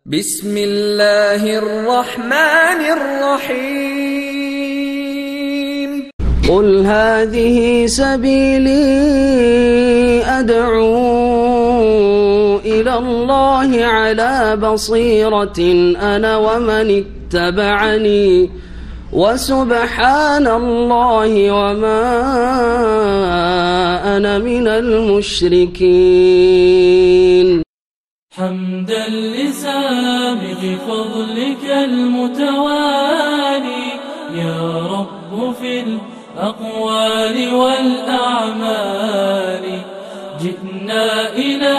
بسم الله الرحمن الرحيم قل هذه سبيلي أدعو إلى الله على بصيرة أنا ومن اتبعني وسبحان الله وما أنا من المشركين. حمدا لسابق فضلك المتوالي يا رب في الأقوال والأعمال. جئنا إلى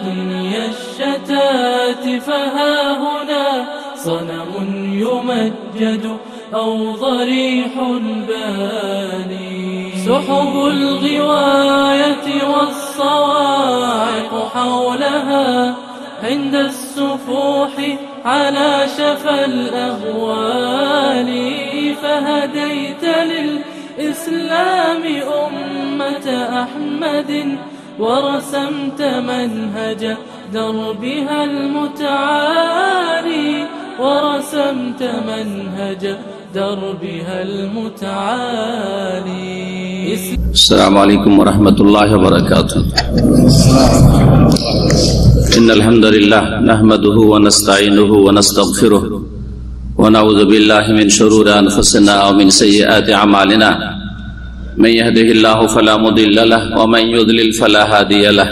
دنيا الشتات فها هنا صنم يمجد أو ضريح باني. سحب الغواية والصواعق حولها عند السفوح على شفا الأهوال. فهديت للإسلام أمة أحمد ورسمت منهج دربها المتعالي ورسمت منهج دربها المتعالي. السلام عليكم ورحمة الله وبركاته. إن الحمد لله نحمده ونستعينه ونستغفره ونعوذ بالله من شرور أنفسنا ومن سيئات أعمالنا. من يهده الله فلا مضل له ومن يضلل فلا هادي له.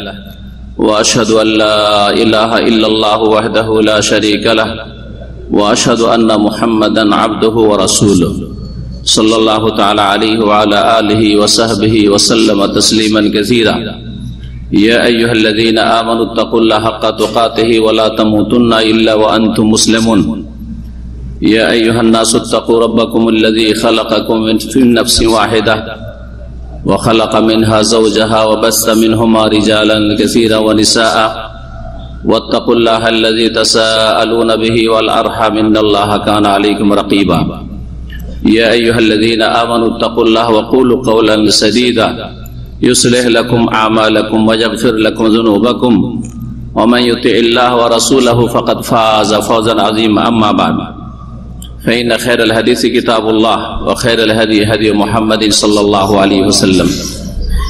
وأشهد أن لا إله إلا الله وحده لا شريك له وأشهد أن محمدا عبده ورسوله صلى الله تعالى عليه وعلى آله وصحبه وسلم تسليما كثيرا. يا أيها الذين آمنوا اتقوا الله حق تقاته ولا تموتن إلا وأنتم مسلمون. يا أيها الناس اتقوا ربكم الذي خلقكم من نفس واحدة وخلق منها زوجها وبث منهما رجالا كثيرا ونساء واتقوا الله الذي تساءلون به والأرحام إن الله كان عليكم رقيبا. يا أيها الذين آمنوا اتقوا الله وقولوا قولا سديدا يصلح لكم أعمالكم ويغفر لكم ذنوبكم ومن يطع الله ورسوله فقد فاز فوزا عظيما. أما بعد فإن خير الحديث كتاب الله وخير الهدي هدي محمد صلى الله عليه وسلم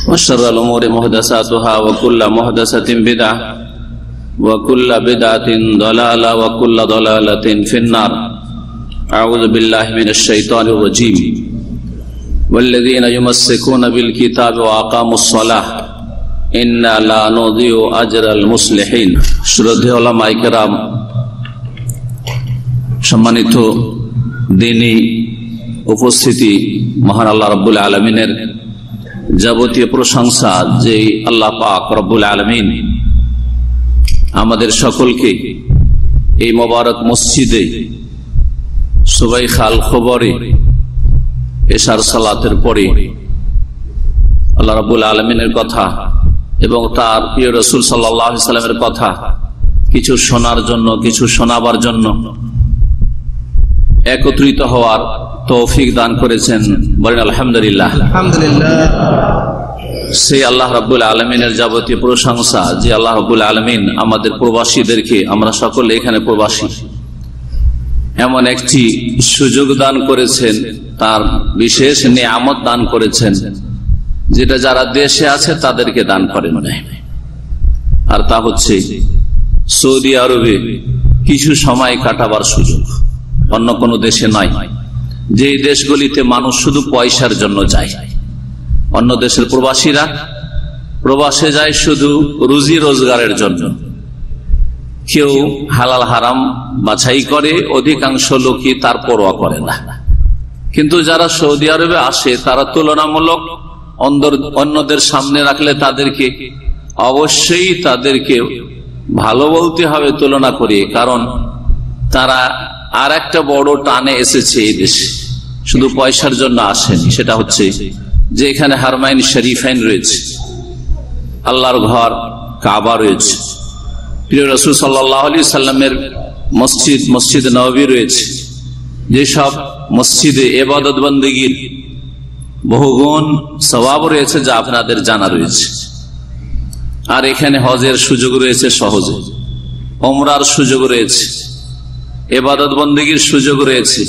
وشر الأمور محدثاتها وكل محدثة بدعة وكل بدعة ضلالة وكل ضلالة في النار. أعوذ بالله من الشيطان الرجيم. والذين يمسكون بالكتاب وأقاموا الصلاة إنا لا نضيع أجر المصلحين. শ্রদ্ধেয় উলামায়ে কেরাম, সম্মানিত দ্বীনী উপস্থিতি, মহান আল্লাহ রাব্বুল আলামিনের যাবতীয় প্রশংসা যে আল্লাহ পাক রব্বুল আলামিন আমাদের সকলকে এই মোবারক মসজিদে সুবাই খাল খবরে এশার সালাতের পরে আল্লাহ রাব্বুল আলামিনের কথা এবং তার প্রিয় রাসূল সাল্লাল্লাহু আলাইহি সাল্লামের কথা কিছু শোনার জন্য, কিছু শোনাবার জন্য একত্রিত হওয়ার তৌফিক দান করেছেন। বলেন আলহামদুলিল্লাহ। সেই আল্লাহ রাব্বুল আলামিনের যাবতীয় প্রশংসা যে আল্লাহ রাব্বুল আলামিন আমাদের প্রবাসীদেরকে, আমরা সকলে এখানে প্রবাসী, এমন একটি সুযোগ দান করেছেন, তার বিশেষ নিয়ামত দান করেছেন যেটা যারা দেশে আছে তাদেরকে দান করেন নাই। আর তা হচ্ছে সৌদি আরবে কিছু সময় কাটাবার সুযোগ। অন্য কোনো দেশে নাই। যে দেশগুলিতে মানুষ শুধু পয়সার জন্য যায়, অন্য দেশের প্রবাসীরা প্রবাসে যায় শুধু রুজি রোজগারের জন্য। কেউ হালাল হারাম বাছাই করে, অধিকাংশ লোকই তার পরোয়া করে না। কিন্তু যারা সৌদি আরবে আসে তারা তুলনামূলক অন্যদের সামনে রাখলে তাদেরকে অবশ্যই তাদেরকে ভালো বলতে হবে তুলনা করে, কারণ তারা আর একটা বড় টানে এসেছে এই দেশে, শুধু পয়সার জন্য আসেনি। সেটা হচ্ছে যে এখানে হারমাইন শরীফাইন রয়েছে, আল্লাহর ঘর কাবা রয়েছে, প্রিয় রাসূল সাল্লাল্লাহু আলাইহি সাল্লামের মসজিদ, মসজিদ নববী রয়েছে, যেসব মসজিদে ইবাদত বন্দেগীর বহুগুণ সওয়াব রয়েছে যা আপনাদের জানা রয়েছে। আর এখানে হজের সুযোগ রয়েছে সহজে। ওমরার সুযোগ রয়েছে, ইবাদত বন্দেগীর সুযোগ রয়েছে,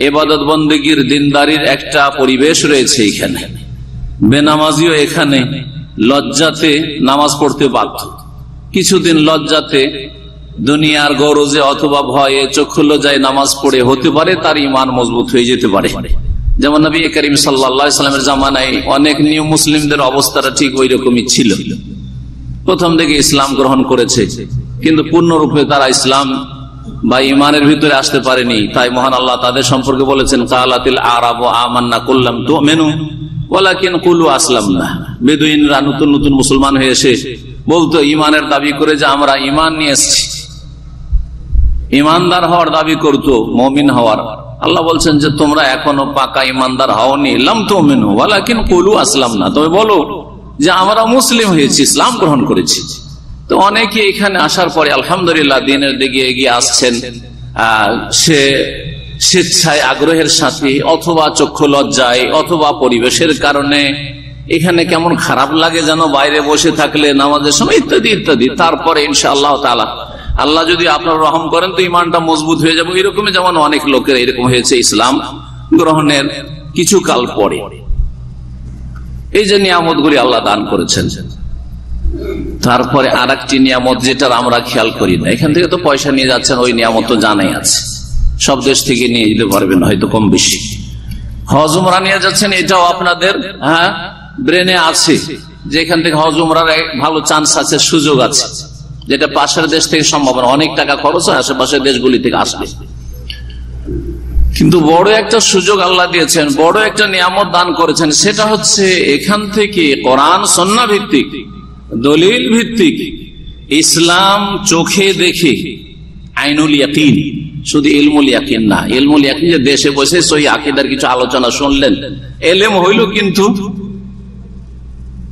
ইবাদত বন্দেগীর দিনদারির একটা পরিবেশ রয়েছে। এখানে বেনামাজিও এখানে লজ্জাতে নামাজ পড়তে বাধ্য। কিছুদিন লজ্জাতে, দুনিয়ার গরজে অথবা ভয়ে চক্ষু লজ্জায় নামাজ পড়ে হতে পারে তার ঈমান মজবুত হয়ে যেতে পারে। যেমন নবী করিম সাল্লাল্লাহু আলাইহি ওয়াসাল্লামের জামানায় অনেক নিউ মুসলিমদের অবস্থাটা ঠিক ওই রকমই ছিল। প্রথম দিকে ইসলাম গ্রহণ করেছে, কিন্তু পূর্ণরূপে তারা ইসলাম বা ঈমানের ভিতরে আসতে পারেনি। তাই মহান আল্লাহ তাদের সম্পর্কে বলেছেন, কালাতিল আরাবু আমান্না কুল্লাম তুমিনু ওয়ালাকিন কুলু আসলামনা। বেদুইনরা নতুন নতুন মুসলমান হয়ে এসে বলতো, ঈমানের দাবি করে যে আমরা ঈমান নিয়ে এসেছি, ঈমানদার হওয়ার দাবি করতো, মুমিন হওয়ার। আল্লাহ বলছেন যে তোমরা এখনো পাকা ঈমানদার হওনি, লাম তুমিনু ওয়ালাকিন কুলু আসলামনা, তবে বলো যে আমরা মুসলিম হয়েছি, ইসলাম গ্রহণ করেছি। তো অনেকে এখানে আসার পরে আলহামদুলিল্লাহ দিনের দিকে এগিয়ে আসছেন, সে স্বেচ্ছায় আগ্রহের সাথে অথবা চক্ষু লজ্জায় অথবা পরিবেশের কারণে। এখানে কেমন খারাপ লাগে যেন বাইরে বসে থাকলে নামাজের সময় ইত্যাদি ইত্যাদি। তারপরে ইনশাআল্লাহ তাআলা আল্লাহ যদি আপনার রহম করেন তো ঈমানটা মজবুত হয়ে যাবে। এরকমই যেমন অনেক লোকের এরকম হয়েছে ইসলাম গ্রহণের কিছু কাল পরে। এই যে নিয়ামতগুলি আল্লাহ দান করেছেন, তারপরে আর একটি নিয়ামত যেটার আমরা খেয়াল করি না। এখান থেকে তো পয়সা নিয়ে যাচ্ছেন, ওই নিয়ামত তো জানাই আছে, সব দেশ থেকে নিয়ে যেতে পারবেন হয়তো কম বেশি। হজ উমরা নিয়ে যাচ্ছেন, এটাও আপনাদের ব্রেনে আছে যে এখান থেকে হজ উমরার ভালো চান্স আছে, সুযোগ আছে, যেটা পাশের দেশ থেকে সম্ভব না। অনেক টাকা খরচ হয়, আশেপাশের দেশগুলি থেকে আসবে। কিন্তু বড় একটা সুযোগ আল্লাহ দিয়েছেন, বড় একটা নিয়ামত দান করেছেন, সেটা হচ্ছে এখান থেকে কোরআন সুন্নাহ ভিত্তিক, দলিল ভিত্তিক ইসলাম চোখে দেখে আইনুল ইয়াকিন, শুধু ইলমুল ইয়াকিন না। ইলমুল ইয়াকিন যে দেশে বসে সহি আকীদার কিছু আলোচনা শুনলেন, এলেম হইল, কিন্তু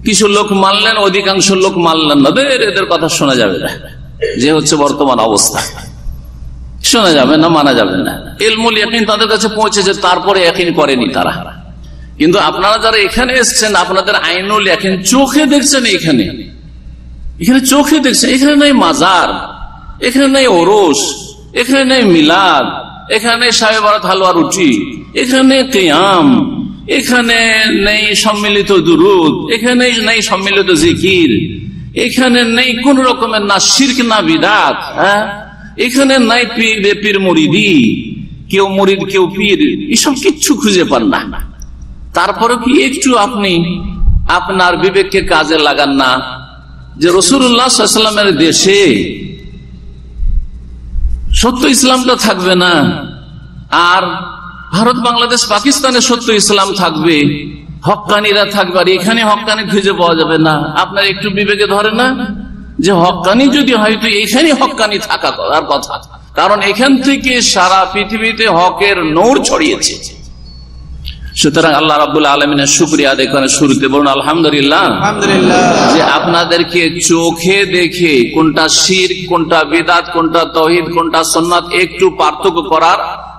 কিছু লোক মানলেন, অধিকাংশ লোক মানলেন না। এদের কথা শোনা যাবে না, যে হচ্ছে বর্তমান অবস্থা, শোনা যাবে না, মানা যাবে না। ইলমুল ইয়াকিন তাদের কাছে পৌঁছেছে, তারপরে ইয়াকিন করেনি তারা। কিন্তু আপনারা যারা এখানে এসছেন, আপনাদের আইনুল ইয়াকিন চোখে দেখছেন, এখানে চোখে দেখছেন। এখানে নেই মাজার, এখানে নেই ওরস, এখানে নেই মিলাদ, এখানে নেই শাবে বারাত হালুয়া রুটি, এখানে নেই কিয়াম, এখানে নেই সম্মিলিত দুরুদ, এখানে নেই সম্মিলিত জিকির, এখানে নেই কোন রকমের না শিরক না বিদআত, এখানে নাই পীর মুরিদি, কেউ মুরিদ কেউ পীর, এসব কিচ্ছু খুঁজে পান না। তারপরে কি একটু আপনি আপনার বিবেককে কাজে লাগান না যে রাসূলুল্লাহ সাল্লাল্লাহু আলাইহি ওয়াসাল্লামের দেশে সত্য ইসলামটা থাকবে না, আর ভারত বাংলাদেশ পাকিস্তানে সত্য ইসলাম থাকবে, হক্কানিরা থাকবে, আর এখানে হক্কানি খুঁজে পাওয়া যাবে না। আপনার একটু বিবেকে ধরে না যে হক্কানি যদি হয়তো এইখানে হক্কানি থাকা আর কথা, কারণ এখান থেকে সারা পৃথিবীতে হকের নূর ছড়িয়েছে। সুতরাং আল্লাহ রাব্বুল আলামিনের শুকরিয়া আদায় করেন। শুরুতে বলুন আলহামদুলিল্লাহ, যে আপনাদেরকে চোখে দেখে কোনটা শিরক, কোনটা বিদআত, কোনটা তাওহীদ, কোনটা সুন্নাত একটু পার্থক্য করার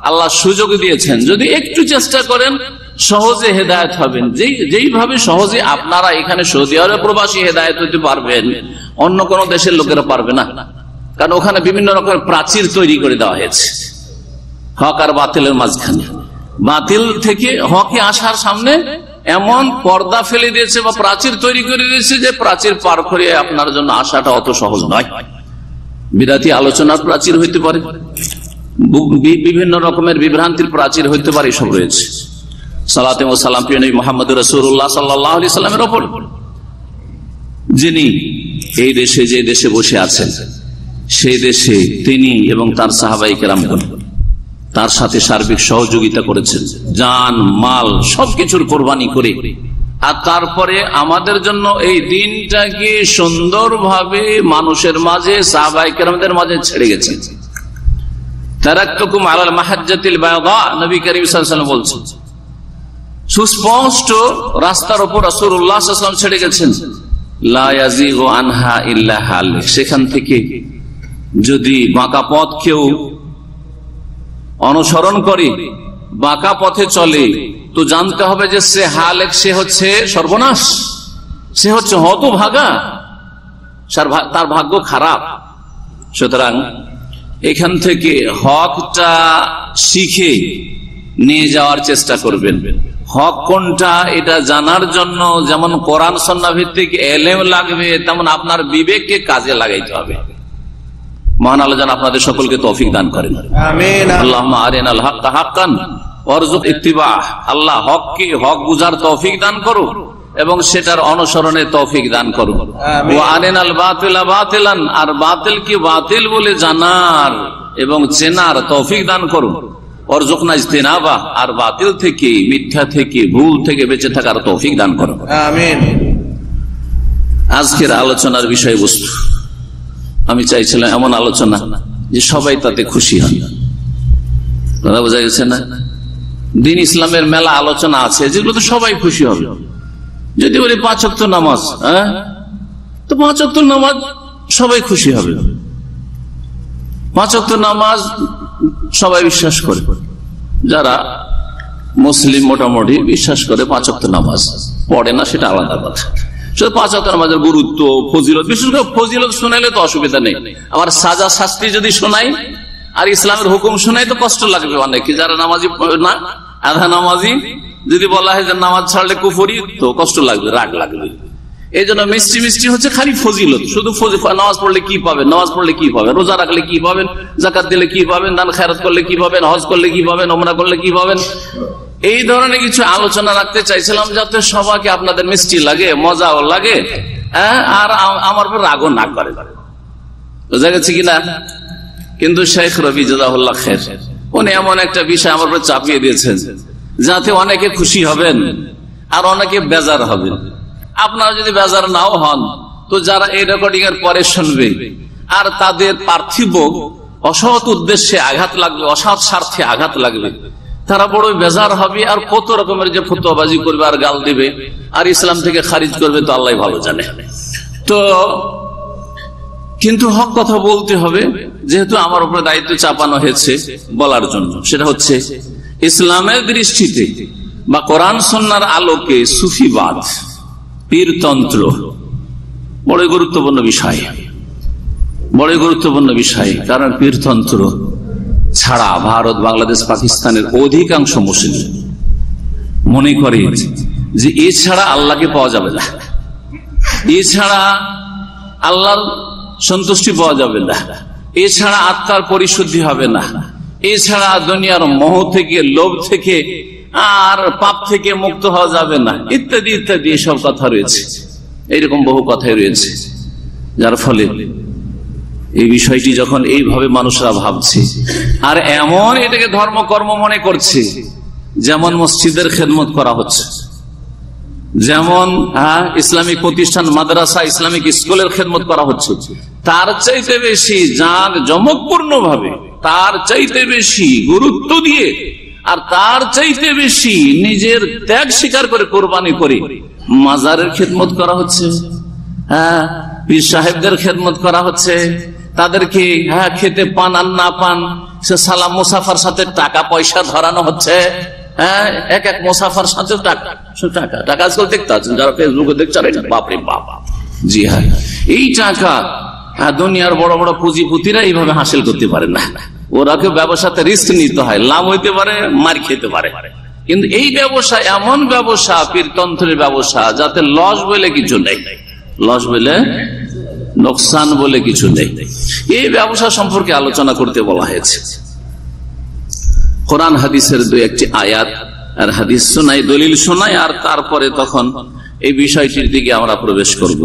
আল্লাহ সুযোগ দিয়েছেন। যদি একটু চেষ্টা করেন সহজে হেদায়েত হবেন। যেইভাবে সহজে আপনারা এখানে সৌদি আরব প্রবাসী হেদায়েত হতে পারবেন, অন্য কোন দেশের লোকেরা পারবে না। কারণ ওখানে বিভিন্ন রকমের প্রাচীর তৈরি করে দেওয়া হয়েছে হক আর বাতিলের মাঝখানে। বাতিল থেকে হকে আসার সামনে এমন পর্দা ফেলে দিয়েছে বা প্রাচীর তৈরি করে দিয়েছে যে প্রাচীর পার করে আপনার জন্য আসাটা অত সহজ নয়। বিরাতি আলোচনার প্রাচীর হইতে পারে, বিভিন্ন রকমের বিভ্রান্তির প্রাচীর হইতে পারে, সব রয়েছে। সালাতে ও সালাম প্রিয় নবী মুহাম্মদ রাসূলুল্লাহ সাল্লাল্লাহু আলাইহি সাল্লামের উপর, যিনি এই দেশে যে দেশে বসে আছেন সেই দেশে তিনি এবং তার সাহাবায়ে কেরামগণ তার সাথে সার্বিক সহযোগিতা করেছেন, জান মাল সবকিছুর কোরবানি করে। আর তারপরে আমাদের জন্য এই দিনটাকে সুন্দরভাবে মানুষের মাঝে, সাহাবায়ে কেরামদের মাঝে ছেড়ে গেছেন। তারাক্তুকুম আলাল মাহাজ্জাতিল বায়দা, নবী করিম সাল্লাল্লাহু আলাইহি ওয়াসাল্লাম বলছেন, সুস্পষ্ট রাস্তার উপর রাসূলুল্লাহ সাল্লাল্লাহু আলাইহি ওয়াসাল্লাম ছেড়ে গেছেন। লা ইয়াজিগু আনহা ইল্লা হালিক, সেখান থেকে যদি বাঁকা পথ কেউ অনুসরণ করে, বাঁকা পথে চলে, তো জানতে হবে যে সে হালেক, সে হচ্ছে সর্বনাশ, সে হচ্ছে হতভাগা, তার ভাগ্য খারাপ। সুতরাং এখান থেকে হকটা শিখে নিয়ে যাওয়ার চেষ্টা করবেন। হক কোনটা এটা জানার জন্য যেমন কোরআন সুন্নাহ ভিত্তিক ইলম লাগবে, তেমন আপনার বিবেককে কাজে লাগাইতে হবে। মহান আল্লাহ যেন আপনাদের সকলকে তৌফিক দান করেন। আমিন। আল্লাহুম্মা আরিনাল হাক্কা হাক্কান ওয়ারযুক ইত্তিবাহ। আল্লাহ হককে হক বুঝার তৌফিক দান করো এবং সেটার অনুসরণে তৌফিক দান করো। ওয়া আরিনাল বাতিলা বাতিলান, আর বাতিলকে বাতিল বলে জানার এবং চেনার তৌফিক দান করো। ওয়ারযুকনা ইজতিনাবা, আর বাতিল থেকে, মিথ্যা থেকে, ভুল থেকে বেঁচে থাকার তৌফিক দান করো। আমিন। আজকের আলোচনার বিষয়বস্তু আমি চাইছিলাম এমন আলোচনা যে সবাই তাতে খুশি হন। কথা বোঝা গেছে না? দিন ইসলামের মেলা আলোচনা আছে যেগুলো তো সবাই খুশি হবে। যদি বলি 5 ওয়াক্ত নামাজ, তো 5 ওয়াক্ত নামাজ সবাই খুশি হবে। 5 ওয়াক্ত নামাজ সবাই বিশ্বাস করে, যারা মুসলিম মোটামুটি বিশ্বাস করে 5 ওয়াক্ত নামাজ পড়ে না সেটা আলাদা কথা। 5 ওয়াক্ত নামাজের গুরুত্ব, ফজিলত, বিশেষ করে ফজিলত শোনাইলে তো অসুবিধা নেই। আবার সাজা শাস্তি যদি শোনাই আর ইসলামের হুকুম শোনাই তো কষ্ট লাগবে অনেকে, যারা নামাজি না, আধা নামাজি যদি বলা হয় যে নামাজ ছাড়লে কুফরি, তো কষ্ট লাগবে, রাগ লাগবে। এই জন্য মিষ্টি মিষ্টি হচ্ছে খালি ফজিলত, শুধু নামাজ পড়লে কি পাবেন, নামাজ পড়লে কি পাবেন, রোজা রাখলে কি পাবেন, যাকাত দিলে কি পাবেন, দান খায়রাত করলে কি পাবেন, হজ করলে কি পাবেন, ওমরা করলে কি পাবেন, এই ধরনের কিছু আলোচনা রাখতে চাইছিলাম যাতে সবাইকে আপনাদের মিষ্টি লাগে, মজাও লাগে, আর আমার উপর রাগও না করে। বোঝা গেছে কিনা? কিন্তু শেখ রবি জাযাহুল্লাহ খায়ের উনি এমন একটা বিষয় আমার উপর চাপিয়ে দিয়েছেন যাতে অনেকে খুশি হবেন আর অনেকে বেজার হবেন। আপনারা যদি বেজার নাও হন, তো যারা এই রেকর্ডিং এর পরে শুনবে আর তাদের পার্থিব অসৎ উদ্দেশ্যে আঘাত লাগবে, অসৎ স্বার্থে আঘাত লাগবে, তারা বড় বেজার হবে আর কত রকমের যে ফতোয়াবাজি করবে আর গাল দিবে আর ইসলাম থেকে খারিজ করবে, তো আল্লাহ ভালো জানে। তো কিন্তু হক কথা বলতে হবে, যেহেতু আমার উপরে দায়িত্ব চাপানো হয়েছে বলার জন্য। সেটা হচ্ছে ইসলামের দৃষ্টিতে বা কোরআন সুন্নাহর আলোকে সুফিবাদ, পীরতন্ত্র বড় গুরুত্বপূর্ণ বিষয়, বড় গুরুত্বপূর্ণ বিষয়। কারণ পীরতন্ত্র ছাড়া ভারত, বাংলাদেশ, পাকিস্তানের অধিকাংশ মুসলিম মনে করে যে এছাড়া আল্লাহকে পাওয়া যাবে না, এছাড়া আল্লাহর সন্তুষ্টি পাওয়া যাবে না, এছাড়া আত্মার পরিশুদ্ধি হবে না, এছাড়া দুনিয়ার মোহ থেকে, লোভ থেকে আর পাপ থেকে মুক্ত হওয়া যাবে না, ইত্যাদি ইত্যাদি এসব কথা রয়েছে। এইরকম বহু কথাই রয়েছে, যার ফলে এই বিষয়টি যখন এইভাবে মানুষরা ভাবছে আর এমন এটাকে ধর্মকর্ম মনে করছে, যেমন মসজিদের খেদমত করা হচ্ছে, যেমন ইসলামিক প্রতিষ্ঠান, মাদ্রাসা, ইসলামিক স্কুলের খেদমত করা হচ্ছে, তার চাইতে বেশি জাঁকজমকপূর্ণ ভাবে, তার চাইতে বেশি গুরুত্ব দিয়ে আর তার চাইতে বেশি নিজের ত্যাগ স্বীকার করে, কোরবানি করে মাজারের খেদমত করা হচ্ছে, পীর সাহেবদের খেদমত করা হচ্ছে, তাদেরকে খেতে পান আর না পান সে সালাম মুসাফার সাথে টাকা পয়সা ধরানো হচ্ছে, এক এক মুসাফার সাথে টাকা টাকা আজকাল দেখতে পাচ্ছেন, যারা ফেসবুকে দেখছেন, বাপরে বাপ। জি হ্যাঁ, এই টাকা দুনিয়ার বড় বড় পুঁজিপতিরা এইভাবে হাসিল করতে পারে না। ওরাকে ব্যবসাতে রিস্ক নিতে হয়, লাভ হইতে পারে, মার খেতে পারে। কিন্তু এই ব্যবসা এমন ব্যবসা, পীরতন্ত্রের ব্যবসা, যাতে লস বলে কিছু নেই, লস বলে, লোকসান বলে কিছু নেই। এই ব্যবসা সম্পর্কে আলোচনা করতে বলা হয়েছে। কোরআন হাদিসের 2-1টি আয়াত আর হাদিস শোনাই, দলিল শোনাই, আর তারপরে তখন এই বিষয়টির দিকে আমরা প্রবেশ করব।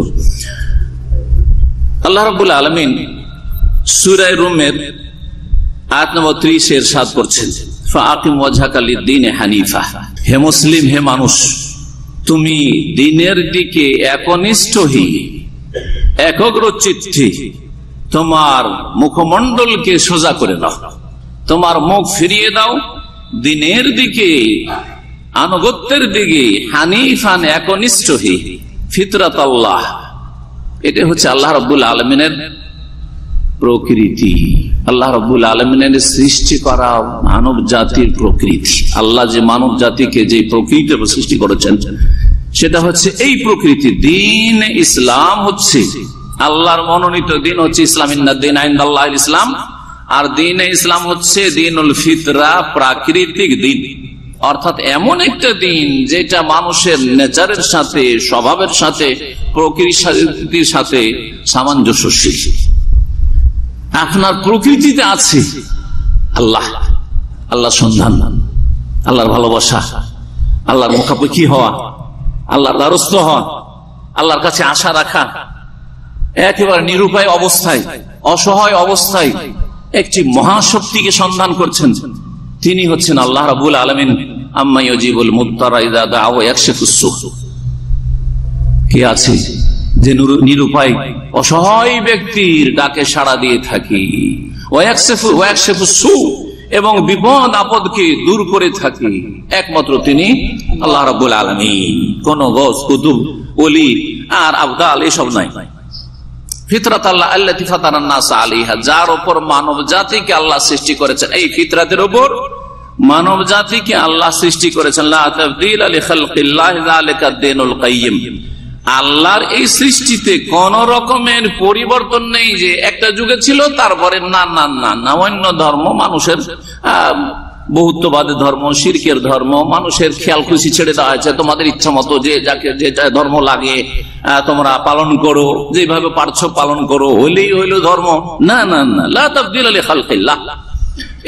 আল্লাহ রাব্বুল আলামিন সূরা রুমের আয়াত নম্বর 30 ইরশাদ করছেন, ফাআকিম ওয়াজহাকা লিদ-দীনি হানিফা। হে মুসলিম, হে মানুষ, তুমি দ্বীনের দিকে একনিষ্ঠ হয়ে, একগ্রচিত্তে তোমার মুখমণ্ডলকে সোজা করে নাও, তোমার মুখ ফিরিয়ে দাও দ্বীনের দিকে, আনুগত্যের দিকে, হানিফান, একনিষ্ঠ হয়ে, ফিতরাতাল্লাহ। এটা হচ্ছে আল্লাহ রাব্বুল আলামিনের প্রকৃতি, আল্লাহ রাব্বুল আলামিনের সৃষ্টি করা মানব জাতির প্রকৃতি। আল্লাহ যে মানব জাতিকে যে প্রকৃতিতে সৃষ্টি করেছেন সেটা হচ্ছে এই প্রকৃতি। দ্বীন ইসলাম হচ্ছে আল্লাহর মনোনীত দিন হচ্ছে ইসলাম, ইন্নাদ-দীন ইনদাল্লাহিল ইসলাম। আর দ্বীন ইসলাম হচ্ছে দ্বীনুল ফিতরা, প্রাকৃতিক দিন, অর্থাৎ এমন একটা দিন যেটা মানুষের নেচারের সাথে, স্বভাবের সাথে, প্রকৃতির সাথে সামঞ্জস্যশীল। আপনার প্রকৃতিতে আছে আল্লাহ, আল্লাহর সন্ধান, আল্লাহর ভালোবাসা, আল্লাহর মুখাপেক্ষী হওয়া, আল্লাহর দ্বারস্থ হওয়া, আল্লাহর কাছে আশা রাখা, একেবারে নিরুপায় অবস্থায়, অসহায় অবস্থায় একটি মহাশক্তিকে সন্ধান করছেন। তিনি হচ্ছেন আল্লাহ রাব্বুল আলামিন। আম্মা ইউজিবুল মুত্তারা ইযা দাআ ওয়া ইয়াকশিফুস সূ। কে আছে যে নিরুপায় অসহায় ব্যক্তির ডাকে সাড়া দিয়ে থাকি, ওয়া ইয়াকশিফুস সূ, এবং বিপদ আপদকে দূর করে থাকি, একমাত্র তিনি আল্লাহ রাব্বুল আলামিন। কোন গস, কুতুব, ওলি আর আবদাল এসব নাই। ফিতরাত আল্লাহ আল্লাতী ফাতারান নাস আলাইহা, যার উপর মানব জাতিকে আল্লাহ সৃষ্টি করেছেন, এই ফিতরাতের উপর মানব জাতিকে আল্লাহ সৃষ্টি করেছেন। লা তাবদীলা লিখালকিল্লাহ যালিকাদ দীনুল কাইয়্যিম। আল্লাহর এই সৃষ্টিতে কোন রকমের পরিবর্তন নেই যে একটা যুগে ছিল তারপরে না না না না অন্য ধর্ম, মানুষের বহুত্ববাদের ধর্ম, শিরকের ধর্ম, মানুষের খেয়াল খুশি ছেড়ে দেওয়া হয়েছে। তোমাদের ইচ্ছা মতো যে যাকে যে ধর্ম লাগে তোমরা পালন করো, যেভাবে পারছো পালন করো, হইলেই হইল ধর্ম। না না না, লা তাবদীলা লিখালকিল্লাহ।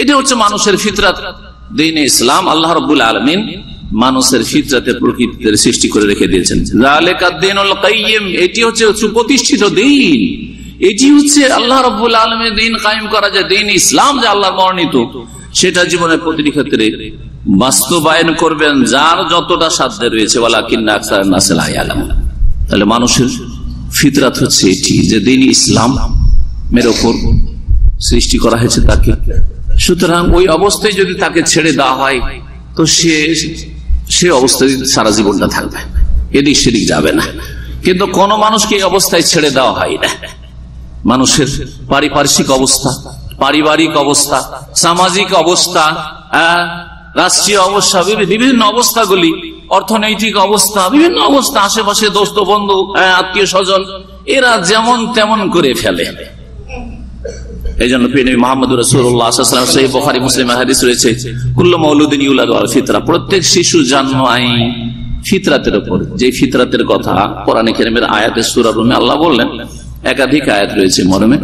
এটা হচ্ছে মানুষের ফিতরাত, দ্বীন ইসলাম। আল্লাহ রাব্বুল আলামিন মানুষের ফিতরাতে, প্রকৃতিতে সৃষ্টি করে রেখে দিয়েছেন। যালিকাদ দীনুল কাইয়্যিম, এটি হচ্ছে সুপ্রতিষ্ঠিত দিন। এটি হচ্ছে আল্লাহ রাব্বুল আলামিনের দিন কায়েম করা, যে দিন ইসলাম, যে আল্লাহর মনোনীত, সেটা জীবনের প্রতিটি ক্ষেত্রে বাস্তবায়ন করবেন যার যতটা সাধ্য রয়েছে। ওয়ালাকিন্না আকসারান নাসি লা ইয়ালামুন। তাহলে মানুষের ফিতরাত হচ্ছে এটি, যে দিন ইসলাম এর উপর সৃষ্টি করা হয়েছে তাকে। সুতরাং ওই অবস্থায় যদি তাকে ছেড়ে দেওয়া হয় তো সে অবস্থায় সারা জীবনটা থাকবে, এদিক সেদিক যাবে না। কিন্তু কোন মানুষকে এই অবস্থায় ছেড়ে দেওয়া হয় না। মানুষের পারিপার্শ্বিক অবস্থা, পারিবারিক অবস্থা, সামাজিক অবস্থা, রাষ্ট্রীয় অবস্থা, বিভিন্ন অবস্থাগুলি, অর্থনৈতিক অবস্থা, বিভিন্ন অবস্থা, আশেপাশে দোস্ত বন্ধু, আত্মীয় স্বজন, এরা যেমন তেমন করে ফেলে। এই জন্য নবী মুহাম্মদ রাসূলুল্লাহ সাল্লাল্লাহু আলাইহি ওয়াসাল্লাম, সহিহ বুখারী মুসলিমে হাদিস রয়েছে, কুল্লু মাউলুদিন ইউলাদু আলা ফিতরা, প্রত্যেক শিশু জন্মায় ফিতরাতের উপর। যে ফিতরাতের কথা কোরআনে কারীমের আয়াতে সূরা রুমে আল্লাহ বললেন, একাধিক আয়াত রয়েছে মরমে,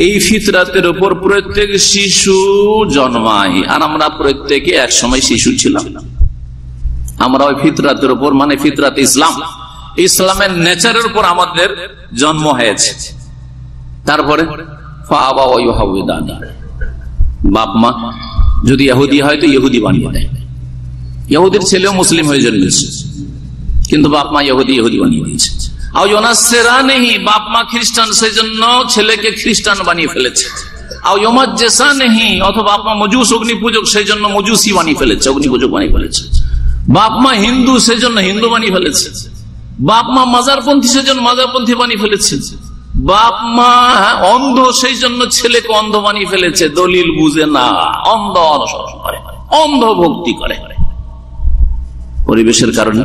এই ফিতরাতের উপর প্রত্যেক শিশু জন্মায়। আর আমরা প্রত্যেকে এক সময় শিশু ছিলাম। আমরা ওই ফিতরাতের উপর, মানে ফিতরাত ইসলাম, ইসলামের নেচারের উপর আমাদের জন্ম হয়েছে। তারপরে বাপ মা যদি ইহুদি হয় তো ইহুদি বানিয়ে দেয়। ইহুদির ছেলেও মুসলিম হয়ে জন্মেছে, কিন্তু বাপ মা ইহুদি বানিয়ে দিয়েছে। বাপ মা খ্রিস্টান, সেই জন্য ছেলেকে খ্রিস্টান বানিয়ে ফেলেছে। অথবা বাপ মা মজুস, অগ্নি পূজক, সেই জন্য মজুসি বানিয়ে ফেলেছে, অগ্নি পূজক বানিয়ে ফেলেছে। বাপ মা হিন্দু, সেই জন্য হিন্দু বানিয়ে ফেলেছে। বাপ মা মাজারপন্থী, সেই জন্য মাজারপন্থী বানিয়ে ফেলেছে। বাপ মা অন্ধ, সেই জন্য ছেলেকে অন্ধ বানিয়ে ফেলেছে। দলিল বুঝে না, অন্ধ অনুসরণ করে, অন্ধ ভক্তি করে। পরিবেশের কারণে,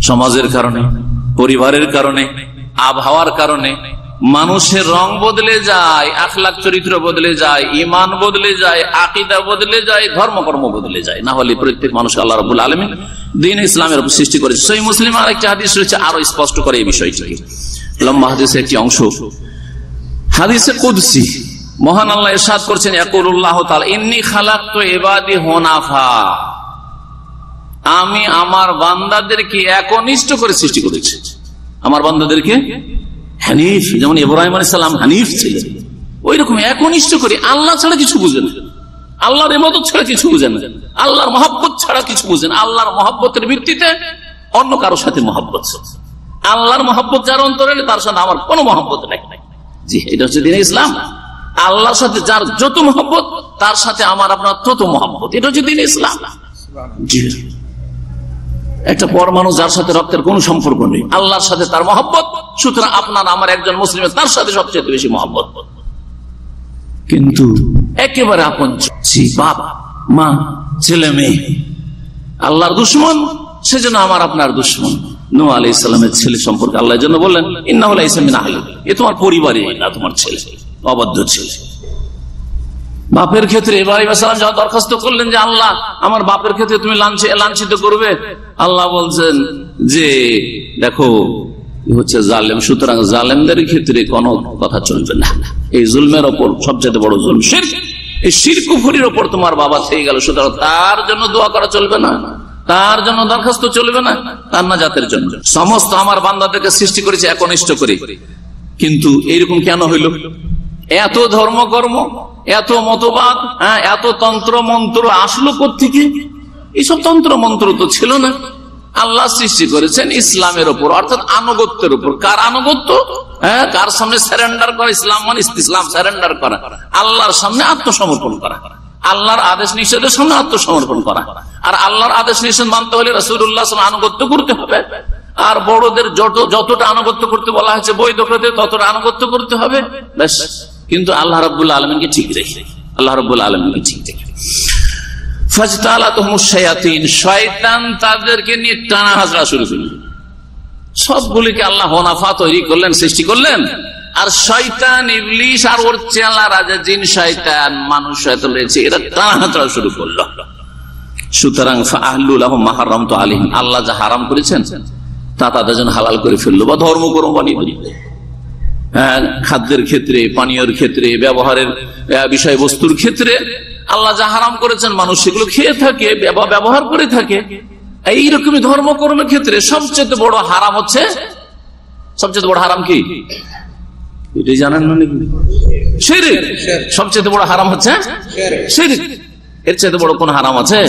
সমাজের কারণে, পরিবারের কারণে, আবহাওয়ার কারণে মানুষের রং বদলে যায়, আখলাক চরিত্র বদলে যায়, ঈমান বদলে যায়, আকীদা বদলে যায়, ধর্মকর্ম বদলে যায়। না হলে প্রত্যেক মানুষ আল্লাহ রাব্বুল আলামিন দ্বীন ইসলামের উপর সৃষ্টি করেছে। সহিহ মুসলিমে আরেকটা হাদিস রয়েছে, আরো স্পষ্ট করে এই বিষয়টি। লম্বা হাদিসের একটি অংশ, হাদিসে কুদসি, মহান আল্লাহ ইরশাদ করছেন, ইয়াকুলুল্লাহু তাআলা, ইন্নী খালাকতু ইবাদি হুনাফা, আমি আমার বান্দাদেরকে একনিষ্ঠ করে সৃষ্টি করেছি। আমার বান্দাদেরকে হানিফ, যেমন ইব্রাহিম আলাইহিস সালাম হানিফ ছিলেন, ওই রকম একনিষ্ঠ করে। আল্লাহ ছাড়া কিছু বুঝেন, আল্লাহর ইবাদত ছাড়া কিছু বুঝেন, আল্লাহর মহব্বত ছাড়া কিছু বুঝেন। আল্লাহর মহব্বতের ভিত্তিতে অন্য কারোর সাথে মহব্বত, আল্লাহর মহব্বত যার অন্তরে, তার সাথে আমার কোনো মহব্বত নাই। জি, এটা হচ্ছে দ্বীন ইসলাম। আল্লাহর সাথে যার যত মহব্বত, তার সাথে আমার আপনার তত মহব্বত, এটা হচ্ছে দ্বীন ইসলাম। জি, একটা পরমাণু যার সাথে রক্তের কোন সম্পর্ক নেই, আল্লাহর সাথে তার মহব্বত, সুতরাং আপনার আমার একজন মুসলিমের তার সাথে সবচেয়ে বেশি মহব্বত। কিন্তু একেবারে আপন, বাপ মা ছেলে মেয়ে আল্লাহর দুশমন, সেজন্য আমার আপনার দুশমন। নূহ আলাইহিস সালামের ছেলে সম্পর্কে আল্লাহ যেন বললেন ইন্নাহু লাইসা মিন আহলিক, এ তোমার পরিবারে না, তোমার ছেলে অবাধ্য ছেলে। বাপের ক্ষেত্রে ইব্রাহিম আলাইহিস সালাম যা দরখাস্ত করলেন যে আল্লাহ আমার বাপের ক্ষেত্রে তুমি লাঞ্ছিত করবে, আল্লাহ বলছেন যে দেখো হচ্ছে জালেম, সুতরাং জালেমদের ক্ষেত্রে কোনো কথা চলবে না। এই জুলমের ওপর সবচেয়ে বড় জুলম শিরক, এই শিরক কুফরির ওপর তোমার বাবা থেকে গেল, সুতরাং তার জন্য দোয়া করা চলবে না, তার জন্য দরখাস্ত চলবে না, তার নাজাতের জন্য। সমস্ত আমার বান্দাদেরকে সৃষ্টি করেছে একনিষ্ঠ করে, কিন্তু এইরকম কেন হইল? এত ধর্মকর্ম, এত মতবাদ, এত তন্ত্র মন্ত্র আসলো কোত্থেকে? এইসব তন্ত্র মন্ত্র তো ছিল না। আল্লাহ সৃষ্টি করেছেন ইসলামের উপর, অর্থাৎ আনুগত্যের উপর। কার আনুগত্য? কার সামনে স্যারেন্ডার করা। ইসলাম মানে ইসলাম স্যারেন্ডার করা, আল্লাহর সামনে আত্মসমর্পণ করা, আল্লাহর আদেশ নিষেধের সামনে আত্মসমর্পণ করা। আর আল্লাহর আদেশ নিষেধ মানতে হলে রাসূলুল্লাহ সাল্লাল্লাহু আলাইহি ওয়াসাল্লাম আনুগত্য করতে হবে। আর বড়দের যতটা আনুগত্য করতে বলা হয়েছে বৈধ ক্ষেত্রে ততটা আনুগত্য করতে হবে, ব্যাস। কিন্তু আল্লাহ রাব্বুল আলামিনকে ঠিক রেখে, আল্লাহ রাব্বুল আলামিনকে ঠিক রেখে ফাজতালাতুহুমুশ শায়াতিন, শয়তান তাদেরকে নিয়ে টানা হাজরা শুরু করল। সবগুলিকে আল্লাহ হনাফা তৈরি করলেন, সৃষ্টি করলেন। আর শয়তান ইবলিস আর ওর চেলারা, যে জিন শয়তান মানুষ শয়তান রয়েছে, এরা টানা হাজরা শুরু করলো। সুতরাং ফাআহলু লাহুম মা হারামতু আলাইহিম, আল্লাহ যা হারাম করেছেন তা তাদের জন্য হালাল করে ফেললো বা ধর্মকর্ম বানিয়ে দিল। খাদ্যের ক্ষেত্রে, পানীয়ের ক্ষেত্রে, ব্যবহারের বিষয়বস্তুর ক্ষেত্রে আল্লাহ যা হারাম করেছেন মানুষ সেগুলো খেয়ে থাকে, ব্যবহার করে থাকে। এইরকমই ধর্মকর্মের ক্ষেত্রে সবচেয়ে বড় হারাম হচ্ছে, সবচেয়ে বড় হারাম কি এটাই জানেন না নাকি? শিরক। সবচেয়ে বড় হারাম হচ্ছে শিরক। এর চাইতে বড় কোন হারাম আছে?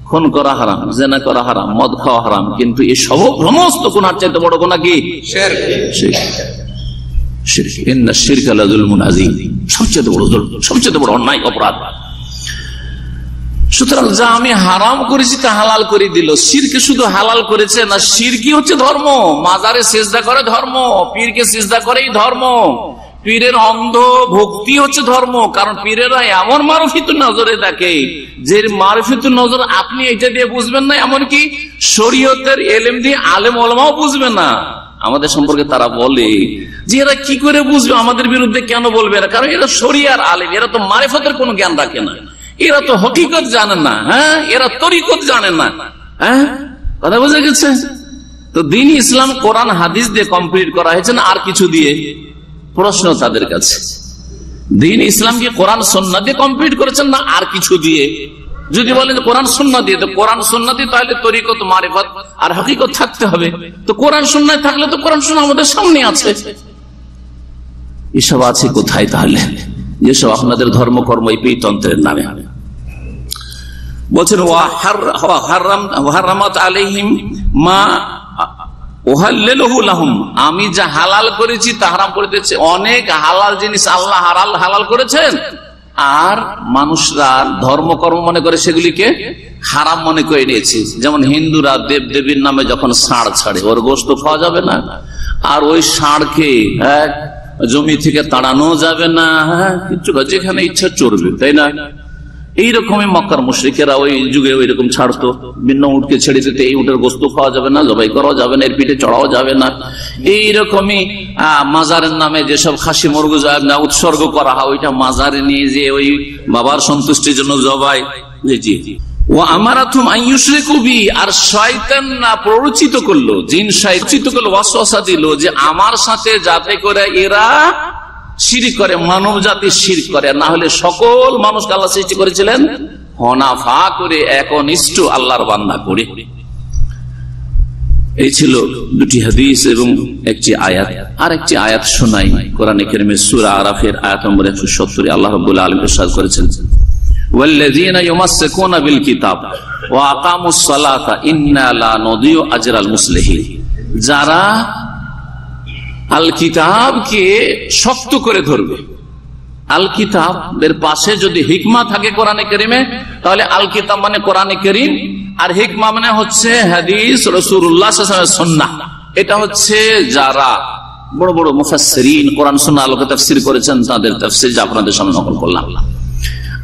খুন করা হারাম, জিনা করা হারাম, মদ খাওয়া হারাম, কিন্তু এই সমস্ত গুনার চাইতে বড় গুনাহ কি? শিরক। শিরক। ইন্না শিরকা লাযুলমুন আযীম, সবচেয়ে বড় জুলম, সবচেয়ে বড় অন্যায়, অপরাধ। সুতরাং যা আমি হারাম করেছি তা হালাল করে দিল। শিরকে শুধু হালাল করেছে না, শিরকি হচ্ছে ধর্ম। মাজারে সিজদা করে ধর্ম, পীরকে সিজদা করেই ধর্ম। পীরের অন্ধ ভক্তি হচ্ছে ধর্ম, কারণ পীরেরা এমন মারফিত নজরে দেখে যে মারফিত নজর আপনি এটা দিয়ে বুঝবেন না, এমনকি শরীয়তের এলেম দিয়ে আলেম ওলামাও বুঝবে না। আমাদের সম্পর্কে তারা বলে যে এরা কি করে বুঝবে, আমাদের বিরুদ্ধে কেন বলবে না? কারণ এরা শরিয়ার আলেম, এরা তো মারিফতের কোনো জ্ঞান রাখে না, এরা তো হকিকত জানে না, এরা তরিকত জানে না। কথা বোঝা গেছে? তো দ্বীন ইসলাম কোরআন হাদিস দিয়ে কমপ্লিট করা হয়েছে না আর কিছু দিয়ে? প্রশ্ন তাদের কাছে, দ্বীন ইসলাম কি কোরআন সুন্নাহ দিয়ে কমপ্লিট করেছেন না আর কিছু দিয়ে? যদি বলেন কোরআন সুন্নাহ দিয়ে, তো কোরআন সুন্নাহ দিয়ে তাহলে তরিকত, মারিফত আর হকিকত থাকতে হবে। তো কোরআন সুন্নাহ থাকলে তো কোরআন সুন্নাহ আমাদের সামনে আছে। এসব আছে কোথায় তাহলে? যেসব আপনাদের ধর্মকর্ম এই তন্ত্রের নামে। বলছেন ওয়াহারামাত আলাইহিম মা উহাল্লিলহু লাহুম, আমি যা হালাল করেছি তা হারাম করে দিয়েছে। অনেক হালাল জিনিস আল্লাহ হালাল করেছেন, আর মানুষরা ধর্মকর্ম মনে করে সেগুলিকে হারাম মনে করে নিয়েছে। যেমন হিন্দুরা দেব দেবীর নামে যখন ষাঁড় ছাড়ে, ওর গোশত খাওয়া যাবে না, আর ওই ষাঁড়কে জমি থেকে তাড়ানো যাবে না, কিছু যেখানে ইচ্ছা চড়বে, তাই না? এইরকমই মক্কার মুশরিকেরা ওই যুগে ওই রকম ছাড়তো, ভিন্ন উটকে ছেড়ে দিতে, এই উটের গোশত খাওয়া যাবে না, জবাই করাও যাবে না, এর পিঠে চড়াও যাবে না। এইরকমই মাজারের নামে যেসব খাসি মুরগি উৎসর্গ করা হয়, ওইটা মাজারে নিয়ে যে ওই বাবার সন্তুষ্টির জন্য জবাই। ও আমারাতুম আইয়ুশরিকু বি, আর শয়তান না প্ররোচিত করলো, জিন শয়তান করলো, ওয়াসওয়াসা দিল যে আমার সাথে যাতে করে এরা শিরক করে, মানব জাতি শিরক করে। না হলে সকল মানুষকে আল্লাহ সৃষ্টি করেছিলেন হনাফা করে, একনিষ্ঠ আল্লাহর বান্দা করে। এই ছিল দুটি হাদিস এবং একটি আয়াত। আর একটি আয়াত শোনাই, কোরআনে কারীমের সূরা আরাফের আয়াত নম্বর 170। আল্লাহ রাব্বুল আলামিন ইরশাদ করেছেন, ওয়াল্লাযীনা ইউমাসসিকুনা বিল কিতাব ওয়া আকামুস সালাতা ইন্না লা নুযিউ আজরাল মুসলিহিন, যারা আল কিতাবকে শক্ত করে ধরবে। আল কিতাবের পাশে যদি হিকমা থাকে কোরআনে কারীমে, তাহলে আল কিতাব মানে কোরআনে কারীম, আর হিকমা মানে হচ্ছে হাদিস রাসূলুল্লাহ সাল্লাল্লাহু আলাইহি ওয়াসাল্লাম সুন্নাহ। এটা হচ্ছে যারা বড় বড় মুফাসসিরিন কোরআন সুন্নাহ আলোকে তাফসীর করেছেন, তাদের তাফসীর যা আপনাদের সামনে নকল করলাম।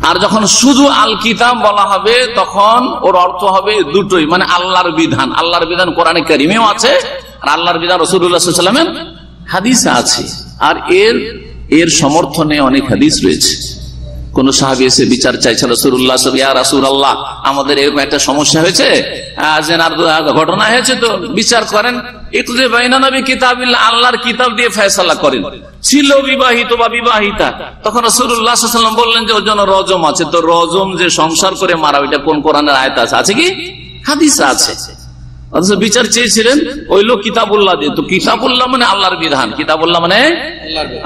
আর যখন শুধু আল কিতাব বলা হবে তখন ওর অর্থ হবে দুটোই, মানে আল্লাহর বিধান। আল্লাহর বিধান কোরআনে কারিমেও আছে, আর আল্লাহর বিধান রাসূলুল্লাহ সাল্লাল্লাহু আলাইহি ওয়াসাল্লামের হাদিসে আছে। আর এর সমর্থনে অনেক হাদিস রয়েছে। কোন সাহাবী এসে বিচার চাইছে রাসূলুল্লাহ সাল্লাল্লাহু আলাইহি ওয়াসাল্লাম, ইয়া রাসূলুল্লাহ, আমাদের এরকম একটা সমস্যা হয়েছে, জেনার ঘটনা হয়েছে, তো বিচার করেন। ইকযি বাইনানা বিকিতাবিল্লাহ, আল্লাহর কিতাব দিয়ে ফয়সালা করেন। ছিল বিবাহিত বা বিবাহিতা, তখন রাসূলুল্লাহ সাল্লাল্লাহু আলাইহি ওয়াসাল্লাম বললেন যে ওর জন্য রজম আছে। তো রজম যে সংসার করে মারা, ওইটা কোন কোরআনের আয়াত আছে কি হাদিসে আছে? অথচ বিচার চেয়েছিলেন ওই লোক কিতাবুল্লাহ দিয়ে। তো কিতাবুল্লাহ মানে আল্লাহর বিধান, কিতাবুল্লাহ মানে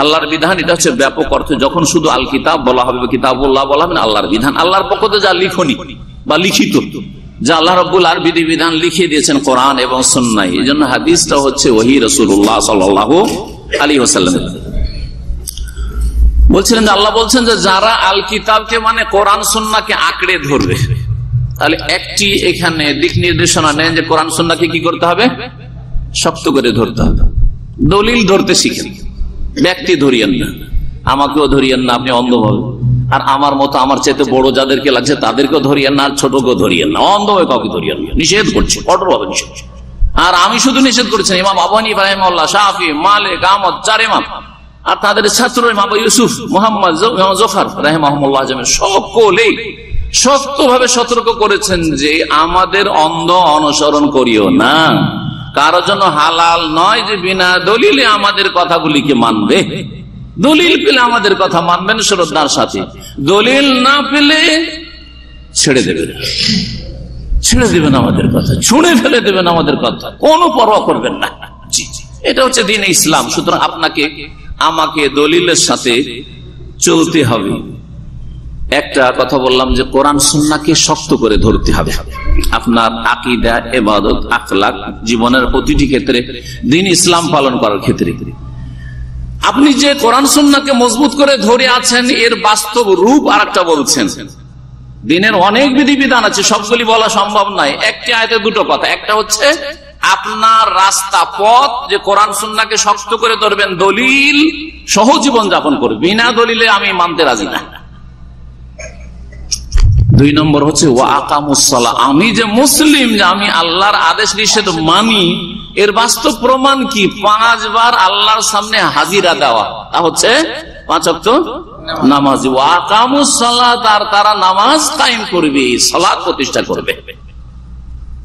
আল্লাহর বিধান। এটা হচ্ছে ব্যাপক অর্থ। যখন শুধু আল কিতাব বলা হবে, কিতাবুল্লাহ বলা হবে, আল্লাহর বিধান, আল্লাহর পক্ষ থেকে যা লিখনি বা লিখিত, যা আল্লাহ রাব্বুল আলামিন বিধি বিধান লিখিয়ে দিয়েছেন কোরআন এবং সুন্নাহ। এই জন্য হাদিসটা হচ্ছে ওহী রাসূলুল্লাহ সাল্লাল্লাহু আলাইহি ওয়াসাল্লাম বলছিলেন যে, আল্লাহ বলছেন যে যারা আল কিতাবকে মানে কোরআন সুন্নাহকে আঁকড়ে ধরবে, তাহলে একটি এখানে দিক নির্দেশনা নেন যে কোরআন সুন্নাহকে কি করতে হবে? শক্ত করে ধরতে হবে। দলিল ধরতে শিখেন, ব্যক্তি ধরিয়েন না, আমাকেও ধরিয়েন না আপনি অন্ধভাবে, আর আমার মতো আমার চাইতে বড় যাদেরকে লাগছে তাদেরকেও ধরিয়েন না, আর ছোটকেও ধরিয়েন না, অন্ধভাবে কাউকে ধরিয়েন না। নিষেধ করছে, কঠোরভাবে নিষেধ। আর আমি শুধু নিষেধ করেছেন ইমাম আবু হানিফা রাহিমাহুল্লাহ, শাফি, মালিক, আহমদ, চার ইমাম, আর তাদের ছাত্র ইমাম আবু ইউসুফ, মুহাম্মদ, জফর রাহিমাহুল্লাহ আজমাইন সকলেই শক্তভাবে সতর্ক করেছেন যে আমাদের অন্ধ অনুসরণ করিও না। কারোর জন্য হালাল নয় যে বিনা দলিলে আমাদের কথাগুলিকে মানবে। দলিল পেলে আমাদের কথা মানবেন শ্রদ্ধার সাথে, দলিল না পেলে ছেড়ে দেবেন, ছেড়ে দেবেন আমাদের কথা, ছুঁড়ে ফেলে দেবেন আমাদের কথা, কোনো পরোয়া করবেন না। জি, এটা হচ্ছে দ্বীন ইসলাম। সুতরাং আপনাকে আমাকে দলিলের সাথে চলতে হবে। একটা কথা বললাম যে কোরআন সুন্নাহকে শক্ত করে ধরতে হবে। আপনার আকীদা, ইবাদত, আখলাক, জীবনের প্রতিটি ক্ষেত্রে দ্বীন ইসলাম পালন করার ক্ষেত্রে আপনি যে কোরআন সুন্নাহকে মজবুত করে ধরে আছেন, এর বাস্তব রূপ আর একটা বলছেন। দ্বীনের অনেক বিধিবিধান আছে, সবগুলি বলা সম্ভব নয়। একটি আয়াতে দুটো কথা। একটা হচ্ছে আপনার রাস্তা, পথ, যে কোরআন সুন্নাহকে শক্ত করে ধরবেন, দলিল সহ জীবন যাপন করবেন, বিনা দলিলে আমি মানতে রাজি না। দুই নম্বর হচ্ছে ওয়া আকামুস সালাহ, আমি যে মুসলিম, যে আমি আল্লাহর আদেশ নিষেধ মানি, এর বাস্তব প্রমাণ কি? 5 বার আল্লাহর সামনে হাজিরা দেওয়া, তা হচ্ছে 5 ওয়াক্ত নামাজ। ওয়া আকামুস সালাত, আর তারা নামাজ কায়েম করবে, সালাত প্রতিষ্ঠা করবে।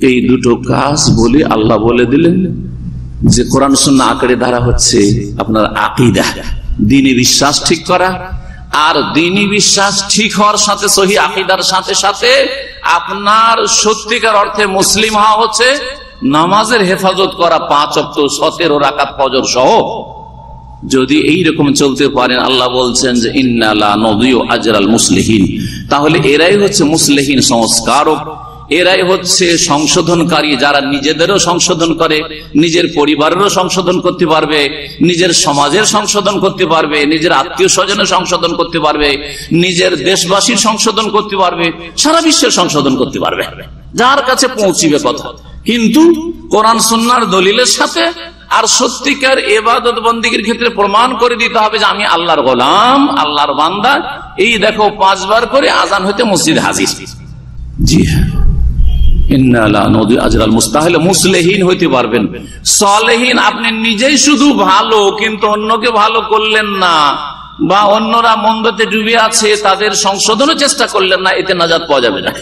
এই দুটো কাজ বলে আল্লাহ বলে দিলেন যে কোরআন সুন্নাহ আঁকড়ে ধরা হচ্ছে আপনার আকীদা, দ্বীনি বিশ্বাস ঠিক করা। আর দ্বীনি বিশ্বাস ঠিক হওয়ার সাথে, সহি আকীদার সাথে সাথে আপনার সত্যিকার অর্থে মুসলিম হওয়া হচ্ছে নামাজের হেফাজত করা, 5 ওয়াক্ত 17 রাকাত ফজর সহ। যদি এইরকম চলতে পারেন, আল্লাহ বলছেন যে ইন্না লা নুযিউ আজরাল মুসলিহিন, তাহলে এরাই হচ্ছে মুসলিহিন, সংস্কারক, এরাই হচ্ছে সংশোধনকারী, যারা নিজেদেরও সংশোধন করে, নিজের পরিবারেরও সংশোধন করতে পারবে, নিজের সমাজের সংশোধন করতে পারবে, নিজের আত্মীয় স্বজনের সংশোধন করতে পারবে, নিজের দেশবাসীর সংশোধন করতে পারবে, সারা বিশ্বের সংশোধন করতে পারবে, যার কাছে পৌঁছিবে কথা। কিন্তু কোরআন সুন্নাহর দলিলের সাথে আর সত্যিকার ইবাদত বন্দেগীর ক্ষেত্রে প্রমাণ করে দিতে হবে যে আমি আল্লাহর গোলাম, আল্লাহর বান্দা। এই দেখো 5 বার করে আজান হইতে মসজিদে হাজির। জি হ্যাঁ, মুসলিহিন হইতে পারবেন। সালেহিন, আপনি নিজেই শুধু ভালো কিন্তু অন্যকে ভালো করলেন না, বা অন্যরা মন্দতে ডুবে আছে তাদের সংশোধনের চেষ্টা করলেন না, এতে নাজাত পাওয়া যাবে না।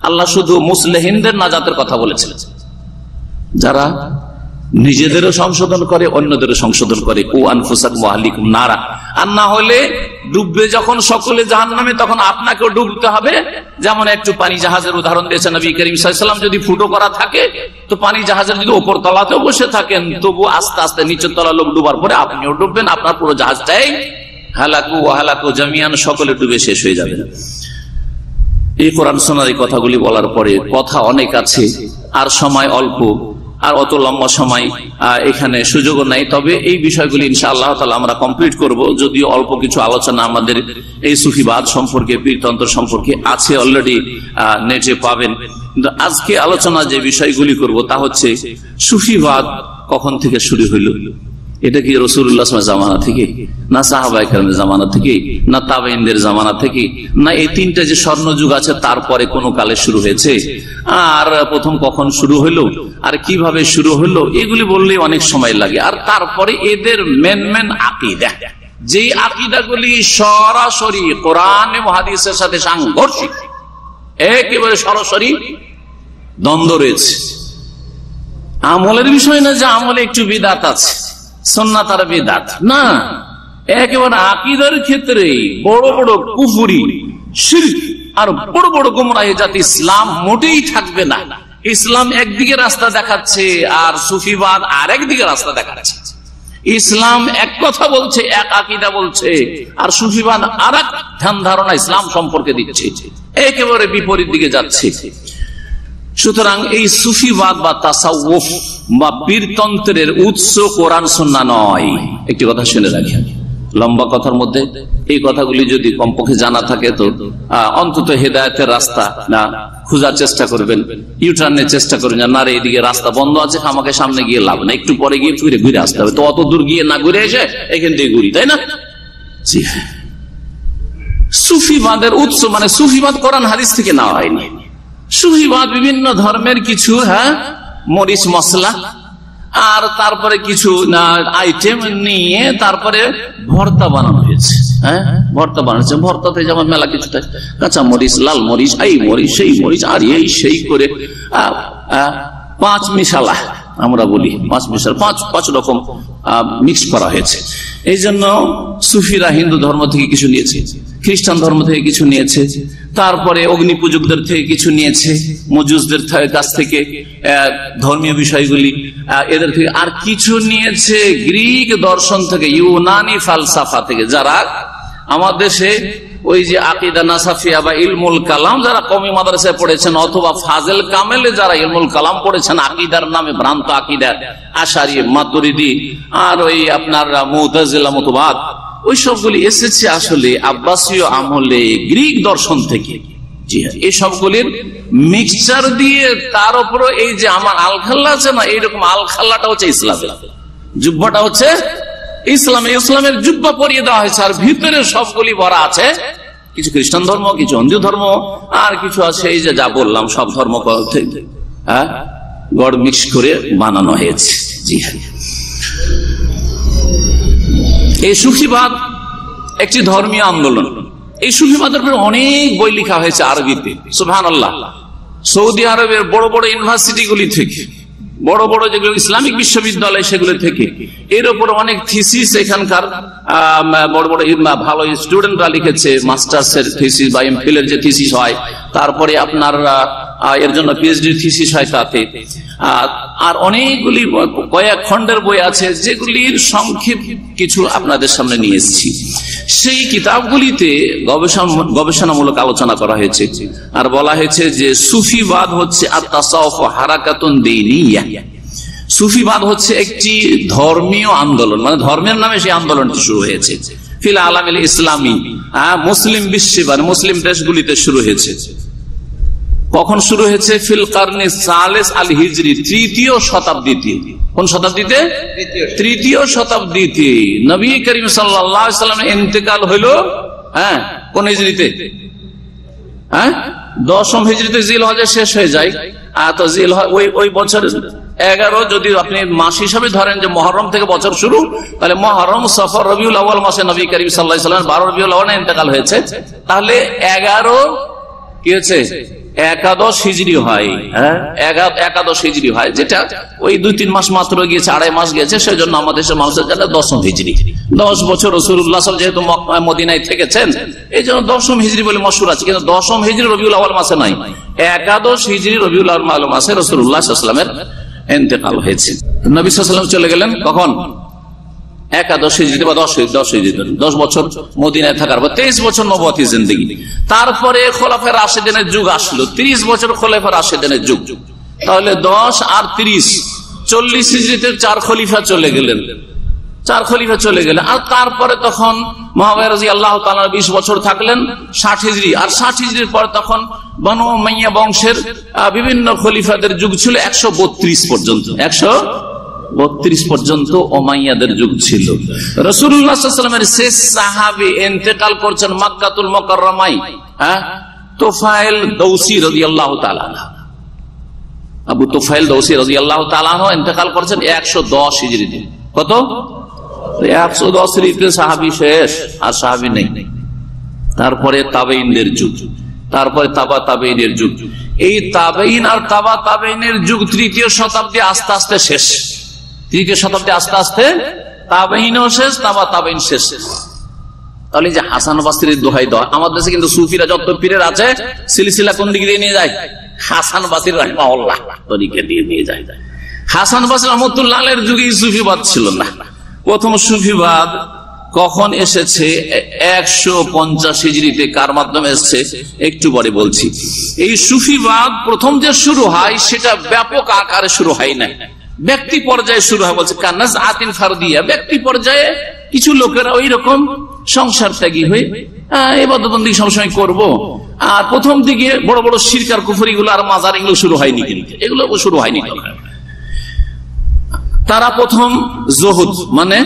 আল্লাহ শুধু মুসলিহিনদের নাজাতের কথা বলেছিলেন, যারা নিজেদেরও সংশোধন করে, অন্যদেরও সংশোধন করে। ও আনফুসাকুম ওয়া আহলিকুম নারা, আর না হলে ডুববে যখন সকলে জাহান্নামে, তখন আপনাকেও ডুবতে হবে। যেমন একটু পানি জাহাজের উদাহরণ দিয়েছেন নবী করিম সাল্লাল্লাহু আলাইহি ওয়াসাল্লাম। যদি ফুটো করা থাকে, তো পানি জাহাজের যদি উপর তলাতেও বসে থাকেন, তবু আস্তে আস্তে নিচের তলা লোক ডুবার পরে আপনিও ডুববেন, আপনার পুরো জাহাজটাই হালাকু ওয়া হালাকু জামিয়ান, সকলে ডুবে শেষ হয়ে যাবে। এই কোরআন সুন্নাহর কথাগুলি বলার পরে কথা অনেক আছে, আর সময় অল্প, আর অত লম্বা সময় এখানে সুযোগও নাই। তবে এই বিষয়গুলি ইনশাআল্লাহ তাআলা আমরা কমপ্লিট করব, যদিও অল্প কিছু আলোচনা আমাদের এই সুফিবাদ সম্পর্কে, পীরতন্ত্র সম্পর্কে আছে, অলরেডি নেটে পাবেন। কিন্তু আজকে আলোচনা যে বিষয়গুলি করব তা হচ্ছে সুফিবাদ কখন থেকে শুরু হইল, এটা কি রাসূলুল্লাহ সাল্লাল্লাহু আলাইহি জামানা থেকে, না সাহাবায়ে কেরামের জামানা থেকে, না তাবেঈনদের জামানা থেকে, না এই তিনটা যে স্বর্ণযুগ আছে তারপরে কোন কালে শুরু হয়েছে? আর প্রথম কখন শুরু হলো আর কিভাবে শুরু হলো এগুলি বললে অনেক সময় লাগে। আর তারপরে এদের মেন আকীদা, যে আকীদাগুলি সরাসরি কোরআন এবং হাদিসের সাথে সাংঘর্ষিক, একেবারে সরাসরি দ্বন্দ্ব রয়েছে। আমলের বিষয় না যে আমলে একটু বিদআত আছে, সুন্নাত আর বিদআত না, একেবারে আকীদার ক্ষেত্রে বড় বড় কুফরি, শিরক আর বড় বড় গোমরাহি জাতি ইসলাম মোটেই থাকবে না। ইসলাম একদিকে রাস্তা দেখাচ্ছে আর সুফিবাদ আর একদিকে রাস্তা দেখাচ্ছে। ইসলাম এক কথা বলছে, এক আকীদা বলছে, আর সুফিবাদ আর এক ধ্যান ধারণা ইসলাম সম্পর্কে দিচ্ছে, একেবারে বিপরীত দিকে যাচ্ছে। সুতরাং এই সুফিবাদ বা তাসাউফ বা পীরতন্ত্রের উৎস কোরআন সুন্নাহ নয়। একটি কথা শুনে রাখেন, লম্বা কথার মধ্যে এই কথাগুলি যদি কমপক্ষে জানা থাকে তো অন্তত হেদায়েতের রাস্তা না খোঁজার চেষ্টা করবেন, ইউটার্নের চেষ্টা করবেন। না রে, এদিকে রাস্তা বন্ধ আছে, আমাকে সামনে গিয়ে লাভ না, একটু পরে গিয়ে ঘুরে আসতে হবে, তো অত দূর গিয়ে না ঘুরে এসে এখান থেকে ঘুরি, তাই না? জি হ্যাঁ, সুফিবাদের উৎস মানে সুফিবাদ কোরআন হাদিস থেকে নেওয়া হয়নি। সুফিবাদ বিভিন্ন ধর্মের কিছু মরিচ মশলা আর তারপরে কিছু আইটেম নিয়ে তারপরে ভর্তা বানানো হয়েছে। ভর্তা বানাচ্ছে, ভর্তাতে যেমন মেলা কিছু কাঁচা মরিচ, লাল মরিচ, এই মরিচ, সেই মরিচ, আর এই সেই করে পাঁচ মিশালা আমরা বলি, পাঁচ মিশাল, পাঁচ রকম মিক্স করা হয়েছে। এই জন্য সুফিরা হিন্দু ধর্ম থেকে কিছু নিয়েছে, খ্রিস্টান ধর্ম থেকে কিছু নিয়েছে, তারপরে অগ্নি পূজকদের থেকে কিছু নিয়েছে, মজুসদের কাছ থেকে ধর্মীয় বিষয়গুলি এদের থেকে, আর কিছু নিয়েছে গ্রিক দর্শন থেকে, ইউনানি ফালসাফা থেকে। যারা আমাদের দেশে ওই যে আকীদা নাসাফিয়া বা ইলমুল কালাম যারা কওমি মাদ্রাসায় পড়েছেন, অথবা ফাজেল কামেলে যারা ইলমুল কালাম পড়েছেন, আকীদার নামে ভ্রান্ত আকীদা, আশারি, মাতুরিদি আর ওই আপনার মুতাজিলা মতবাদ, ওই সবগুলি এসেছে আসলে আব্বাসীয় আমলে গ্রিক দর্শন থেকে। জি হ্যাঁ, এই সবগুলির মিক্সচার দিয়ে তার উপর এই যে আমার আলখাল্লা আছে না, এইরকম আলখাল্লাটা হচ্ছে ইসলাম, জুব্বাটা হচ্ছে ইসলামে, ইসলামের জুব্বা পরিয়ে দেওয়া হয়েছে, আর ভিতরে সবগুলি ভরা আছে কিছু খ্রিস্টান ধর্ম, কিছু হিন্দু ধর্ম, আর কিছু আছে এই যে যা বললাম সব ধর্ম গড় মিক্স করে বানানো হয়েছে। জি হ্যাঁ, এই সুফিবাদ একটি ধর্মীয় আন্দোলন। এই সুফিবাদের উপর অনেক বই লেখা হয়েছে আরবিতে, সুবহানাল্লাহ। সৌদি আরবের বড় বড় ইউনিভার্সিটি গুলি থেকে, বড় বড় যেগুলো ইসলামিক বিশ্ববিদ্যালয় সেগুলো থেকে এর উপর অনেক থিসিস এখানকার বড় বড় ভালো স্টুডেন্টরা লিখেছে, মাস্টার্স এর থিসিস বা এমফিল এর যে থিসিস হয়, তারপরে আপনার এর জন্য পিএইচডি থিসিস হয় তাতে, আর অনেকগুলি কয়েক খণ্ডের বই আছে যেগুলির সংক্ষেপ কিছু আপনাদের সামনে নিয়ে এসেছি। সেই কিতাবগুলিতে গবেষণামূলক আলোচনা করা হয়েছে, আর বলা হয়েছে যে সুফিবাদ হচ্ছে আত-তাসাউফ হারাকাতুন দীনিয়া। সুফিবাদ হচ্ছে একটি ধর্মীয় আন্দোলন, মানে ধর্মের নামে সেই আন্দোলনটি শুরু হয়েছে ফিল আলামিল ইসলামী, মুসলিম বিশ্বে বা মুসলিম দেশগুলিতে শুরু হয়েছে। কখন শুরু হয়েছে? ফিল কারনে সালেস আল হিজরি, তৃতীয় শতাব্দীতে। কোন শতাব্দীতে? তৃতীয় শতাব্দীতে। নবী করিম সাল্লাল্লাহু আলাইহি ওয়াসাল্লামের ইন্তেকাল হলো কোন হিজরিতে? 10ম হিজরিতে জিলহজ শেষ হয়ে যায়। তো ওই বছর 11, যদি আপনি মাস হিসাবে ধরেন যে মুহররম থেকে বছর শুরু, তাহলে মুহররম, সফর, রবিউল আউয়াল মাসে নবী করিম সাল্লাল্লাহু আলাইহি ওয়াসাল্লাম 12 রবিউল আউয়ালে ইন্তেকাল হয়েছে। তাহলে 11 কি হচ্ছে? একাদশ হিজরি হয়। একাদশ হিজরি হয়, যেটা ওই 2-3 মাস মাত্র গিয়েছে, 2.5 মাস গিয়েছে। সেজন্য আমাদের দেশের মানুষের জানে 10ম হিজরি। 10 বছর রাসূলুল্লাহ সাল্লাল্লাহু আলাইহি ওয়াসাল্লাম যেহেতু মদিনায় থেকেছেন, এই জন্য 10ম হিজরি বলে মশহুর আছে। কিন্তু 10ম হিজরি রবিউল আউয়াল মাসে নাই, একাদশ হিজরি রবিউল আউয়াল মাসে রাসূলুল্লাহ সাল্লাল্লাহু আলাইহি ওয়াসাল্লামের ইন্তেকাল হয়েছে। নবী সাল্লাল্লাহু আলাইহি ওয়াসাল্লাম চলে গেলেন কখন? একাদশ হিজরিতে বা 10 হিজরিতে। 10 বছর মদিনায় থাকার পর 23 বছর নবুয়তি জিন্দেগি। তারপরে খোলাফায়ে রাশিদিনের যুগ আসলো, 30 বছর খোলাফায়ে রাশিদিনের যুগ। তাহলে 10 আর 30, 40 হিজরিতে 4 খলিফা চলে গেলেন। 4 খলিফা চলে গেলেন। আর তারপরে তখন মুআবিয়া রাদিয়াল্লাহু তাআলা 20 বছর থাকলেন, 60 হিজরি। আর 60 হিজরির পর তখন বনু উমাইয়া বংশের বিভিন্ন খলিফাদের যুগ ছিল 132 পর্যন্ত। 32 পর্যন্ত উমাইয়াদের যুগ ছিল। রাসূলুল্লাহ সাল্লাল্লাহু আলাইহি ওয়াসাল্লামের শেষ সাহাবী ইন্তেকাল করছেন মক্কাতুল মুকাররমায়, তুফাইল দৌসি রাদিয়াল্লাহু তাআলা আনহু। আবু তুফাইল দৌসি রাদিয়াল্লাহু তাআলা আনহু ইন্তেকাল করছেন 110 হিজরিতে। কত? 110 হিজরিতে সাহাবী শেষ, আর সাহাবী নেই। তারপরে তাবেঈনদের যুগ, তারপরে তাবেঈনের যুগ। এই তাবেঈন আর তাবেঈনের যুগ তৃতীয় শতাব্দী আস্তে আস্তে শেষ। তৃতীয় শতাব্দী আস্তে আস্তে তাবেঈনও শেষ, তাবেঈন শেষ। তাহলে যে হাসান বাসরির দোহাই দেওয়া, আমাদের দেশে কিন্তু সুফিরা যত পীরের আছে সিলসিলা কোন দিকে দিয়ে নিয়ে যায়? হাসান বাসরি রাহিমাহুল্লাহ তরিকা দিয়ে নিয়ে যায়। হাসান বাসরি রাহমাতুল্লাহ আলাইহির যুগে সুফিবাদ ছিল না। প্রথম সুফিবাদ কখন এসেছে? 150 হিজরিতে। কার মাধ্যমে এসেছে একটু পরে বলছি। এই সুফিবাদ প্রথম যে শুরু হয় সেটা ব্যাপক আকারে শুরু হয় না, ব্যক্তি পর্যায়ে শুরু হয়। বলছে কানাজ আতিন ফারদিয়া, ব্যক্তি পর্যায়ে কিছু লোকেরা ওই রকম সংসার ত্যাগী হয়ে ইবাদতবন্দি সবসময় করব। আর প্রথম দিকে বড় বড় শিরক আর কুফরি গুলো আর মাজার এগুলো শুরু হয়নি, কিন্তু এগুলো শুরু হয়নি। তারা প্রথম জুহুদ মানে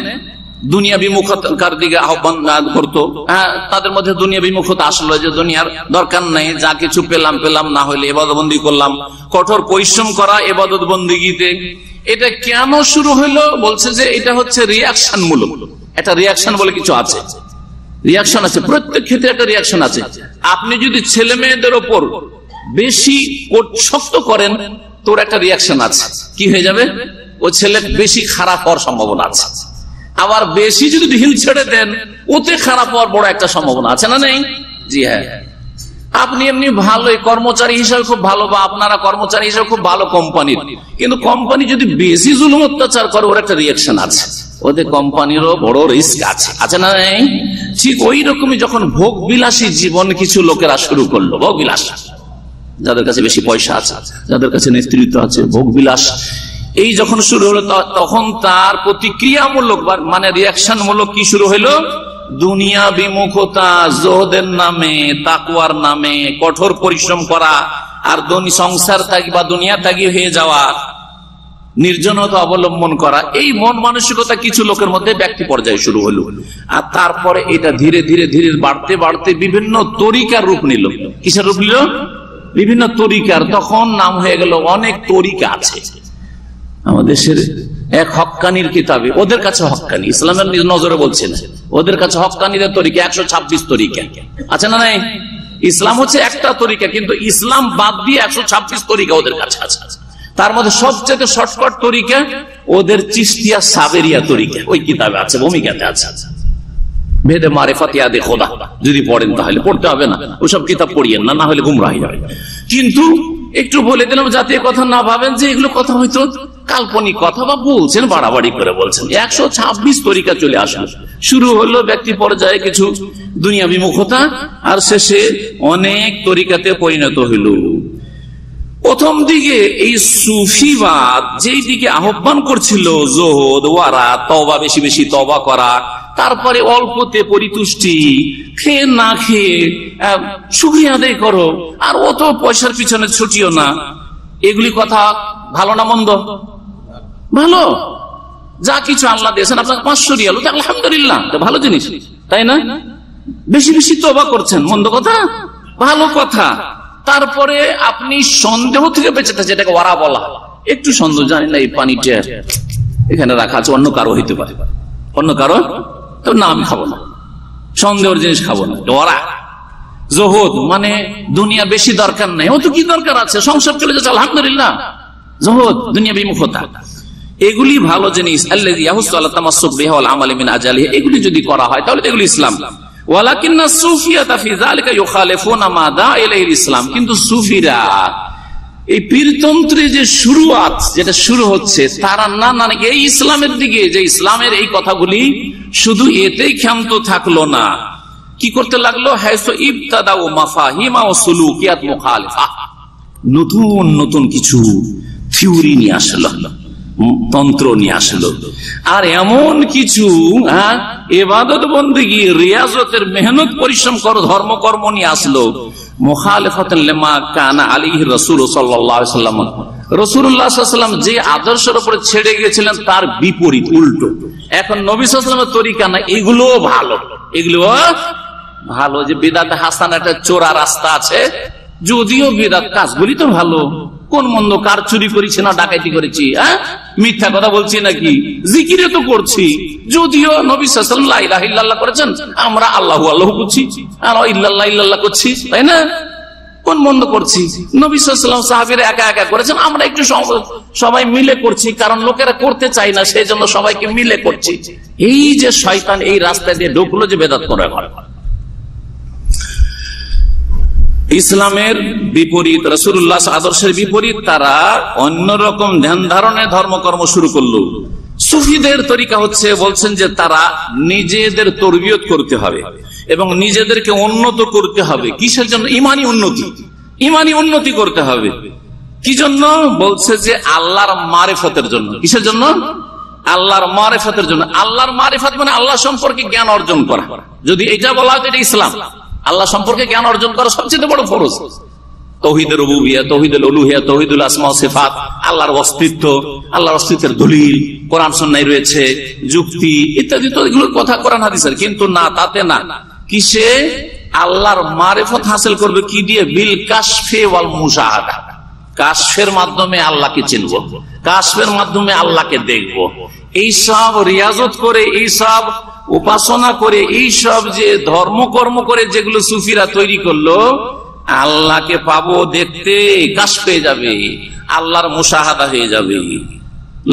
দুনিয়া বিমুখতার দিকে আহ্বান করতো। তাদের মধ্যে দুনিয়া বিমুখতা আসলো, যে দুনিয়ার দরকার নেই, যা কিছু পেলাম পেলাম, না হলে ইবাদতবন্দি করলাম। কঠোর পরিশ্রম করা ইবাদতবন্দিতে। এটা কেন শুরু হলো? বলছে যে এটা হচ্ছে রিয়াকশন মূলক। একটা রিয়াকশন বলে কিছু আছে, রিয়াকশন আছে, প্রত্যেক ক্ষেত্রে একটা রিয়াকশন আছে। আপনি যদি ছেলে মেয়েদের ওপর বেশি শক্ত করেন, তোর একটা রিয়াকশন আছে, কি হয়ে যাবে? ও ছেলে বেশি খারাপ হওয়ার সম্ভাবনা আছে। আবার বেশি যদি ঢিল ছেড়ে দেন, ওতে খারাপ হওয়ার বড় একটা সম্ভাবনা আছে, না নেই? জি হ্যাঁ। আপনি এমনি ভালোই কর্মচারী হিসাবে খুব ভালো, বা আপনারা কর্মচারী হিসাবে খুব ভালো কোম্পানির, কিন্তু কোম্পানি যদি বেশি জুলুম অত্যাচার করে, ওর একটা রিয়াকশন আছে, ওদের কোম্পানিরও বড় রিস্ক আছে, আছে না নেই? ঠিক ওই রকমই যখন ভোগ বিলাসী জীবন কিছু লোকেরা শুরু করলো, ভোগ বিলাস, যাদের কাছে বেশি পয়সা আছে, যাদের কাছে নেতৃত্ব আছে, ভোগ বিলাস এই যখন শুরু হলো, তখন তার প্রতিক্রিয়ামূলক মানে রিয়াকশন মূলক কি শুরু হলো? দুনিয়া বিমুখতা, জোহদের নামে, তাকওয়ার নামে কঠোর পরিশ্রম করা, আর সংসার ত্যাগী বা দুনিয়া ত্যাগী হয়ে যাওয়া, নির্জনতা অবলম্বন করা, এই মন মানসিকতা কিছু লোকের মধ্যে ব্যক্তি পর্যায়ে শুরু হলো। আর তারপরে এটা ধীরে ধীরে ধীরে বাড়তে বাড়তে বিভিন্ন তরিকার রূপ নিল। কিসের রূপ নিল? বিভিন্ন তরিকার। তখন নাম হয়ে গেল, অনেক তরিকা আছে আমাদের দেশের। এক হক্কানির কিতাবে, ওদের কাছে হক্কানি, ইসলামের নজরে বলছে না, ওদের কাছে হক্কানিদের তরিকা 126 তরিকা আছে, না নাই? ইসলাম হচ্ছে একটা তরিকা, কিন্তু ইসলাম বাদ দিয়ে 126 তরিকা ওদের কাছে আছে। তার মধ্যে সবচেয়ে শর্টকাট তরিকা ওদের চিশতিয়া সাবেরিয়া তরিকা, ওই কিতাবে আছে, ভূমিকাতে আছে। ভেদে মারিফাত ইয়াদে খোদা যদি পড়েন, তাহলে পড়তে হবে না, ওসব কিতাব পড়িয়েন না, না হলে গুমরাহি হবে। কিন্তু একটু বলে দিলাম যাতে কথা না ভাবেন যে এগুলো কথা হয়তো কাল্পনিক কথা, বা বলছেন বাড়াবাড়ি করে বলছেন। 126 তরিকা চলে আসলো। শুরু হলো ব্যক্তি পর্যায়ে কিছু দুনিয়া বিমুখতা, আর শেষে অনেক তরিকাতে পরিণত হইল। প্রথম দিকে এই সুফিবাদ যেই দিকে আহ্বান করছিল, জোহদ, ওয়ারা, তওবা, বেশি বেশি তওবা করা, তারপরে অল্পতে পরিতুষ্টি, খেয়ে না খেয়ে শুকরিয়া আদায় করো, আর অত পয়সার পিছনে ছুটিও না, এগুলি কথা ভালো না মন্দ? ভালো। যা কিছু আল্লাহ দিয়েছেন, আপনার 500 রিয়াল, আলহামদুলিল্লাহ, ভালো জিনিস, তাই না? বেশি বেশি তওবা করছেন, মন্দ কথা? ভালো কথা। তারপরে আপনি সন্দেহ থেকে বেঁচে থাকছেন, যেটাকে ওয়ারা বলা। একটু সন্দেহ, জানি না এই পানিটা এখানে রাখা আছে, অন্য কারো হইতে পারে, অন্য কারো, তো না আমি খাবো না, সন্দেহের জিনিস খাবো না, ওয়ারা। জোহদ মানে দুনিয়া বেশি দরকার নেই, ও তো কি দরকার আছে, সংসার চলে যাচ্ছে, আলহামদুলিল্লাহ। জোহদ, দুনিয়া বিমুখতা, এগুলি ভালো জিনিস। আল্লাযী ইয়াহুসসু আলা তামাসসুক বিহি ওয়াল আমালি মিন আজালিহি, এগুলি যদি করা হয় তাহলে এগুলি ইসলাম। ওয়ালাকিন্না সুফিয়াতা ফি যালিকা ইউখালিফুনা মা দা ইলাইহিল ইসলাম, কিন্তু সুফিরা এই পীরতন্ত্রে যে শুরুয়াত, যেটা শুরু হচ্ছে, তারা না এই ইসলামের দিকে, যে ইসলামের এই কথাগুলি শুধু এতেই ক্ষান্ত থাকলো না, কি করতে লাগলো? হায়সু ইবতাদাউ মাফাহিমা ওয়া সুলুকিয়াত মুখালিফা, নতুন নতুন কিছু থিওরি নিয়ে আসলো, তন্ত্র নিয়ে আসলো, আর এমন কিছু ইবাদত বন্দেগী, রিয়াজতের মেহনত পরিশ্রম করো, ধর্মকর্ম নিয়ে আসলো। মুখালিফাতান লিমা কানা আলাইহি রাসূল সাল্লাল্লাহু আলাইহি ওয়াসাল্লাম, রাসূলুল্লাহ সাল্লাল্লাহু আলাইহি ওয়াসাল্লাম যে আদর্শের উপরে ছেড়ে গিয়েছিলেন তার বিপরীত, উল্টো। এখন নবী সাল্লাল্লাহু আলাইহি ওয়াসাল্লামের তরিকা না, এগুলো ভালো, এগুলো ভালো। যে বিদআতে হাসানা একটা চোরা রাস্তা আছে, যদিও বিদআত কাজগুলি তো ভালো, কোন মন্দ, কার চুরি করেছি না ডাকাতি করেছি, মিথ্যা কথা বলছি নাকি, জিকিরে তো করছি, যদিও নবী সাল্লাল্লাহু আলাইহি ওয়াসাল্লাম লা ইলাহা ইল্লাল্লাহ করেছেন, আমরা আল্লাহু আল্লাহু করছি, আর ইল্লাল্লাহ ইল্লাল্লাহ করছি, তাই না? কোন মন্দ করছি? নবী সাল্লাল্লাহু আলাইহি ওয়াসাল্লাম সাহাবীরা একা একা করেছেন, আমরা একটু সবাই মিলে করছি, কারণ লোকেরা করতে চায় না, সেই জন্য সবাইকে মিলে করছি। এই যে শয়তান এই রাস্তা দিয়ে ঢুকলো যে বেদাত করে ঘরে, ইসলামের বিপরীত, রাসূলুল্লাহ আদর্শের বিপরীত, তারা অন্যরকম ধ্যান ধারণে ধর্মকর্ম শুরু করলো। সুফিদের তরিকা হচ্ছে, বলছেন যে তারা নিজেদের তরবিয়ত করতে হবে এবং নিজেদেরকে উন্নত করতে হবে। কিসের জন্য? ইমানি উন্নতি, ইমানি উন্নতি করতে হবে। কি জন্য? বলছে যে আল্লাহর মারিফতের জন্য। কিসের জন্য? আল্লাহর মারিফতের জন্য। আল্লাহর মারিফত মানে আল্লাহ সম্পর্কে জ্ঞান অর্জন করা। যদি এটা বলা হয় এটা ইসলাম। আল্লাহ সম্পর্কে জ্ঞান অর্জন করা সবচেয়ে বড় ফরজ। তাওহীদুর রুবুবিয়্যাহ, তাওহীদুল উলুহিয়্যাহ, তাওহীদুল আসমা ওয়া সিফাত, আল্লাহর অস্তিত্ব, আল্লাহর অস্তিত্বের দলিল কোরআন সুন্নাহয় রয়েছে, যুক্তি ইত্যাদি, তো এগুলোর কথা কোরআন হাদিসের। কিন্তু না, তাতে না, কিসে? আল্লাহর মারিফত হাসিল করবে কি দিয়ে? বিল কাশফি ওয়াল মুশাহাদা। কাশফের মাধ্যমে আল্লাহকে চিনব, কাশফের মাধ্যমে আল্লাহকে দেখব। এই সব রিয়াজত করে, এই সব উপাসনা করে, এই সব যে ধর্মকর্ম করে যেগুলো সুফিরা তৈরি করলো, আল্লাহকে পাবো দেখতে, কাশ পেয়ে যাবে, আল্লাহর মুশাহাদা হয়ে যাবে।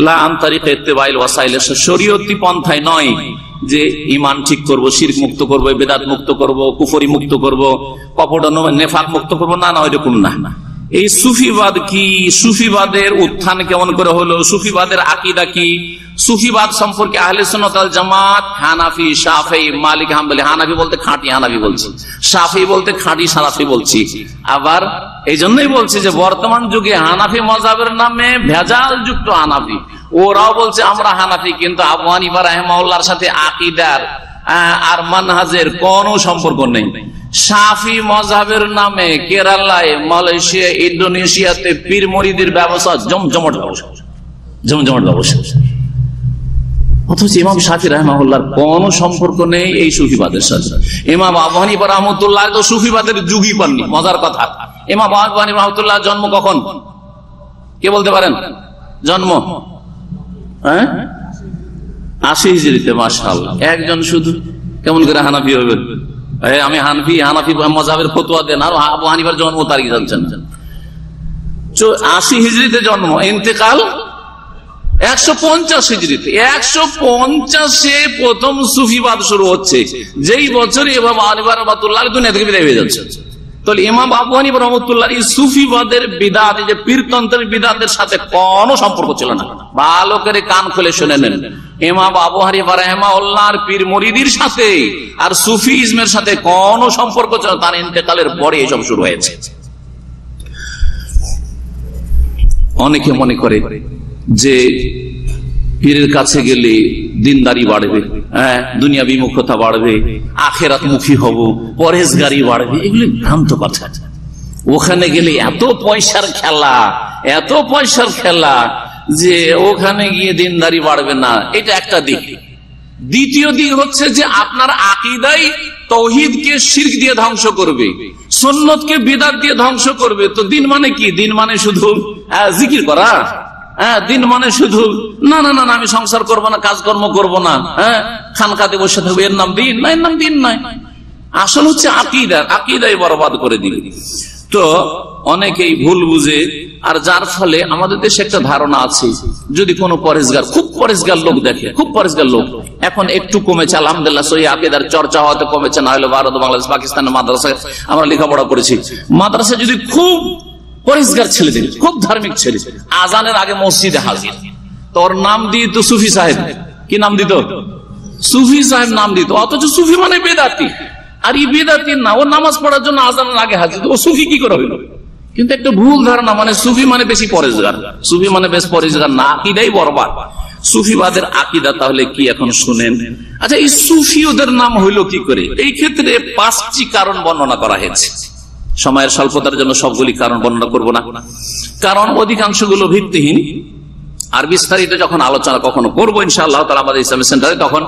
লা আন তারিকা ইত্তিবাইল ওয়াসাইল, শরীয়তি পন্থায় নয় যে ঈমান ঠিক করব, শিরক মুক্ত করব, বিদআত মুক্ত করব, কুফরি মুক্ত করব, কপট নেফাক মুক্ত করব, না না, ওইরকম না। এই সুফিবাদ কি? সুফিবাদের উত্থান কেমন করে হলো? সুফিবাদের আকীদা কি? সুফিবাদ সম্পর্কে আহলে সুন্নাত ওয়াল জামাত, হানাফি, শাফেঈ, মালিক, হাম্বলি, হানাফি বলতে খাঁটি হানাফি বলছি, শাফেঈ বলতে খাঁটি শাফেঈ বলছি। আবার এই জন্যই বলছি যে বর্তমান যুগে হানাফি মাযহাবের নামে ভেজাল যুক্ত হানাফি, ওরাও বলছে আমরা হানাফি, কিন্তু আবু হানিফা রাহিমাহুল্লাহর সাথে আকীদার আর মানহাজের কোনো সম্পর্ক নেই। শাফি মাযহাবের নামে কেরালায়, মালয়েশিয়া, ইন্দোনেশিয়াতে পীর মুরিদের ব্যবসা, জমজমাট ব্যবসা, জমজমাট ব্যবসা। অথচ ইমাম শাফি রাহিমাহুল্লাহর কোন সম্পর্ক নেই এই সুফিবাদের সাথে। ইমাম আবু হানিফা রাহমাতুল্লাহ তো সুফিবাদের যুগই পাননি। মজার কথা, ইমাম আবু হানিফা রাহমাতুল্লাহ জন্ম কখন? কে বলতে পারেন জন্ম? 80 হিজরিতে। মাশাআল্লাহ, একজন শুধু। কেমন করে হানাফি হবে? আমি হানাফি, হানাফি মাযহাবের ফতোয়া দেন, আর আবু হানিফার জন্ম তারিখ জানছেন। 80 হিজরিতে জন্ম, ইন্তেকাল 150 হিজরিতে। 150-এ প্রথম সুফিবাদ শুরু হচ্ছে, যেই বছরে ইমাম আবু হানিফা রাহমাতুল্লাহ দুনিয়া থেকে বিদায় হয়ে যাচ্ছে। তাহলে ইমাম আবু হানিফা রাহমাতুল্লাহ এই সুফিবাদের বিদআত, যে পীরতন্ত্রের বিদআতের সাথে কোনো সম্পর্ক ছিল না। ভালো করে কান খুলে শুনে নেন, ইমাম আবু হানিফা রাহিমাহুল্লাহর পীর মুরিদির সাথে আর সুফিজমের সাথে কোনো সম্পর্ক ছিল না। তার ইন্তেকালের পরে এসব শুরু হয়েছে। অনেকে মনে করে যে পীরের কাছে গেলে দিনদারি বাড়বে, দুনিয়া বিমুখতা বাড়বে, আখেরাত মুখী হব, পরহেজগারি বাড়বে। এগুলি ভ্রান্ত কথা। ওখানে গেলে এত পয়সার খেলা, এত পয়সার খেলা যে ওখানে গিয়ে দিনদারি বাড়বে না, এটা একটা দিক। দ্বিতীয় দিক হচ্ছে যে আপনার আকীদাই তাওহীদকে শিরক দিয়ে ধ্বংস করবে, সুন্নতকে বিদআত দিয়ে ধ্বংস করবে। তো দিন মানে কি? দিন মানে শুধু জিকির করা? দিন মানে শুধু না না না, আমি সংসার করবো না, কাজকর্ম করবো না, খানকাতে বসে থাকবো, এর নাম দিন? না, এর নাম দিন নয়। আসল হচ্ছে আকীদা, আকীদাই বরবাদ করে দিবে। তো অনেকেই ভুল বুঝে, আর যার ফলে আমাদের দেশে একটা ধারণা আছে, যদি কোনো পরেজগার, খুব পরেজগার লোক দেখে, খুব পরেজগার লোক, এখন একটু কমেছে আলহামদুলিল্লাহ, সহি আকীদার চর্চা হওয়াতে কমেছে, না হলে ভারত, বাংলাদেশ, পাকিস্তানের মাদ্রাসায় আমরা লেখাপড়া করেছি, মাদ্রাসায় যদি খুব পরেজগার ছেলে দিন, খুব ধার্মিক ছেলে, আজানের আগে মসজিদে হাজির, তোর নাম দিত সুফি সাহেব। কি নাম দিত? সুফি সাহেব নাম দিত। অথচ সুফি মানে বেদাতি, আর এই বেদাতি না, ও নামাজ পড়ার জন্য আজানের আগে হাজির, ও সুফি কি করে হইল? কিন্তু একটা ভুল ধারণা, মানে সুফি মানে বেশি পরেজগার, সুফি মানে বেশ পরেজগার না, আকীদাই বরবাদ। সুফিবাদের আকীদা তাহলে কি এখন শুনেন। আচ্ছা, এই সুফি ওদের নাম হইল কি করে? এই ক্ষেত্রে 5টি কারণ বর্ণনা করা হয়েছে। সময়ের স্বল্পতার জন্য সবগুলি কারণ বর্ণনা করব না, কারণ অধিকাংশগুলো ভিত্তিহীন। আর বিস্তারিত যখন আলোচনা কখনো করবো ইনশাআল্লাহ তাআলা আমাদের ইসলামিক সেন্টারে, তখন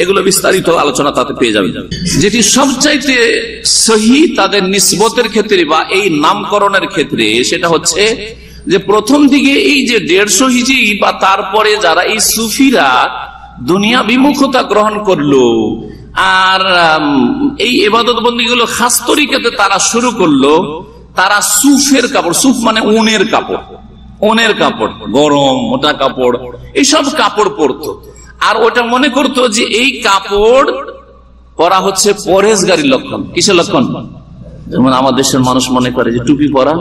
এগুলো বিস্তারিত আলোচনা তাতে পেয়ে যাবেন। যেটি সবচাইতে সহি তাদের নিসবতের ক্ষেত্রে বা এই নামকরণের ক্ষেত্রে, সেটা হচ্ছে যে প্রথম দিকে এই যে 150 হিজরি বা তারপরে যারা এই সুফিরা দুনিয়া বিমুখতা গ্রহণ করলো আর এই ইবাদত বন্দিগুলো খাস তরিকাতে তারা শুরু করলো, তারা সুফের কাপড়, সুফ মানে উনের কাপড়, ওনের কাপড়, গরম মোটা কাপড়, এইসব কাপড় পরতো। আর ওটা মনে করতো যে এই কাপড় পরা হচ্ছে পরহেজগারির লক্ষণ। কিসের লক্ষণ? যেমন আমাদের দেশের মানুষ মনে করে যে টুপি পরা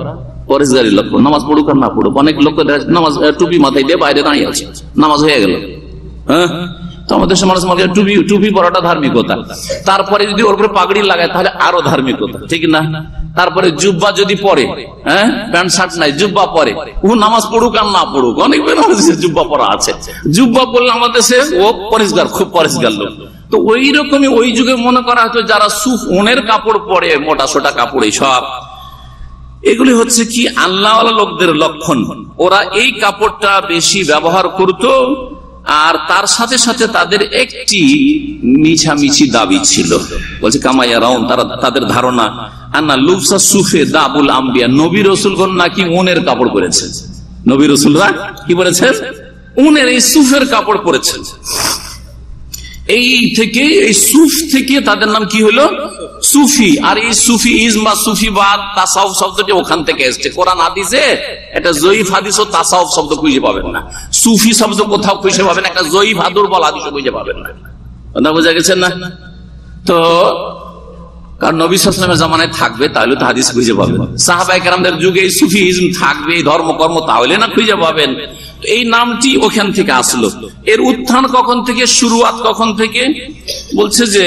পরহেজগারির লক্ষণ, নামাজ পড়ুক আর না পড়ুক। অনেক লোক নামাজ টুপি মাথায় দিয়ে বাইরে দাঁড়িয়ে আছে, নামাজ হয়ে গেল। হ্যাঁ, তো আমাদের দেশের মানুষ মনে করে টুপি পরাটা ধার্মিকতা। তারপরে যদি ওর উপরে পাগড়ি লাগায় তাহলে আরো ধার্মিকতা, ঠিক না? তারপরে জুব্বা যদি পরে, হ্যাঁ, প্যান্ট শার্ট নাই, জুব্বা পরে, ও নামাজ পড়ুক আর না পড়ুক। অনেক জুব্বা পরা আছে, জুব্বা পড়লে আমাদের দেশে ও পরিষ্কার, খুব পরিষ্কার লোক। তো ওই রকমই ওই যুগে মনে করা হতো যারা সুফ ওনের কাপড় পরে, মোটা সোটা কাপড়, এইসব এগুলি হচ্ছে কি আল্লাহওয়ালা লোকদের লক্ষণ। ওরা এই কাপড়টা বেশি ব্যবহার করতো। আর তার সাথে সাথে তাদের একটি মিছামিছি দাবি ছিল, বলছে কামাইয়া রাউন, তাদের ধারণা আন্না লুবসা সুফে দাবুল আম্বিয়া, নবী রাসূলগণ নাকি উনের কাপড় পরেছেন। নবী রাসূলরা কি বলেছেন? উনের, এই সুফের কাপড় পরেছেন। এই থেকে, এই সুফ থেকে তাদের নাম কি হলো? সুফি। আর এই সুফি ইজম বা সুফিবাদ, তাসাউফ শব্দটি ওখান থেকে এসেছে। কোরআন হাদিসে এটা জয়ীফ হাদিস ও তাসাউফ শব্দ খুঁজে পাবেন না, সুফি শব্দ কোথাও খুঁজে পাবেন না, একটা জয়ীফ দুর্বল হাদিসও খুঁজে পাবেন না। কথা বোঝা গেছে না? তো কারণ নবী সাল্লাল্লাহু আলাইহি ওয়াসাল্লামের জামানায় থাকবে তাহলে তো হাদিস খুঁজে পাবেন, সাহাবায়ে কেরামদের যুগে এই সুফি ইজম থাকবে, ধর্মকর্ম তাহলে না খুঁজে পাবেন। এই নামটি ওখান থেকে আসলো। এর উত্থান কখন থেকে, শুরুয়াত কখন থেকে? বলছে যে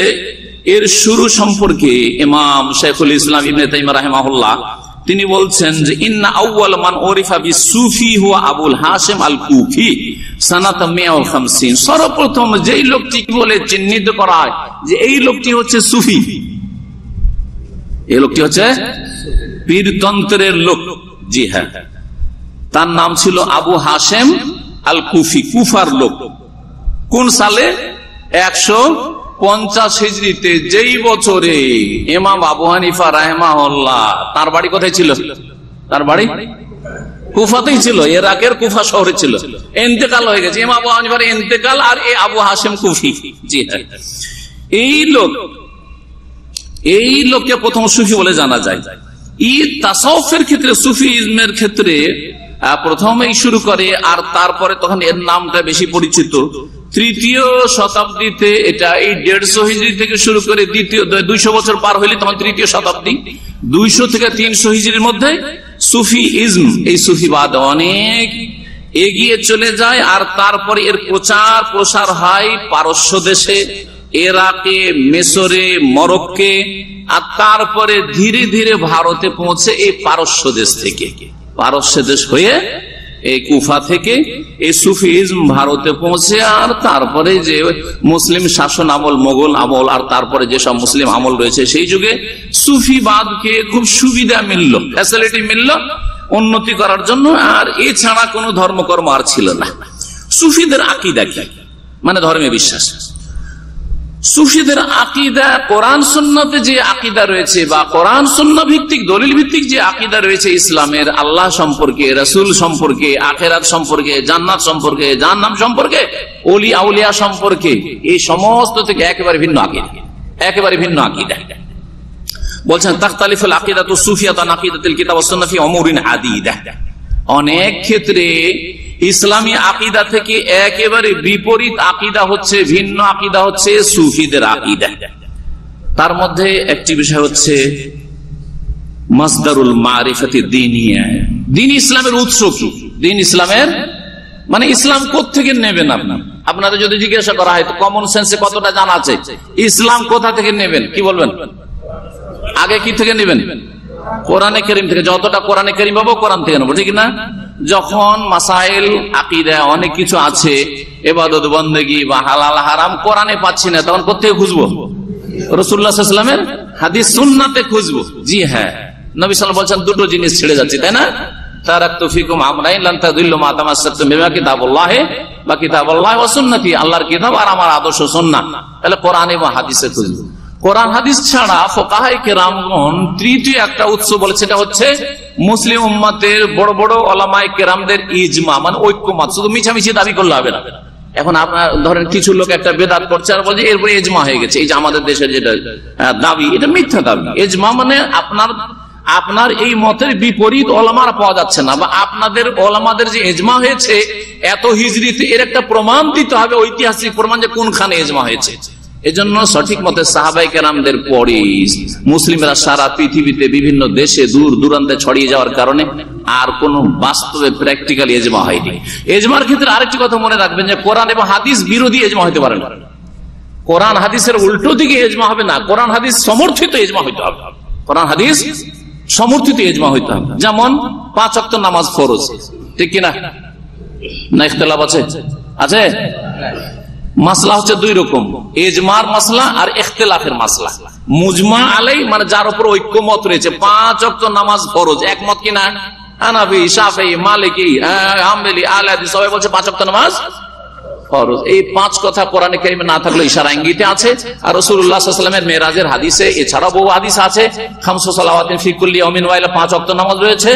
এর শুরু সম্পর্কে ইমাম শাইখুল ইসলাম ইবনে তাইমিয়া রাহিমাহুল্লাহ তিনি বলছেন যে ইন্না আউয়াল মান উরিফা বিসুফি হুয়া আবুল হাশিম আল কুফি সানাত 150। সর্বপ্রথম যেই লোকটি বলে চিহ্নিত করা হয় যে এই লোকটি হচ্ছে সুফি, এই লোকটি হচ্ছে পীরতন্ত্রের লোক, জি হ্যাঁ, তার নাম ছিল আবু হাশেম আল কুফি, কুফার লোক। কোন সালে? 150 হিজরিতে, যেই বছরে ইমাম আবু হানিফা রাহিমাহুল্লাহ, তার বাড়ি কোথায় ছিল? তার বাড়ি কুফাতেই ছিল, ইরাকের কুফা শহরে ছিল। ইন্তেকাল হয়ে গেছে, ইমাম আবু হানিফার ইন্তেকাল, আর এই আবু হাশেম কুফি, জি হ্যাঁ, এই লোককে প্রথম সুফি বলে জানা যায়। এই তাসাউফের ক্ষেত্রে, সুফিজমের ক্ষেত্রে প্রথমেই শুরু করে, আর তারপরে তখন এর নামটা বেশি পরিচিত। 3য় শতাব্দীতে, এটা এই 150 হিজরি থেকে শুরু করে 200 বছর পার হইলে তখন 3য় শতাব্দী, 200 থেকে 300 হিজরির মধ্যে সুফি ইজম, এই সুফিবাদ অনেক এগিয়ে চলে যায়। আর তারপরে এর প্রচার প্রসার হয় পারস্য দেশে, ইরাকে, মিশরে, মরক্কে, আর তারপরে ধীরে ধীরে ভারতে পৌঁছে এই পারস্য দেশ থেকে, পারস্য দেশ হয়ে এই কুফা থেকে এই সুফিজম ভারতে পৌঁছে। আর তারপরে যে মুসলিম শাসন আমল, মোগল আমল, আর তারপরে যেসব মুসলিম আমল রয়েছে সেই যুগে সুফিবাদকে খুব সুবিধা মিলল, ফ্যাসিলিটি মিলল উন্নতি করার জন্য। আর এছাড়া কোন ধর্মকর্ম আর ছিল না। সুফিদের আকীদা কি? মানে ধর্মে বিশ্বাস। সুফিদের আকীদা কোরআন সুন্নাতে যে আকীদা রয়েছে, বা কোরআন সুন্নাহ ভিত্তিক, দলিল ভিত্তিক যে আকীদা রয়েছে ইসলামের, আল্লাহ সম্পর্কে, রাসূল সম্পর্কে, আখিরাত সম্পর্কে, জান্নাত সম্পর্কে, জাহান্নাম সম্পর্কে, ওলি আউলিয়া সম্পর্কে, এই সমস্ত থেকে একেবারে ভিন্ন আকীদা, একেবারে ভিন্ন আকীদা। বলছেন তাখতালিফুল আকীদাতু সুফিয়াতু আন আকীদাতিল কিতাব ওয়াস সুন্নাহ ফি উমুরিন আদিদা। অনেক ক্ষেত্রে ইসলামী আকীদা থেকে একেবারে বিপরীত আকীদা হচ্ছে, ভিন্ন আকীদা হচ্ছে সুফিদের আকীদা। তার মধ্যে একটি বিষয় হচ্ছে মাসদারুল মারিফাতি দীনিয়া। দ্বীন ইসলামের উৎস কি? দ্বীন ইসলামের মানে ইসলাম কোত্থেকে নেবেন আপনি? আপনাদের যদি জিজ্ঞাসা করা হয় তো কমন সেন্সে কতটা জানা আছে, ইসলাম কোথা থেকে নেবেন, কি বলবেন? আগে কি থেকে নেবেন? কোরআনে কারীম থেকে। যতটা কোরআনে কারীম পাবো কোরআন থেকে নেবো, ঠিক না? যখন মাসাইল আকীদা অনেক কিছু আছে, ইবাদত বন্দেগী বা হালাল হারাম কোরআনে পাচ্ছি না, তখন কোথা থেকে খুঁজবো? রাসূলুল্লাহ সাল্লাল্লাহু আলাইহি ওয়াসাল্লামের হাদিস সুন্নাতে খুঁজবো। জি হ্যাঁ, নবী সাল্লাল্লাহু আলাইহি ওয়াসাল্লাম দুটো জিনিস ছেড়ে যাচ্ছে, তাই না? তারাকতু ফিকুম আমরাইন লান তাদিল্লু মা তামাসসাকতুম বিমা কিতাবুল্লাহি ওয়া কিতাবুল্লাহি ওয়া সুন্নতি, আল্লাহর কিতাব আর আমার আদর্শ সুন্নাহ। তাহলে কোরআন এবং হাদিসে খুঁজবো। কোরআন হাদিস ছাড়া ফুকাহায়ে কেরামগণ তৃতীয় একটা উৎস বলেছে, সেটা হচ্ছে মুসলিম উম্মতের বড় বড় উলামায়ে কেরামদের ইজমা, মানে ঐক্যমত। শুধু মিছামিছি দাবি করলে হবে না। এখন আপনার ধরেন কিছু লোক একটা বেদাত করছে আর বলছে এরপরে ইজমা হয়ে গেছে। এই যে আমাদের দেশের যেটা দাবি, এটা মিথ্যা দাবি। ইজমা মানে আপনার এই মতের বিপরীত ওলামারা পাওয়া যাচ্ছে না, বা আপনাদের ওলামাদের যে ইজমা হয়েছে এত হিজরিতে, এর একটা প্রমাণ দিতে হবে, ঐতিহাসিক প্রমাণ যে কোনখানে ইজমা হয়েছে। এজন্য সঠিক মতে সাহাবায়ে কেরামদের পরে মুসলিমরা সারা পৃথিবীতে বিভিন্ন দেশে দূর দূরান্তে ছড়িয়ে যাওয়ার কারণে আর কোন বাস্তবে প্র্যাকটিক্যালি ইজমা হয়নি। ইজমার ক্ষেত্রে আরেকটি কথা মনে রাখবেন যে কোরআন এবং হাদিস বিরোধী ইজমা হতে পারে না। কোরআন হাদিসের উল্টো দিকে ইজমা হবে না, কোরআন হাদিস সমর্থিত ইজমা হইতে হবে। কোরআন হাদিস সমর্থিত ইজমা হইতে হবে। যেমন 5 ওয়াক্ত নামাজ ফরজ, ঠিক কিনা? না ইখতিলাফ আছে? আছে। মাসলা হচ্ছে দুই রকম, ইজমার মাসলা আর ইখতিলাফের মাসলা। মুজমা আলাই মানে যার উপর ঐক্যমত রয়েছে, 5 ওয়াক্ত নামাজ ফরজ, একমত কিনা? হানাফি, শাফিঈ, মালিকি, হাম্বলি, আহলে হাদিস সবাই বলছে 5 ওয়াক্ত নামাজ ফরজ। এই 5 কথা কোরআনে কারিমে না থাকলে ইশারা ইঙ্গিতে আছে, আর রাসূলুল্লাহ সাল্লাল্লাহু আলাইহি ওয়াসাল্লামের মেরাজের হাদিসে এছাড়াও বহু হাদিস আছে। খামসু সালাওয়াতিন ফি কুল্লি ইয়াউমিন ওয়া লাইলা, 5 ওয়াক্ত নামাজ রয়েছে।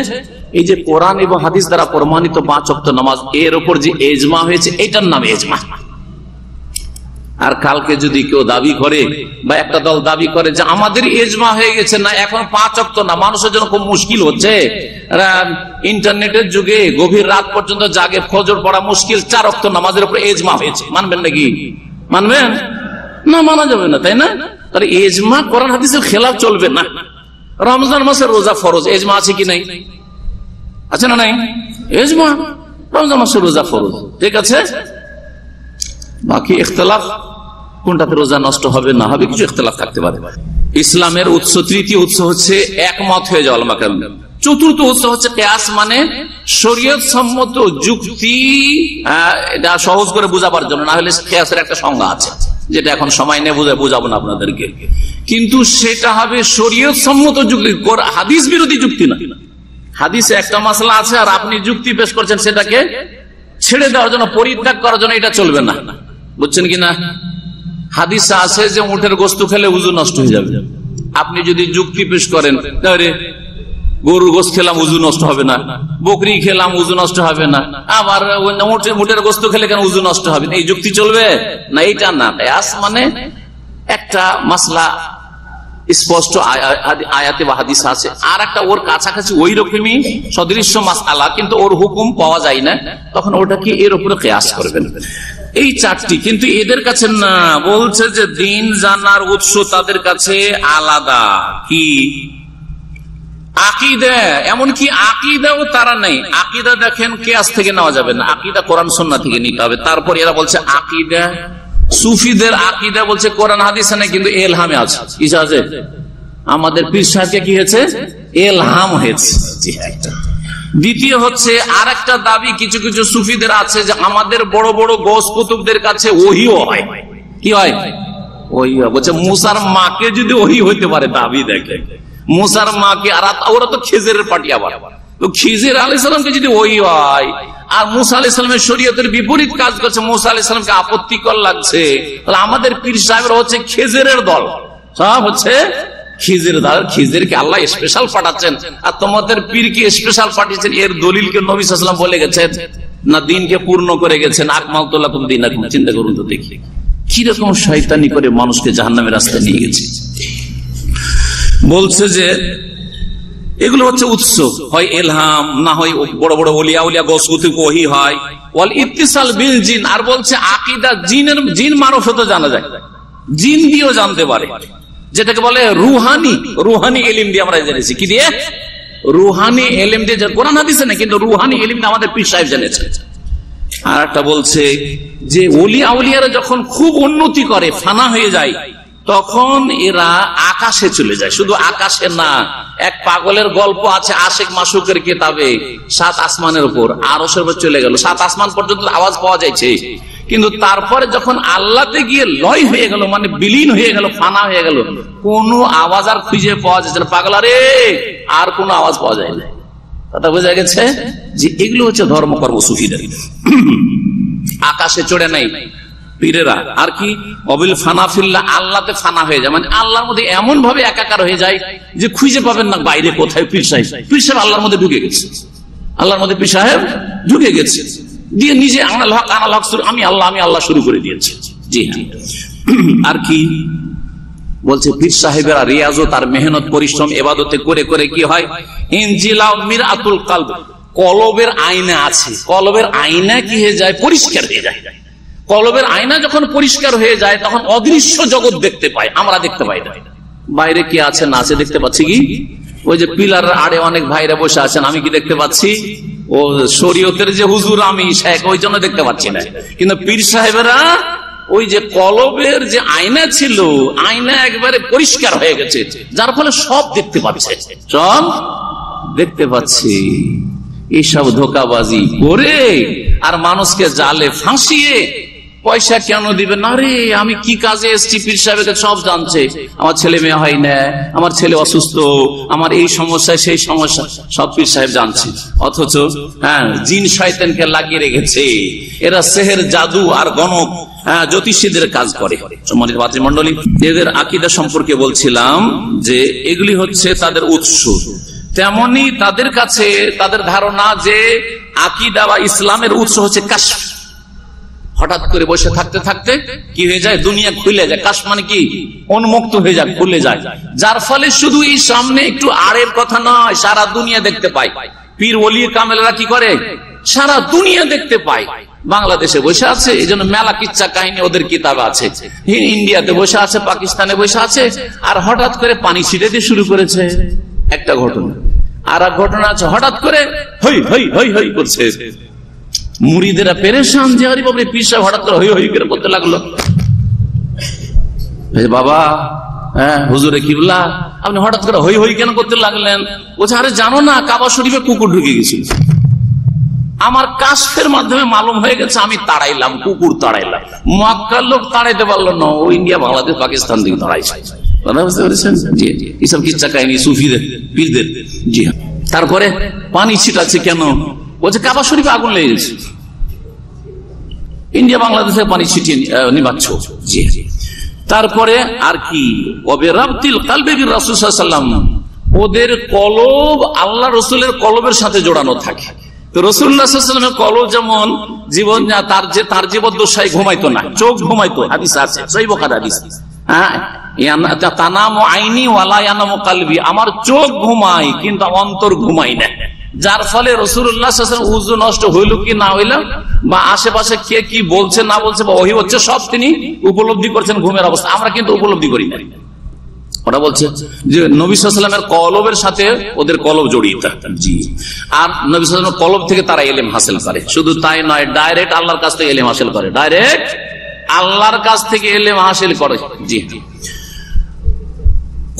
এই যে কোরআন এবং হাদিস দ্বারা প্রমাণিত 5 ওয়াক্ত নামাজ, এর উপর যে ইজমা হয়েছে এটার নাম ইজমা। আর কালকে যদি কেউ দাবি করে বা একটা দল দাবি করে যে আমাদের ইজমা হয়ে গেছে, না এখন 5 ওয়াক্ত না, মানুষের জন্য খুব মুশকিল হচ্ছে, ইন্টারনেটের যুগে গভীর রাত পর্যন্ত জাগে, ফজর পড়া মুশকিল, 4 ওয়াক্ত নামাজের উপর ইজমা হয়েছে, মানবেন নাকি? মানবেন না? মানা যাবে না, তাই না? তাহলে ইজমা কোরআন হাদিসের খেলাফ চলবে না। রমজান মাসের রোজা ফরজ, ইজমা আছে কি নাই? আছে না নাই? ইজমা, রমজান মাসের রোজা ফরজ, ঠিক আছে। বাকি ইখতিলাফ কোনটাতে রোজা নষ্ট হবে না হবে কিছু ইখতিলাফ থাকতে পারে। ইসলামের উৎস, তৃতীয় উৎস হচ্ছে একমত হয়ে যাওয়া উলামা কেরাম। চতুর্থ উৎস হচ্ছে কিয়াস, মানে শরীয়ত সম্মত যুক্তি। এটা সহজ করে বোঝাবার জন্য, না হলে কিয়াসের একটা সংজ্ঞা আছে যেটা এখন সময় নিয়ে বোঝাবো না আপনাদেরকে, কিন্তু সেটা হবে শরীয়ত সম্মত যুক্তি, হাদিস বিরোধী যুক্তি না। হাদিসে একটা মাসলা আছে আর আপনি যুক্তি পেশ করছেন, সেটাকে ছেড়ে দেওয়ার জন্য, পরিত্যাগ করার জন্য, এটা চলবে না। বুঝছেন কিনা? হাদিসে আছে যে উটের গোশত খেলে উযু নষ্ট হয়ে যাবে। আপনি যদি যুক্তি পেশ করেন, আরে গরুর গোশত খেলাম উযু নষ্ট হবে না, বকরি খেলাম উযু নষ্ট হবে না, আবার উটের গোশত খেলে কেন উযু নষ্ট হবে না, এই যুক্তি চলবে না। এইটা না, কিয়াস মানে একটা মাসলা স্পষ্ট আয়াতে বা হাদিসে আছে, আর একটা ওর কাছাকাছি ওই রকমই সদৃশ্য মাসআলা, কিন্তু ওর হুকুম পাওয়া যায় না, তখন ওটাকে এর উপরে কিয়াস করবেন। এই 4টি, কিন্তু এদের কাছে না, বলছে যে দিন জানার উৎস তাদের কাছে আলাদা। কি? আকীদা, এমনকি আকীদাও তারা নেই। আকীদা দেখেন কিয়াস থেকে নেওয়া যাবে না, আকীদা কোরআন সুন্নাহ থেকে নিতে হবে। তারপর এরা বলছে আকীদা, সুফিদের আকীদা বলছে কোরআন হাদিসে নেই, কিন্তু ইলহামে আছে। কি আছে? আমাদের পীর সাহেবকে কি হয়েছে? ইলহাম হয়েছে। দ্বিতীয় হচ্ছে আর একটা দাবি কিছু কিছু সুফিদের আছে যে আমাদের বড় বড় গোস কুতুবদের কাছে ওহিও হয়। কি হয়? ওহি হয়। বলছে মুসার মাকে যদি ওহি হইতে পারে, দাবি দেখে মুসার মাকে, আর ওরা তো খেজরের পার্টি, আবার তো খিজির আলাইহিস সালামকে যদি ওহি হয় আর মুসা আলাইহিস সালামের শরীয়তের বিপরীত কাজ করছে, মুসা আলাইহিস সালামকে আপত্তিকর লাগছে, তাহলে আমাদের পীর সাহেবরা হচ্ছে খেজরের দল, সব হচ্ছে খিজির দল। খিজিরকে আল্লাহ স্পেশাল পাঠাচ্ছেন, আর তোমাদের পীরকে স্পেশাল পাঠিয়েছেন। এর দলিলকে নবী সাল্লাল্লাহু আলাইহি ওয়াসাল্লাম বলে গেছেন না, দিনকে পূর্ণ করে গেছেন। আকমালতু লাকুম দীনাকুম। চিন্তা করুন তো দেখি কিরকম শয়তানি করে মানুষকে জাহান্নামের রাস্তায় নিয়ে গেছে। বলছে যে এগুলো হচ্ছে উৎস, হয় ইলহাম, না হয় বড় বড় ওলিয়া উলিয়া গোসগুতি ওহী হয়, ওয়াল ইত্তিসাল বিল জিন। আর বলছে আকীদা জিন মারফত জানা যায়, জিন দিয়েও জানতে পারে, যেটাকে বলে রুহানি ইলম দিয়ে আমরা জেনেছি। কি দিয়ে? রুহানি ইলম দিয়ে। কোরআন হাদিসে না, কিন্তু রুহানি ইলম আমাদের পীর সাহেব জেনেছে। আর একটা বলছে যে ওলিয়া উলিয়ারা যখন খুব উন্নতি করে, ফানা হয়ে যায়, তখন এরা আকাশে চলে যায়। শুধু আকাশে না, এক পাগলের গল্প আছে আশিক মাসুকের কিতাবে, 7 আসমানের উপর আরশের উপর চলে গেল, 7 আসমান পর্যন্ত আওয়াজ পাওয়া যাচ্ছে, কিন্তু তারপরে যখন আল্লাহতে গিয়ে লয় হয়ে গেল, মানে বিলীন হয়ে গেল, ফানা হয়ে গেল, কোন আওয়াজ আর খুঁজে পাওয়া যাচ্ছে না। পাগলা রে, আর কোন আওয়াজ পাওয়া যায় না। কথা বোঝা গেছে যে এগুলো হচ্ছে ধর্মকর্ম সুফিদের। আকাশে চড়ে নাই পীরেরা, আর কি অবিল ফানা ফিল্লাহ, আল্লাহতে ফানা হয়ে যায়, মানে আল্লাহর মধ্যে এমন ভাবে একাকার হয়ে যায় যে খুঁজে পাবেন না বাইরে কোথায় পীর সাহেব। পীর সাহেব আল্লাহর মধ্যে ঢুকে গেছে, আল্লাহর মধ্যে পীর সাহেব ঢুকে গেছে, দিয়ে নিজে আনাল হক আমি আল্লাহ শুরু করে দিয়েছে। জি হ্যাঁ, আর কি বলছে পীর সাহেবেরা রিয়াজত আর মেহনত পরিশ্রম ইবাদতে করে করে কি হয়, ইনজিলাউ মিরাতুল কলব, কলবের আয়না আছে, কলবের আয়না কি হয়ে যায়, পরিষ্কার হয়ে যায়। কলবের আয়না যখন পরিষ্কার হয়ে যায় তখন অদৃশ্য জগৎ দেখতে পায়, আমরা দেখতে পাই না। বাইরে কি আছে না আছে দেখতে পাচ্ছি কি, ওই যে পিলার আড়ে অনেক ভাইরা বসে আছেন, আমি কি দেখতে পাচ্ছি? ও শরীয়তের যে হুজুর আমি শেখ, ওই জন্য দেখতে পাচ্ছি না। কিন্তু পীর সাহেবেরা ওই যে কলবের যে আয়না ছিল, আয়না একবারে পরিষ্কার হয়ে গেছে, যার ফলে সব দেখতে পাচ্ছে, সব দেখতে পাচ্ছি। এইসব ধোকাবাজি করে আর মানুষকে জালে ফাঁসিয়ে পয়সা কেন দিবে না রে, আমি কি কাজে এসছি, পীর সাহেবকে সব জানছে, আমার ছেলে মেয়ে হয় না, আমার ছেলে অসুস্থ, আমার এই সমস্যা সেই সমস্যা, সব পীর সাহেব জানছে। অথচ হ্যাঁ, জিন শয়তানকে লাগিয়ে রেখেছে, এরা সেহের জাদু আর গণক জ্যোতিষীদের কাজ করে। সম্মানিত ভাতৃমণ্ডলী, এদের আকীদা সম্পর্কে বলছিলাম যে এগুলি হচ্ছে তাদের উৎস। তেমনি তাদের কাছে তাদের ধারণা যে আকীদা বা ইসলামের উৎস হচ্ছে কাশফ। হঠাৎ করে বসে থাকতে থাকতে কি হয়ে যায়, দুনিয়া খুলে যায়। কাশফ মানে কি, উন্মুক্ত হয়ে যায়, খুলে যায়, যার ফলে শুধু এই সামনে একটু আড়ের কথা নয়, সারা দুনিয়া দেখতে পায়। পীর ওলি কামেলরা কি করে, সারা দুনিয়া দেখতে পায়। বাংলাদেশে বসে আছে, এই জন্য মেলা কিচ্ছা কাহিনী ওদের কিতাব আছে, ইন্ডিয়াতে বসে আছে, পাকিস্তানে বসে আছে, আর হঠাৎ করে পানি ছিটে দিয়ে শুরু করেছে একটা ঘটনা। আর এক ঘটনা আছে, হঠাৎ করে হই হই হই হই করছে, মুরিদেরা পেরেশান যে আরে বাবা পীর সাহেব হঠাৎ করে হই হই করে করতে লাগলো। বাবা হ্যাঁ হুজুরে কিবলা, আপনি হঠাৎ করে হই হই কেন করতে লাগলেন? বলছে আরে জানো না, কাবা শরীফে কুকুর ঢুকে গেছিল, আমার কাশফের মাধ্যমে মালুম হয়ে গেছে, আমি তাড়াইলাম, কুকুর তাড়াইলাম। মক্কার লোক তাড়াইতে পারলো না, ও ইন্ডিয়া বাংলাদেশ পাকিস্তান দিকে তাড়াইছে। বুঝতে পেরেছেন? জি, এইসব কিচ্ছা কাহিনী সুফিদের পীরদের। জি হ্যাঁ, তারপরে পানি ছিটাচ্ছে কেন? বলছে কাবা শরীফে আগুন লেগে গেছে, ইন্ডিয়া বাংলাদেশে পানি ছিটিয়ে নিবাচ্ছ। জি, তারপরে আর কি, ওয়াবিরাবতিল কলবি বির-রাসূল সাল্লাল্লাহু আলাইহি ওয়াসাল্লাম, ওদের কলব আল্লাহ রাসূলের কলবের সাথে জোড়ানো থাকে। তো রাসূলুল্লাহ সাল্লাল্লাহু আলাইহি ওয়াসাল্লামের কলব যেমন জীবন, তার জীবদ্দশায় ঘুমাইতো না, চোখ ঘুমাইতো, হাদিস আছে, সহিহ বুখারী হাদিস। হ্যাঁ, তানামু আইনি ওয়ালা ইয়ানামু কলবি, আমার চোখ ঘুমায় কিন্তু অন্তর ঘুমায় না। যার ফলে রাসূলুল্লাহ সাল্লাল্লাহু আলাইহি ওয়াসাল্লাম উযু নষ্ট হইল কি না হইল, বা আশেপাশে কে কি বলছে না বলছে বা ওহী হচ্ছে, সব তিনি উপলব্ধি করছেন ঘুমের অবস্থা। আমরা কিন্তু উপলব্ধি করি না। ওরা বলছে যে নবী সাল্লাল্লাহু আলাইহি ওয়াসাল্লামের কলবের সাথে ওদের কলব জড়িয়ে থাকে। জি, আর নবী সাল্লাল্লাহু আলাইহি ওয়াসাল্লামের কলব থেকে তারা ইলম হাসিল করে। শুধু তাই নয়, ডাইরেক্ট আল্লাহর কাছ থেকে ইলম হাসিল করে, ডাইরেক্ট আল্লাহর কাছ থেকে ইলম হাসিল করে। জি,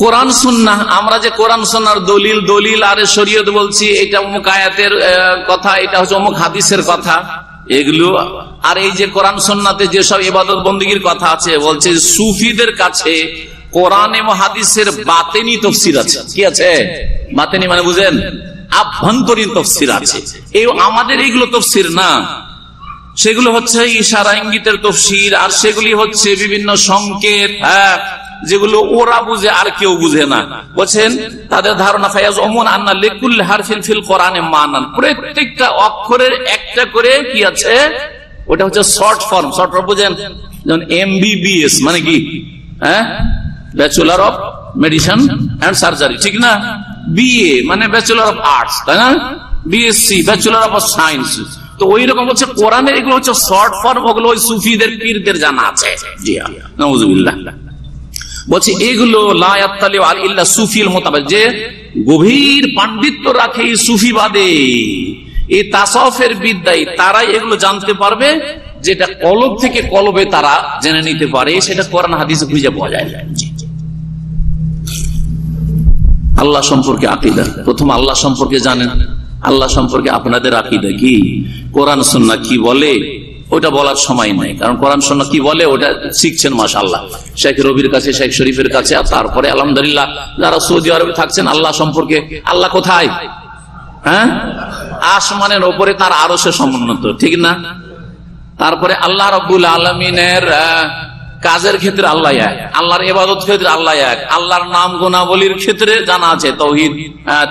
কোরআন সুন্নাহ, আমরা যে কোরআন সুন্নাহর দলিল আর শরীয়ত বলছি, এটা অমুক আয়াতের কথা, এটা হচ্ছে অমুক হাদিসের কথা, এগুলো। আর এই যে কোরআন সুন্নাতে যেসব ইবাদত বন্দেগীর কথা আছে, বলছে সুফিদের কাছে কোরআন এবং হাদিসের বাতেনি তাফসীর আছে। কি আছে? বাতেনি মানে বুঝেন, আভ্যন্তরীণ তাফসীর আছে। এই আমাদের এইগুলো তাফসীর না, সেগুলো হচ্ছে ইশারা ইঙ্গিতের তাফসীর, আর সেগুলি হচ্ছে বিভিন্ন সংকেত, হ্যাঁ, যেগুলো ওরা বুঝে আর কেউ বুঝে না। বলছেন তাদের ধারণা, ফায়াজুমুন আন্না লিকুল্লি হারফিন ফিল কোরআনে মানান, প্রত্যেকটা অক্ষরের একটা করে কি আছে, ওটা হচ্ছে শর্ট ফর্ম। শর্ট ফর্ম বুঝেন, যেমন এমবিবিএস মানে কি, হ্যাঁ, bachelor of medicine and surgery, ঠিক না? বিএ মানে ব্যাচেলর অফ আর্টস, তাই না? BSc bachelor of science. তো ওই রকম হচ্ছে কোরআনের এগুলো হচ্ছে শর্ট ফর্ম, ওগুলো ওই সুফিদের পীরদের জানা আছে। জি নাউযুবিল্লাহ। বলছে এগুলো লা ইয়াত্তালি আল ইল্লা সুফিল মুতাবাদ, যে গভীর পাণ্ডিত্য রাখে এই সুফিবাদে, এই তাসাউফের বিদ্যায়, তারাই এগুলো জানতে পারবে। যেটা কলব থেকে কলবে তারা জেনে নিতে পারে, সেটা কোরআন হাদিসে খুঁজে পাওয়া যায় না। আল্লাহ সম্পর্কে আকীদা, প্রথম আল্লাহ সম্পর্কে জানেন। আল্লাহ সম্পর্কে আপনাদের আকীদা কি, কোরআন সুন্নাহ কি বলে ওটা বলার সময় নাই, কারণ কোরআন সুন্নাহ কি বলে ওটা শিখছেন মাশাআল্লাহ শেখ রবির কাছে, শেখ শরীফের কাছে, আর তারপরে আলহামদুলিল্লাহ যারা সৌদি আরবে থাকছেন আল্লাহ সম্পর্কে, আল্লাহ কোথায়? হ্যাঁ, আসমানের উপরে, তার আরশে সমুন্নত, ঠিক না? তারপরে আল্লাহ রাব্বুল আলামিনের কাজের ক্ষেত্রে আল্লাহ এক, আল্লাহর ইবাদত ক্ষেত্রে আল্লাহ এক, আল্লাহর নাম গুণাবলীর ক্ষেত্রে জানা আছে তাওহীদ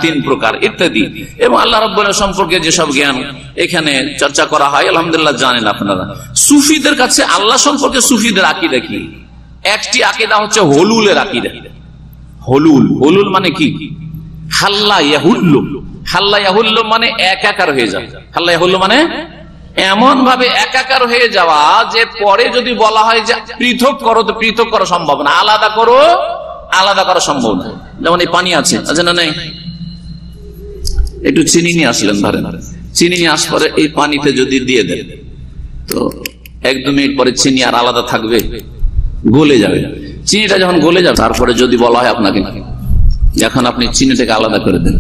3 প্রকার ইত্যাদি, এবং আল্লাহ রাব্বুল সম্পর্কে যেসব জ্ঞান এখানে চর্চা করা হয় আলহামদুলিল্লাহ জানেন আপনারা। সুফিদের কাছে আল্লাহ সম্পর্কে সুফিদের আকীদা কি? একটি আকীদা হচ্ছে হুলুলের আকীদা। হুলুল, হুলুল মানে কি? হাল্লা ইয়াহুল্লু, হাল্লা ইয়াহুল্লু মানে একাকার হয়ে যায়। হাল্লা ইয়াহুল্লু মানে এমন ভাবে একাকার হয়ে যাওয়া যে পরে যদি বলা হয় যে পৃথক করো তো পৃথক করা সম্ভব না, আলাদা করো আলাদা করা সম্ভব না। যেমন এই পানি আছে না নেই, একটু চিনি নিয়ে আসলেন, ধরেন চিনি নিয়ে আসার পরে এই পানিতে যদি দিয়ে দেন তো 1-2 মিনিট পরে চিনি আর আলাদা থাকবে? গলে যাবে। চিনিটা যখন গলে যাবে তারপরে যদি বলা হয় আপনাকে যখন আপনি চিনিটাকে আলাদা করে দেন,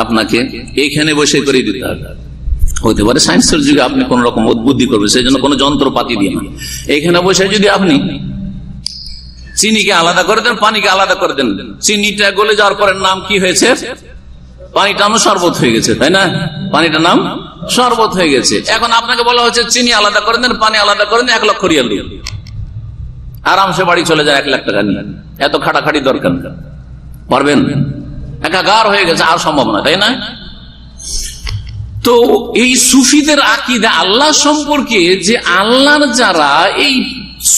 আপনাকে এইখানে বসে করে দিতে হবে। হতে পারে সায়েন্সের যুগে আপনি কোন রকম বুদ্ধি করবেন, সেই জন্য কোন যন্ত্রপাতি দিয়ে না, এখানে বসে যদি আপনি চিনিকে আলাদা করে দেন, পানিকে আলাদা করে দেন, চিনিটা গলে যাওয়ার পরে নাম কি হয়েছে? পানিটা নাম শরবত হয়ে গেছে, তাই না? পানিটার নাম শরবত হয়ে গেছে। এখন আপনাকে বলা হচ্ছে চিনি আলাদা করে দেন, পানি আলাদা করে দেন, 1 লক্ষ রিয়াল দিয়ে আরামসে বাড়ি চলে যায় 1 লাখ টাকা নিয়ে। এত খাটাখাটি দরকার পারবেন? একাকার হয়ে গেছে, আর সম্ভব না, তাই না? তো এই সুফিদের আকীদা আল্লাহ সম্পর্কে যে আল্লাহর যারা এই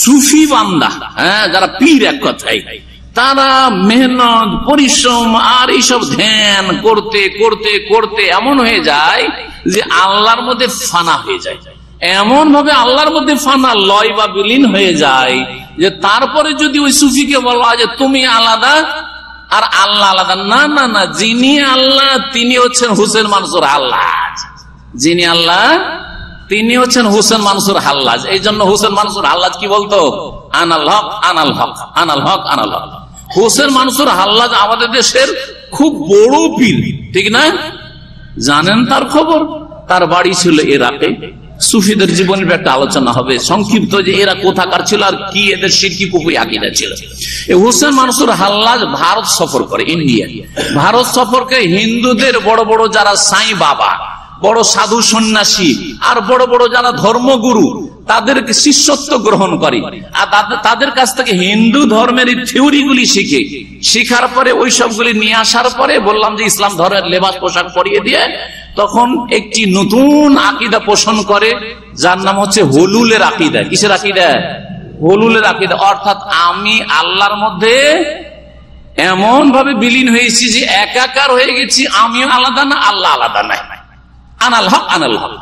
সুফি বান্দা, হ্যাঁ, যারা পীর এক কথায়, তারা মেহনত পরিশ্রম আর এইসব ধ্যান করতে করতে করতে এমন হয়ে যায় যে আল্লাহর মধ্যে ফানা হয়ে যায়, এমন ভাবে আল্লাহর মধ্যে ফানা লয় বা বিলীন হয়ে যায় যে তারপরে যদি ওই সুফিকে বলা হয় যে তুমি আলাদা আর আল্লাহ আলাদা, না না না, যিনি আল্লাহ তিনি হচ্ছেন হুসেন মানসুর হাল্লাজ, যিনি আল্লাহ তিনি হচ্ছেন হুসেন মানসুর হাল্লাজ। এই জন্য হুসেন মানসুর হাল্লাজ কি বলতো? আনাল হক আনাল হক আনাল হক আনাল হক। হুসেন মানসুর হাল্লাজ আমাদের দেশের খুব বড় পীর, ঠিক না? জানেন তার খবর? তার বাড়ি ছিল ইরাকে। সুফিদের জীবনের একটা আলোচনা হবে সংক্ষিপ্ত, যে এরা কোথাকার ছিল আর কি এদের শিরকি কুফরি আকীদা ছিল। হুসেন মানসুর হাল্লাজ ভারত সফর করে, ইন্ডিয়া ভারত সফরকে হিন্দুদের বড় বড় যারা সাই বাবা, বড় সাধু সন্ন্যাসী আর বড় বড় যারা ধর্মগুরু, তাদেরকে শিষ্যত্ব গ্রহণ করে আর তাদের কাছ থেকে হিন্দু ধর্মের থিওরি গুলি শিখে, শিখার পরে ওই সবগুলি নিয়ে আসার পরে বললাম যে ইসলাম ধর্মের লেবাস পোশাক পরিয়ে দিয়ে তখন একটি নতুন আকীদা পোষণ করে, যার নাম হচ্ছে হুলুলের আকীদা। কিসের আকীদা? হুলুলের আকীদা। অর্থাৎ আমি আল্লাহর মধ্যে এমন ভাবে বিলীন হয়েছি যে একাকার হয়ে গেছি, আমিও আলাদা না, আল্লাহ আলাদা নাই, আনাল হক আনাল হক।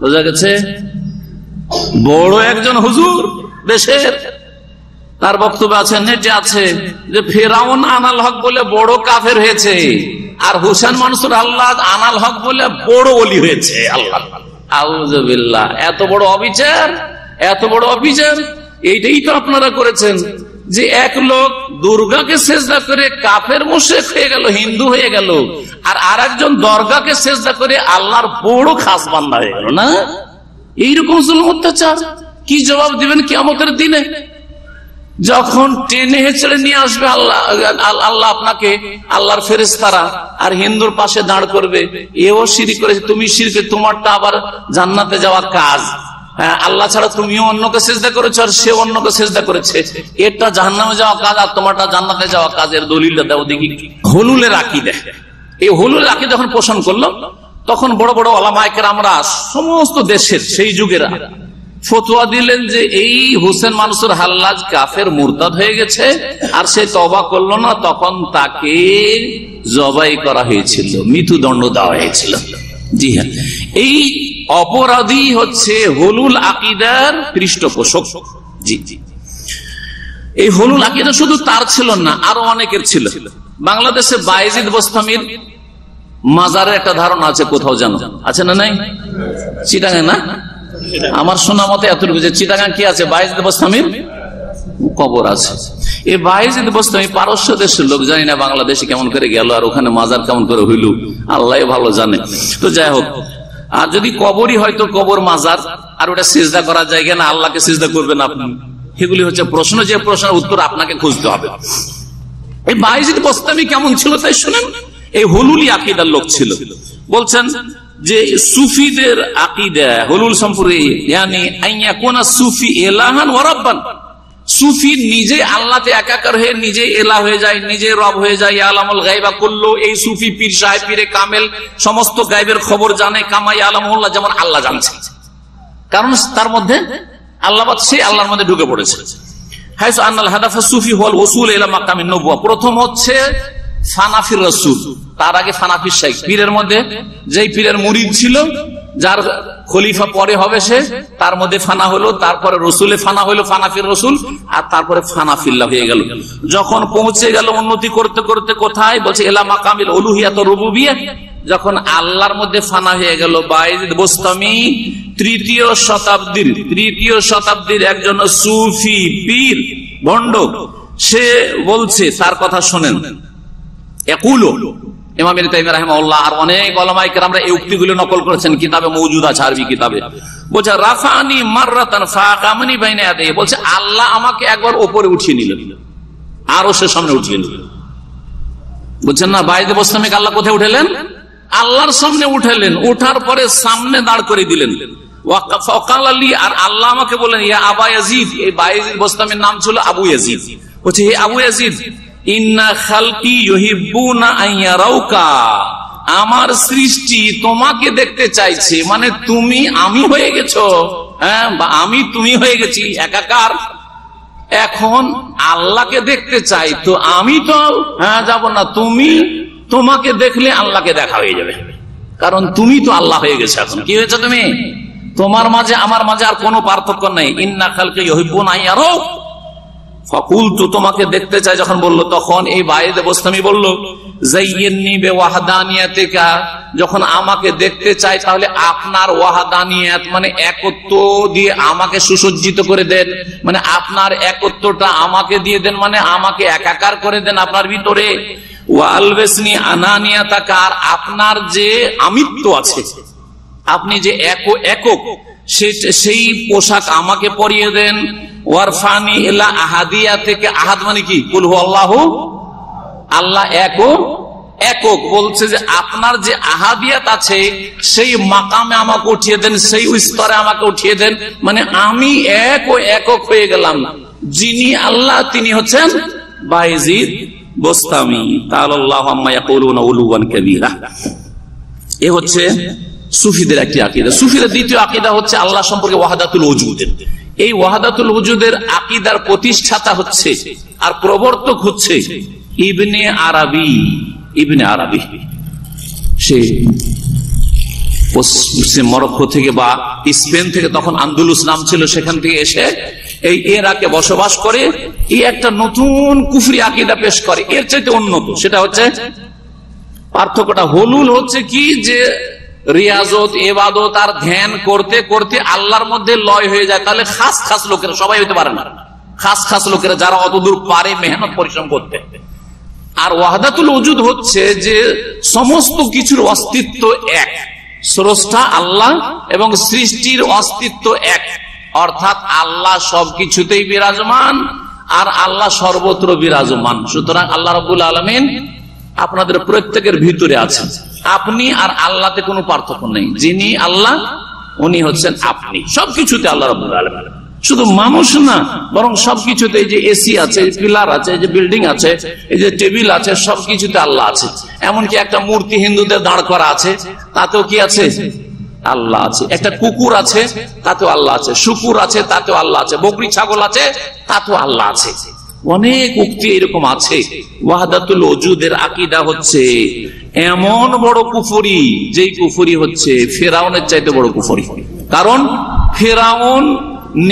বোঝা গেছে? বড় একজন হুজুর দেশের, তার বক্তব্য আছে, নেটে আছে, যে ফেরাউন আনাল হক বলে বড় কাফের হয়েছে, আর হুসেন মানসুর আল্লাহ আনাল হক বলে বড় ওলি হয়েছে। আল্লাহ আউযুবিল্লাহ, এত বড় অবিচার, এত বড় অবিচার। এইটাই তো আপনারা করেছেন, যে এক লোক দুর্গাকে সেজদা করে কাফের মুশরিক হয়ে গেল, হিন্দু হয়ে গেল, আর আরেকজন দরগাকে সেজদা করে আল্লাহর বড় খাস বান্দা হয়ে গেল। না, এইরকম জুলুম অত্যাচার কি জবাব দিবেন কিয়ামতের দিনে? যখন টেনে হেঁচড়ে নিয়ে আসবে আল্লাহ, আল্লাহ আপনাকে, আল্লাহর ফেরেশতারা, আর হিন্দুর পাশে দাঁড় করবে, এও শিরক করেছে, তুমি শিরক, তোমারটা আবার জান্নাতে যাওয়া কাজ, আল্লাহ ছাড়া তুমিও অন্যকে সেজদা করেছো আর সে অন্যকে সেজদা করেছে, এটা জাহান্নামে যাওয়া কাজ আর তোমারটা জান্নাতে যাওয়া কাজের দলিলটা দাও দেখি। হুলুলের আকীদা, এই হুলুলের আকীদা যখন পোষণ করলো, তখন বড় বড় ওলামায়ে কেরামরা সমস্ত দেশের সেই যুগের ফতোয়া দিলেন যে এই হুসেন মানসুর হাল্লাজ কাফের মুরতাদ হয়ে গেছে, আর সে তওবা করলো না, তখন তাকে জবাই করা হয়েছিল, মৃত্যুদণ্ড দেওয়া হয়েছিল। জি হ্যাঁ, এই অপরাধী হচ্ছে হুলুল আকীদার পৃষ্ঠপোষক। জি জি, এই হুলুল আকীদা শুধু তার ছিল না, আরো অনেকের ছিল। বাংলাদেশে বায়েজিদ বোস্তামির মাজারের একটা ধারণা আছে, কোথাও জানো আছে না? নাই, চিটাগাং না? আমার শোনা মতে এতটুকু যে চিটাগাং কি আছে, বায়েজিদ বোস্তামির কবর আছে। এই বায়েজিদ বোস্তামি পারস্য দেশের লোক, জানি না বাংলাদেশে কেমন করে গেল আর ওখানে মাজার কেমন করে হইল, আল্লাহ ভালো জানে। তো যাই হোক, আর যদি কবরই হয়তো কবর মাজার, আর ওটা সিজদা করার জায়গা না, আল্লাহকে সিজদা করবেন আপনি, এগুলি হচ্ছে প্রশ্ন, যে প্রশ্নের উত্তর আপনাকে খুঁজতে হবে। এই বায়েজিদ বোস্তামি কেমন ছিল তাই শুনেন। এই হুলুলি আকীদার লোক ছিল। বলছেন যে সুফিদের আকীদা হুলুল সম্পর্কে, ইয়ানি আইয়া কোনা সুফি ইলাহান ওয়া রাব্বান, সুফি নিজে আল্লাহতে একাকার হয়ে নিজে এলাহ হয়ে যায়, নিজে রব হয়ে যায়। আলামুল গায়বা কুল্লু, এই সুফি পীর সাহেব পীরে কামেল সমস্ত গায়বের খবর জানে, কামাই আলামুল্লাহ, যেমন আল্লাহ জানছে, কারণ তার মধ্যে আল্লাহবাদ, সে আল্লাহর মধ্যে ঢুকে পড়েছে। হাইসু আন্নাল হাদাফা সুফি ওয়াল ওসুল ইলা মাকামিন নবুয়া, প্রথম হচ্ছে ফানাফির রাসূল, তার আগে ফানাফির শাইখ, পীরের মধ্যে যেই পীরের মুরিদ ছিল, যার খলিফা পরে হবে সে, তার মধ্যে ফানা হলো, তারপরে রসুলে ফানা হলো, ফানাফির রসুল, আর তারপরে ফানাফিল্লাহ হয়ে গেল। যখন পৌঁছে গেল উন্নতি করতে করতে কোথায়, বলছে এলা মাকামিল উলুহিয়াত ওয়া রুবুবিয়্যাহ, যখন আল্লাহর মধ্যে ফানা হয়ে গেল। বায়েজিদ বোস্তামি তৃতীয় শতাব্দীর একজন সুফি পীর ভণ্ড, সে বলছে, তার কথা শোনেন। ইমাম ইবনে তাইমিয়া রাহিমাহুল্লাহ আর অনেক উলামায়ে কেরামরা এই উক্তিগুলো নকল করেছেন, কিতাবে মওজুদ আছে, আরবি কিতাবে। বলছে রাফানি মাররাতান ফাকামানি বাইনা ইয়াদাইহি, বলছে আল্লাহ আমাকে একবার উপরে উঠিয়ে নিলেন, আরো সে সামনে উঠিয়ে নিলেন। বুঝছেন না, বায়েজিদ বোস্তামিকে আল্লাহ কোথায় উঠালেন? আল্লাহর সামনে উঠালেন, উঠার পরে সামনে দাঁড় করে দিলেন। ওয়াকাল আলী, আর আল্লাহ আমাকে বললেন ইয়া আবা ইয়াজিদ, এই বায়েজিদ বোস্তামির নাম ছিল আবু ইয়াজিদ। বলছে হে আবু ইয়াজিদ, ইন্না খালকি ইউহিব্বুনা আন ইয়ারাউকা, আমার সৃষ্টি তোমাকে দেখতে চাইছে, মানে তুমি আমি হয়ে গেছো, হ্যাঁ, বা আমি তুমি হয়ে গেছি একাকার। এখন আল্লাহকে দেখতে চাই, তো আমি তো হ্যাঁ যাব না, তুমি, তোমাকে দেখলে আল্লাহকে দেখা হয়ে যাবে, কারণ তুমি তো আল্লাহ হয়ে গেছে। এখন কি হয়েছে, তুমি, তোমার মাঝে আমার মাঝে আর কোনো পার্থক্য নেই। ইন্না খালকি ইউহিব্বুনা আন ইয়ারাউকা ফাকুলতু, তোমাকে দেখতে চাই যখন বললো, তখন এই বায়েজিদ বোস্তামি বলল যাইয়িননি বিওয়াহদানিয়াতিকা, যখন আমাকে দেখতে চাই তাহলে আপনার ওয়াহদানিয়াত মানে একত্ব দিয়ে আমাকে সুসজ্জিত করে দেন, মানে আপনার একত্বটা আমাকে দিয়ে দেন, মানে আমাকে একাকার করে দেন আপনার ভিতরে। ওয়ালবিসনি আনানিয়াতাকা, আর আপনার যে আমিত্ব আছে, আপনি যে একক সেই পোশাক আমাকে পরিয়ে দেন। ওয়ারফানি ইলা আহাদিয়া থেকে, আহাদ মানে কি, কুল হু আল্লাহু, আল্লাহ একক, বলছে যে আপনার যে আহাদিয়াত আছে সেই মাকামে আমাকে উঠিয়ে দেন, সেই স্তরে আমাকে উঠিয়ে দেন, মানে আমি একক হয়ে গেলাম। যিনি আল্লাহ তিনি হচ্ছেন বায়েজিদ বোস্তামি। তাআলাল্লাহু আম্মা ইয়াকুলুনা উলুওয়ান কাবীরা। এ হচ্ছে সুফিদের একটি আকীদা। সুফিদের দ্বিতীয় আকীদা হচ্ছে আল্লাহ সম্পর্কে ওয়াহদাতুল ওজুদের। এই ওয়াহদাতুল ওজুদের আকীদার প্রতিষ্ঠাতা হচ্ছে আর প্রবর্তক হচ্ছে ইবনে আরাবী। সে মরক্কো থেকে বা স্পেন থেকে, তখন আন্দুলুস নাম ছিল, সেখান থেকে এসে এই ইরাকে বসবাস করে এই একটা নতুন কুফরি আকীদা পেশ করে, এর চাইতে উন্নত। সেটা হচ্ছে, পার্থক্যটা হুলুল হচ্ছে কি, যে রিয়াজত ইবাদত আর ধ্যান করতে করতে আল্লাহর মধ্যে লয় হয়ে যায়, তাহলে খাস লোকেরা, সবাই হইতে পারে না, খাস লোকেরা যারা অতদূর পারে মেহনত পরিশ্রম করতে। আর ওয়াহদাতুল ওজুদ হচ্ছে যে সমস্ত কিছুর অস্তিত্ব এক, স্রষ্টা আল্লাহ এবং সৃষ্টির অস্তিত্ব এক, অর্থাৎ আল্লাহ সবকিছুতেই বিরাজমান আর আল্লাহ সর্বত্র বিরাজমান। সুতরাং আল্লাহ রাব্বুল আলামিন আপনাদের প্রত্যেকের ভিতরে আছেন, আপনি আর আল্লাহতে কোনো পার্থক্য নেই। যিনি আল্লাহ উনি হচ্ছেন আপনি, সবকিছুতে আল্লাহ রাব্বুল আলামিন। শুধু মানুষ না, বরং সবকিছুতে, এই যে এসি আছে, পিলার আছে, এই যে বিল্ডিং আছে, এই যে টেবিল আছে, সবকিছুতে আল্লাহ আছে। এমনকি একটা মূর্তি হিন্দুদের দাঁড় করা আছে, তাতেও কি আছে, আল্লাহ আছে। একটা কুকুর আছে, তাতেও আল্লাহ আছে। শুকুর আছে, তাতেও আল্লাহ আছে। বকরি ছাগল আছে, তাতেও আল্লাহ আছে। অনেক উক্তি এরকম আছে। ওয়াহদাতুল ওজুদের আকীদা হচ্ছে এমন বড় কুফরি, যেই কুফরি হচ্ছে ফেরাউনের চাইতে বড় কুফরি। কারণ ফেরাউন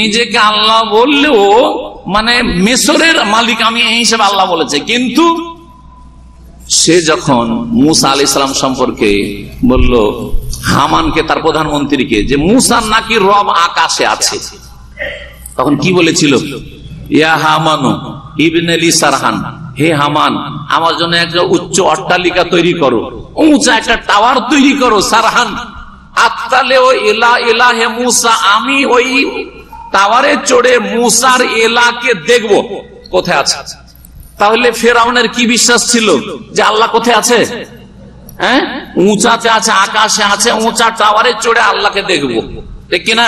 নিজেকে আল্লাহ বললেও, মানে মিশরের মালিক আমি এই হিসেবে আল্লাহ বলেছে, কিন্তু সে যখন মুসা আলাইহিস সালাম সম্পর্কে বলল হামানকে, তার প্রধানমন্ত্রীকে, যে মুসার নাকি রব আকাশে আছে। তখন কি বলেছিল? ইয়া হামানু ইবনে লি সারহান, হে হামান, আমার জন্য একটা উচ্চ অট্টালিকা তৈরি করো, উঁচা একটা টাওয়ার তৈরি করো। সারহান আত্তালেও ইলা ইলাহে মুসা, আমি ওই টাওয়ারে চড়ে মুসার এলাকে দেখব কোথায় আছে। তাহলে ফেরাউনের কি বিশ্বাস ছিল যে আল্লাহ কোথায় আছে? হ্যাঁ, উঁচাতে আছে, আকাশে আছে, উঁচা টাওয়ারে চড়ে আল্লাহকে দেখবো, ঠিক কিনা?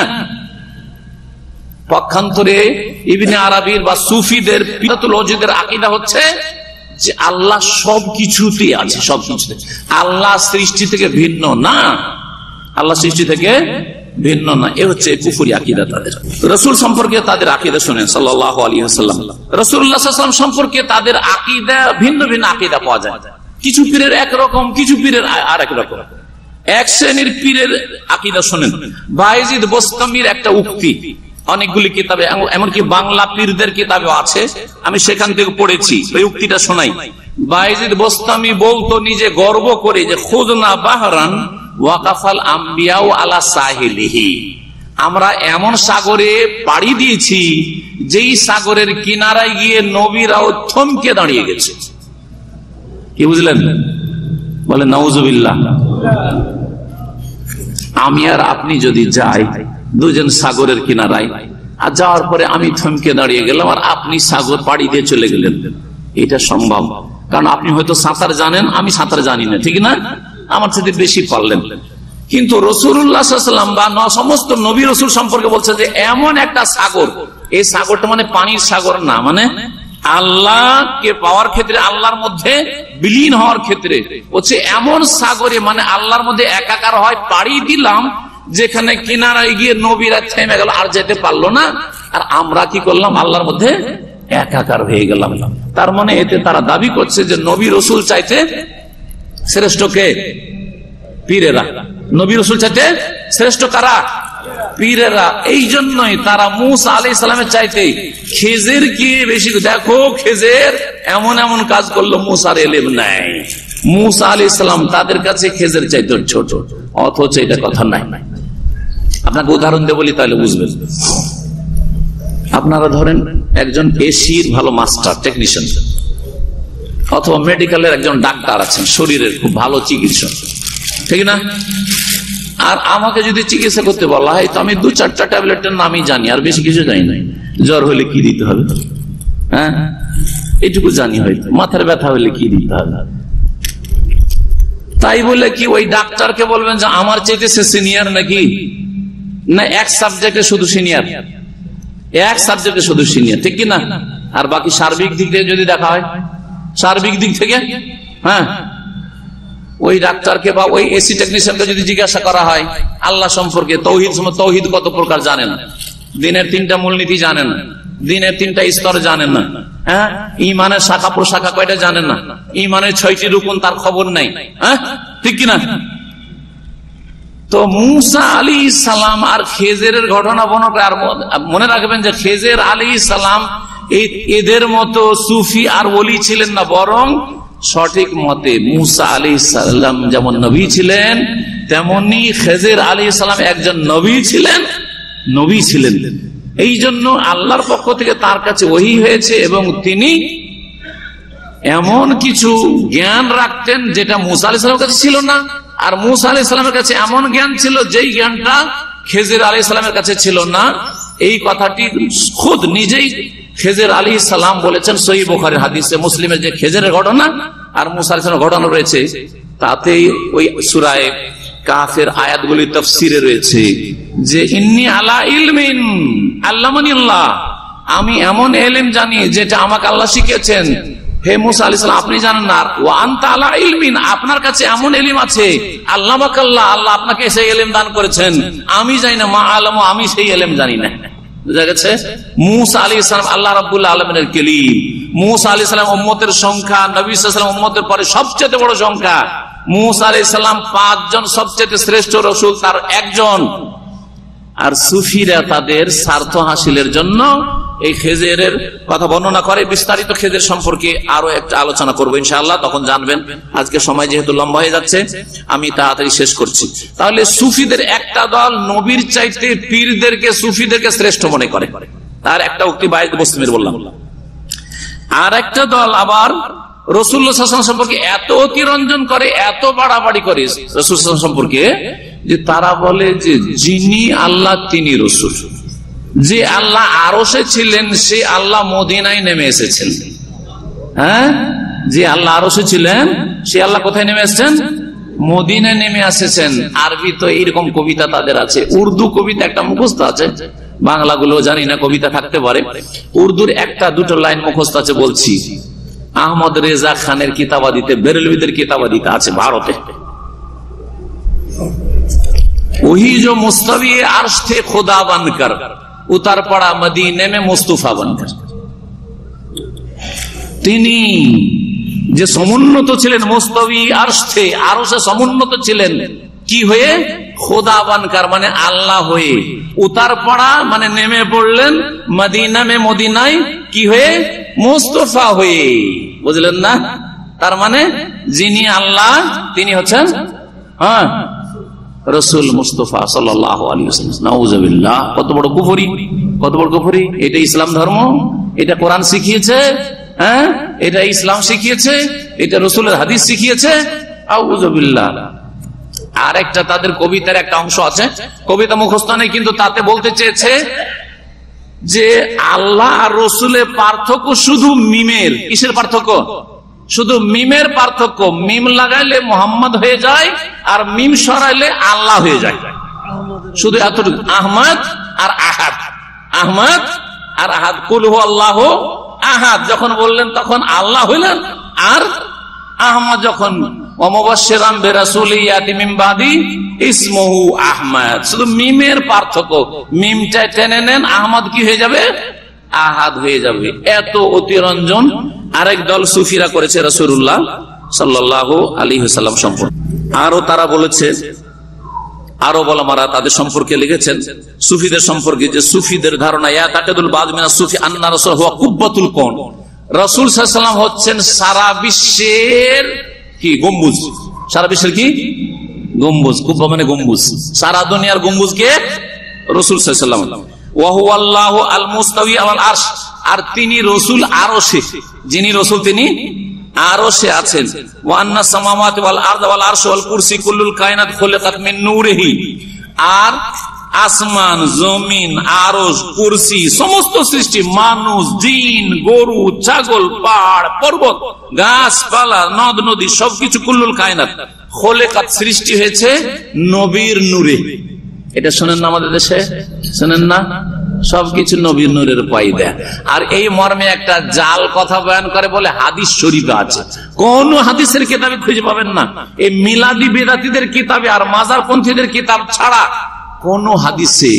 পক্ষান্তরে ইবনে আরবির বা সুফিদের পিরাতুলজিদের আকীদা হচ্ছে যে আল্লাহ সবকিছুতে আছে, সবকিছুতে। আল্লাহ সৃষ্টি থেকে ভিন্ন না, আল্লাহ সৃষ্টি থেকে ভিন্ন না, এ হচ্ছে কুফরি আকীদা তাদের। রাসূল সম্পর্কে তাদের আকীদা শুনেন সাল্লাল্লাহু আলাইহি ওয়াসাল্লাম। রাসূলুল্লাহ সাল্লাল্লাহু আলাইহি ওয়াসাল্লাম সম্পর্কে তাদের আকীদা ভিন্ন ভিন্ন আকীদা পাওয়া যায়। কিছু পীরের একরকম, কিছু পীরের আর এক রকম। এক শ্রেণীর পীরের আকীদা শুনেন। বায়েজিদ বোস্তামির একটা উক্তি অনেকগুলি কিতাবে, এমনকি বাংলা পীরদের কিতাবে আছে, আমি সেখান থেকে পড়েছি, ওই উক্তিটা শোনাই। বায়েজিদ বোস্তামি বলতো নিজে গর্ব করে যে খুদনা বাহরান ওয়াকাফাল আম্বিয়াউ আলা সাহিলিহি, আমরা এমন সাগরে পাড়ি দিয়েছি যেই সাগরের কিনারায় গিয়ে নবীরাও থমকে দাঁড়িয়ে গেছে। কি বুঝলেন? বলে নাউজুবিল্লাহ। আমি আর আপনি যদি যাই দুজন সাগরের কিনারায়, আর যাওয়ার পরে আমি থমকে দাঁড়িয়ে গেলাম আর আপনি সাগর পাড়ি দিয়ে চলে গেলেন, এটা সম্ভব? কারণ আপনি হয়তো সাঁতার জানেন, আমি সাঁতার জানি না, ঠিক না? আমার সাথে বেশি পারলেন। কিন্তু রাসূলুল্লাহ সাল্লাল্লাহু আলাইহি ওয়াসাল্লাম বা সমস্ত নবী রাসূল সম্পর্কে বলছে যে এমন একটা সাগর, এই সাগরটা মানে পানির সাগর না, মানে আল্লাহকে পাওয়ার ক্ষেত্রে, আল্লাহর মধ্যে বিলীন হওয়ার ক্ষেত্রে হচ্ছে এমন সাগরে, মানে আল্লাহর মধ্যে একাকার হয়, পাড়ি দিলাম যেখানে কিনারায় গিয়ে নবীরা থেমে গেল, আর যেতে পারলো না, আর আমরা কি করলাম? আল্লাহর মধ্যে একাকার হয়ে গেলাম। তার মানে এতে তারা দাবি করছে যে নবী রাসূল চাইতে শ্রেষ্ঠ কে? পীরেরা। নবী রাসূল চাইতে শ্রেষ্ঠ কারা? পীরেরা। এই জন্যই তারা মুসা আলাইহিস সালামের চাইতে খেজেরকে বেশি, দেখো খেজের এমন এমন কাজ করলো, মুসার ইলম নাই। মুসা আলাইহিস সালাম তাদের কাছে খেজের চাইতে ছোট, অথচ এটা কথা নাই। আপনাকে উদাহরণ দেব বলি তাহলে বুঝবেন। আপনারা ধরেন একজন এসির ভালো মাস্টার টেকনিশিয়ান, অথবা মেডিকেলের একজন ডাক্তার আছেন, শরীরের খুব ভালো চিকিৎসক, ঠিক না? আর আমাকে যদি চিকিৎসা করতে বলা হয়, তো আমি 2-4টা ট্যাবলেটের নামই জানি, আর বেশি কিছু জানি না। জ্বর হলে কি দিতে হবে, হ্যাঁ, এইটুকু জানি। হয়তো মাথার ব্যথা হলে কি দিতে হবে। তাই বলে কি ওই ডাক্তারকে বলবেন যে আমার চাইতে সে সিনিয়র নাকি? না, এক সাবজেক্টে শুধু সিনিয়র, এক সাবজেক্টে শুধু সিনিয়র, ঠিক কিনা? আর বাকি সার্বিক দিক থেকে যদি দেখা হয়, সার্বিক দিক থেকে, হ্যাঁ, ওই ডাক্তারকে বা ওই এসি টেকনিশিয়ানকে যদি জিজ্ঞাসা করা হয় আল্লাহ সম্পর্কে, তৌহিদ কত প্রকার জানে না, দিনের 3টা মূলনীতি জানে না, দিনের 3টা স্তর জানে না, হ্যাঁ, ইমানের শাখা প্রশাখা কয়টা জানে না, ইমানের 6টি রুকুন তার খবর নাই, হ্যাঁ, ঠিক কিনা? তো মুসা আলাইহিস সালাম আর খেজেরের ঘটনা বর্ণনা, আর মনে রাখবেন যে খেজের আলাইহিস সালাম এদের মতো সুফি আর ওলি ছিলেন না, বরং সঠিক মতে মুসা আলাইহিস সালাম যেমন নবী ছিলেন, তেমনি খেজের আলাইহিস সালাম একজন নবী ছিলেন। এই জন্য আল্লাহর পক্ষ থেকে তার কাছে ওহী হয়েছে, এবং তিনি এমন কিছু জ্ঞান রাখতেন যেটা মুসা আলাইহিস সালামের কাছে ছিল না, আর মুসা আলাইহিস সালামের কাছে এমন জ্ঞান ছিল যেই জ্ঞানটা খেজের আলাইহিস সালামের কাছে ছিল না। এই কথাটি খুদ নিজেই খেজের আলাইহিস সালাম বলেছেন সহিহ বুখারীর হাদিসে। মুসলিমের যে খেজেরের ঘটনা আর মুসা আলাইহিস সালামের ঘটনা রয়েছে, তাতে ওই সূরা কাফের আয়াতগুলি তাফসিরে রয়েছে যে ইন্নী আলা ইলমিন আল্লামানিল্লাহ, আমি এমন ইলম জানি যেটা আমাকে আল্লাহ শিখিয়েছেন। হে মুসা আলাইহিস সালাম, আপনি জানেন না, ওয়া আনতা আলা ইলমিন, আপনার কাছে এমন ইলম আছে, আল্লামাকাল্লাহ, আল্লাহ আপনাকে সেই ইলম দান করেছেন, আমি জানি না, মা আলামু, আমি সেই ইলম জানি না। বুঝা গেছে? মুসা আলাইহিস সালাম আল্লাহ রাব্বুল আলামিনের কলিম। মুসা আলাইহিস সালাম উম্মতের সংখ্যা নবী সাল্লাল্লাহু আলাইহি ওয়াসাল্লাম উম্মতের পরে সবচেয়ে বড় সংখ্যা। মুসা আলাইহিস সালাম 5 জন সবচেয়ে শ্রেষ্ঠ রাসূল, তার একজন। আর সুফিরা তাদের স্বার্থ হাসিলের জন্য এই খেজেরের কথা বর্ণনা করে, বিস্তারিত খেজের সম্পর্কে আরো একটা আলোচনা করবো ইনশাআল্লাহ, তখন জানবেন। আজকে সময় যেহেতু লম্বা হয়ে যাচ্ছে আমি তাড়াতাড়ি শেষ করছি। তাহলে সুফিদের একটা দল নবীর চাইতে পীরদেরকে, সুফিদেরকে শ্রেষ্ঠ মনে করে, তার একটা উক্তি বাইরে মুসলিমের বললাম। আর একটা দল আবার রাসূলুল্লাহ সাল্লাল্লাহু আলাইহি ওয়াসাল্লাম সম্পর্কে এত অতিরঞ্জন করে, এত বাড়াবাড়ি করে রাসূলুল্লাহ সাল্লাল্লাহু আলাইহি ওয়াসাল্লাম সম্পর্কে, যে তারা বলে যে যিনি আল্লাহ তিনি রাসূল, যে আল্লাহ আরশে ছিলেন সে আল্লাহ মদিনায় নেমে এসেছেন। হ্যাঁ, যে আল্লাহ আরশে ছিলেন সে আল্লাহ কোথায় নেমে এসেছেন? মদিনায় নেমে এসেছেন। আরবি তো এইরকম কবিতা তাদের আছে, উর্দু কবিতা একটা মুখস্থ আছে, বাংলাগুলো জানি না, কবিতা থাকতে পারে। উর্দুর একটা দুটো লাইন মুখস্থ আছে, বলছি। আহমদ রেজা খানের কিতাবাদিতে, বেরেলভিদের কিতাবাদিতে আছে ভারতে, वही जो मुस्तवी अर्श थे खुदा बनकर उतर पड़ा मदीने में मुस्तफा बनकर। তিনি যে সমুন্নত ছিলেন, মুস্তবি আরশ থে, আরশে সমুন্নত ছিলেন কি হয়ে? খোদা বানকার মানে আল্লাহ হয়ে, উতার পড়া মানে নেমে পড়লেন মদিনা মে, মদিনায় কি হয়ে? মুস্তফা হয়ে। বুঝলেন না? তার মানে যিনি আল্লাহ তিনি হচ্ছেন হ্যাঁ রাসূল মুস্তাফা সাল্লাল্লাহু আলাইহি ওয়াসাল্লাম। নাউযুবিল্লাহ, কত বড় কুফরি, কত বড় কুফরি! এটা ইসলাম ধর্ম, এটা কোরআন শিখিয়েছে, হ্যাঁ এটা ইসলাম শিখিয়েছে, এটা রাসূলের হাদিস শিখিয়েছে। আউযুবিল্লাহ। আর একটা তাদের কবিতার একটা অংশ আছে, কবিতা মুখস্থ নেই, কিন্তু তাতে বলতে চেয়েছে যে আল্লাহ আর রাসূলের পার্থক্য শুধু মিমের। কিসের পার্থক্য? শুধু মিমের পার্থক্য। মিম লাগাইলে মোহাম্মদ হয়ে যায়, আর মিম সরাইলে আল্লাহ হয়ে যায়। শুধু এতটুকু, আহমদ আর আহাদ, আহমদ আর আহাদ। কুল হু আল্লাহু আহাদ যখন বললেন তখন আল্লাহ হইলেন, আর আহমদ যখন ওয়ামুবাশশিরাম বিরাসূলিন ইয়াতি মিন বাদি ইসমুহু আহমদ। শুধু মিমের পার্থক্য, মিমটা টেনে নেন, আহমদ কি হয়ে যাবে? আহাদ হয়ে যাবে। এত অতিরঞ্জন আরেক দল সুফিরা করেছে রাসূলুল্লাহ সাল্লাল্লাহু আলাইহি ওয়াসাল্লাম সম্পর্কে। আরো তারা বলেছে, আরো ওলামারা তাদের সম্পর্কে লিখেছেন সুফিদের সম্পর্কে, যে সুফিদের ধারণা ইয়াতাকিদুল বাদ মিনাস সুফি আন্না রাসূল হুয়া কুব্বাতুল কওন। রাসূল সাল্লাল্লাহু আলাইহি ওয়াসাল্লাম হচ্ছেন সারা বিশ্বের কি গম্বুজ। সারা বিশ্বের কি গম্বুজ? কুব্বা মানে গম্বুজ, সারা দুনিয়ার গম্বুজকে রাসূল সাল্লাল্লাহু আলাইহি ওয়াসাল্লাম। ওয়া হুয়া আল্লাহু আল মুস্তাওয়ি আলাল আরশ, আর তিনি রাসূল আরশে, যিনি রাসূল তিনি আরশে আছেন। ওয়া আন্না সামাওয়াতি ওয়াল আরদ ওয়াল আরশ ওয়াল কুরসি কুল্লুল কায়নাত খুলিকাত মিন নূরিহি, আর আসমান, জমিন, আরশ, কুরসি, সমস্ত সৃষ্টি, মানুষ, জিন, গরু, ছাগল, পাহাড়, পর্বত, গাছপালা, নদ নদী, সবকিছু কুল্লুল কায়নাত খুলিকাত সৃষ্টি হয়েছে নবীর নূরে। এটা শোনেন না আমাদের দেশে? শোনেন না? সবকিছু নবীর নূরের পয়দা। আর এই মর্মে একটা জাল কথা বয়ান করে বলে হাদিস শরীফে আছে। কোন হাদিসের কিতাবে খুঁজে পাবেন না। এই মিলাদি বেদাতীদের কিতাবে আর মাজারপন্থীদের কিতাব ছাড়া কোন হাদিসে,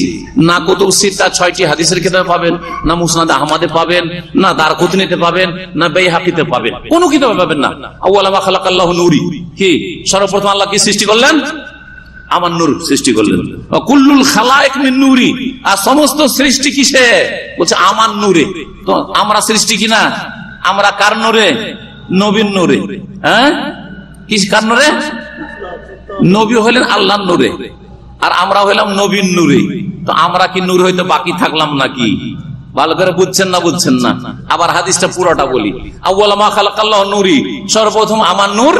না কুতুব সিত্তা 6টি হাদিসের কিতাবে পাবেন, না মুসনাদ আহমদে পাবেন, না দারকুতনিতে পাবেন, না বাইহাকিতে পাবেন, কোন কিতাবে পাবেন না। আউয়ালা মা খালাকাল্লাহু নূরি, কি সর্বপ্রথম আল্লাহ কি সৃষ্টি করলেন? আমার নূর সৃষ্টি করলেন। কুল্লুল খালায়েক মিন নূরি, আর সমস্ত সৃষ্টি কিসে? বলছে আমার নূরে। তো আমরা সৃষ্টি কিনা? আমরা কার নূরে? নবীর নূরে। হ্যাঁ, কি কার নূরে? নবী হলেন আল্লাহর নূরে, আর আমরা হইলাম নবীর নূরে। তো আমরা কি নূর হইতে বাকি থাকলাম নাকি? ভালো করে বুঝছেন না? বুঝছেন না? আবার হাদিসটা পুরোটা বলি। আউয়ালা মা খালাকাল্লাহু নূরি, সর্বপ্রথম আমার নূর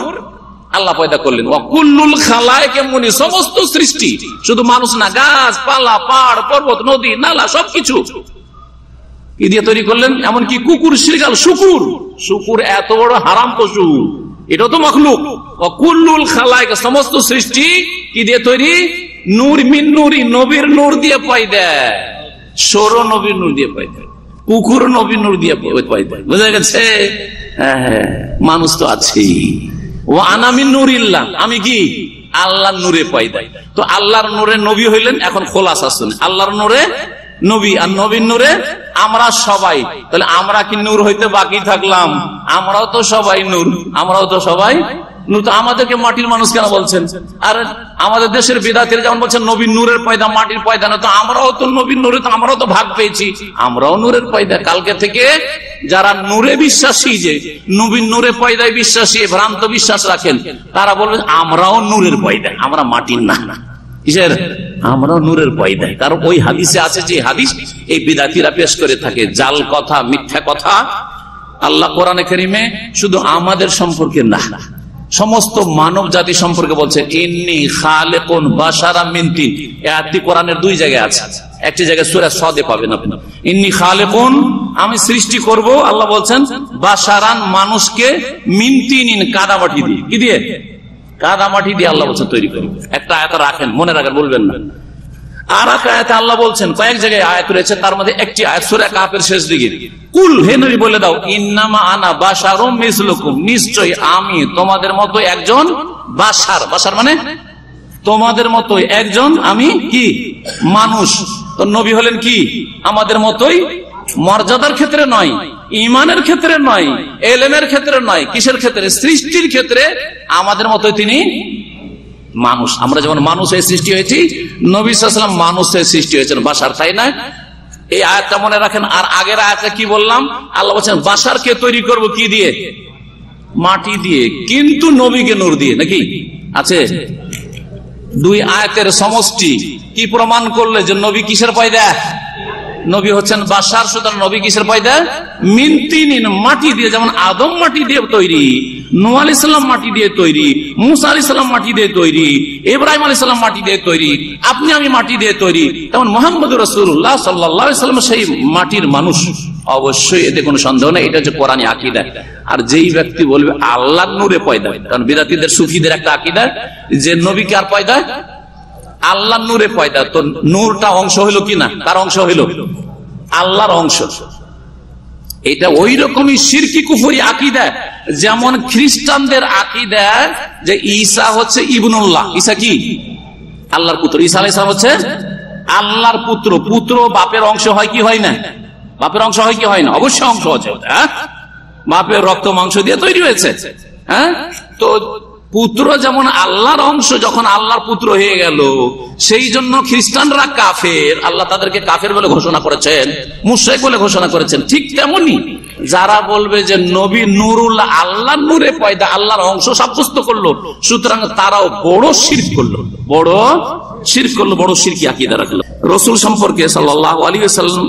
আল্লাহ পয়দা করলেন। ওয়াকুল্লুল খালায়েকে মুনি, সমস্ত সৃষ্টি, শুধু মানুষ না, গাছ পালা, পাহাড়, পর্বত, নদী, নালা, সবকিছু কি দিয়ে তৈরি করলেন? এমনকি কুকুর, শৃগাল, শুকুর, শুকুর এত বড় হারাম পশু, এটাও তো মাখলুক। ওয়াকুল্লুল খালায়েক, সমস্ত সৃষ্টি কি দিয়ে তৈরি? নূর মিন নূরি, নবীর নূর দিয়ে পয়দা। সৌর নবীর নূর দিয়ে পয়দা, কুকুর নবীর নূর দিয়ে পয়দা। বুঝা গেছে? হ্যাঁ, মানুষ তো আছেই। ও আনামিন নূরিল্লাহ, আমি কি আল্লাহর নূরে পয়দা। তো আল্লাহর নূরে নবী হইলেন। এখন খোলাসা শুনে, আল্লাহর নূরে নবী, আর নবীর নূরে আমরা সবাই। তাহলে আমরা কি নূর হইতে বাকি থাকলাম? আমরাও তো সবাই নূর, আমরাও তো সবাই তো আমাদেরকে মাটির মানুষ কেন বলছেন? আর আমাদের দেশের বিদাতিরা যেমন বলছেন নবীর নূরের পয়দা, মাটির পয়দা না, তো আমরাও তো নবীর নূরে, তো আমরাও তো ভাগ পেয়েছি, আমরাও নূরের পয়দা। কালকে থেকে যারা নূরে বিশ্বাসী, যে নবীর নূরে পয়দায় বিশ্বাসী, ভ্রান্ত বিশ্বাস রাখেন, তারা বলবেন আমরাও নূরের পয়দা, আমরা মাটির না। কিসের? আমরাও নূরের পয়দা। কারণ ওই হাদিসে আছে, যে হাদিস এই বিদাতিরা পেশ করে থাকে, জাল কথা, মিথ্যা কথা। আল্লাহ কোরআনে কারীমে শুধু আমাদের সম্পর্কে না, সমস্ত মানব জাতি সম্পর্কে বলছে, ইন্নী খালিকুন বাশারাম মিন তিন। এই আয়াতটি কোরআনের দুই জায়গায় আছে। একটি জায়গায় সূরা সদে পাবেন আপনি, ইন্নী খালিকুন, আমি সৃষ্টি করব, আল্লাহ বলছেন, বাশারান, মানুষকে, মিন তিনিন, কাদামাটি দিয়ে। কি দিয়ে? কাদামাটি দিয়ে আল্লাহ বলছেন তৈরি করব। একটা আয়াত রাখেন, মনে রাখেন, বলবেন না। আর এক আয়াতে আল্লাহ বলছেন, কয়েক জায়গায় আয়াত রয়েছে, তার মধ্যে একটি আয়াত সূরা কাহফের শেষ দিকে, কুল, হে নবী বলে দাও, ইন্নামা আনা বাশারুম মিসলুকুম, নিশ্চয়ই আমি তোমাদের মতো একজন বাশার। বাশার মানে তোমাদের মতো একজন, আমি কি? মানুষ। তো নবী হলেন কি? আমাদের মতোই, মর্যাদার ক্ষেত্রে নয়, ইমানের ক্ষেত্রে নয়, এলেমের ক্ষেত্রে নয়, কিসের ক্ষেত্রে? সৃষ্টির ক্ষেত্রে আমাদের মতোই তিনি মানুষ। আমরা যেমন মানুষ হয়ে সৃষ্টি হয়েছি, নবী সাল্লাল্লাহু আলাইহি ওয়াসাল্লাম মানুষ হয়ে সৃষ্টি হয়েছেন, বাশার, তাই না? এই আয়াতটা মনে রাখেন। আর আগের আয়াতটা কি বললাম? আল্লাহ বলছেন বাশারকে তৈরি করব কি দিয়ে? মাটি দিয়ে, কিন্তু নবীকে নূর দিয়ে, নাকি আছে? দুই আয়াতের সমষ্টি কি প্রমাণ করলে যে নবী কিসের পয়দা? নবী হচ্ছেন বাশার। সুতরাং নবী কিসের পয়দা? মিন তিনিন, মাটি দিয়ে। যেমন আদম মাটি দিয়ে তৈরি, নূহ আলাইহিস সালাম মাটি দিয়ে তৈরি, মূসা আলাইহিস সালাম মাটি দিয়ে তৈরি, ইব্রাহিম আলাইহিস সালাম মাটি দিয়ে তৈরি, আপনি আমি মাটি দিয়ে তৈরি, তেমন মুহাম্মদুর রাসূলুল্লাহ সাল্লাল্লাহু আলাইহি ওয়াসাল্লাম সেই মাটির মানুষ। অবশ্যই এতে কোনো সন্দেহ নেই, এটা হচ্ছে কোরআনী আকীদা। আর যেই ব্যক্তি বলবে আল্লাহর নূরে পয়দা, কারণ বিদাতীদের, সুফিদের একটা আকীদা যে নবীকে আর পয়দা, আল্লাহর নূরে পয়দা, তো নূরটা অংশ হইল কিনা? কার অংশ হইল? আল্লাহর অংশ। এটা ওই রকমই শিরকি কুফরি আকীদা, যেমন খ্রিস্টানদের আকীদা যে ঈসা হচ্ছে ইবনুল্লাহ। ঈসা কি? আল্লাহর পুত্র। ঈসা আলাইহিস সালাম হচ্ছে আল্লাহর পুত্র। পুত্র বাপের অংশ হয় কি হয় না? বাপের অংশ হয় কি হয় না? অবশ্যই অংশ আছে। বাপের রক্ত মাংস দিয়ে তৈরি হয়েছে। হ্যাঁ, তো পুত্র যেমন আল্লাহর অংশ, যখন আল্লাহর পুত্র হয়ে গেল, সেই জন্য খ্রিস্টানরা কাফের, আল্লাহ তাদেরকে কাফের বলে ঘোষণা করেছেন, মুশরিক বলে ঘোষণা করেছেন। ঠিক তেমনি যারা বলবে যে নবী নূরুল্লাহ, আল্লাহর নূরে পয়দা, আল্লাহর অংশ সাব্যস্ত করলো, সুতরাং তারাও বড় শিরক করলো, বড় শিরক করলো, বড় শিরকি আকীদা রাখলো। রাসূল সম্পর্কে সাল্লাল্লাহু আলাইহি ওয়াসাল্লাম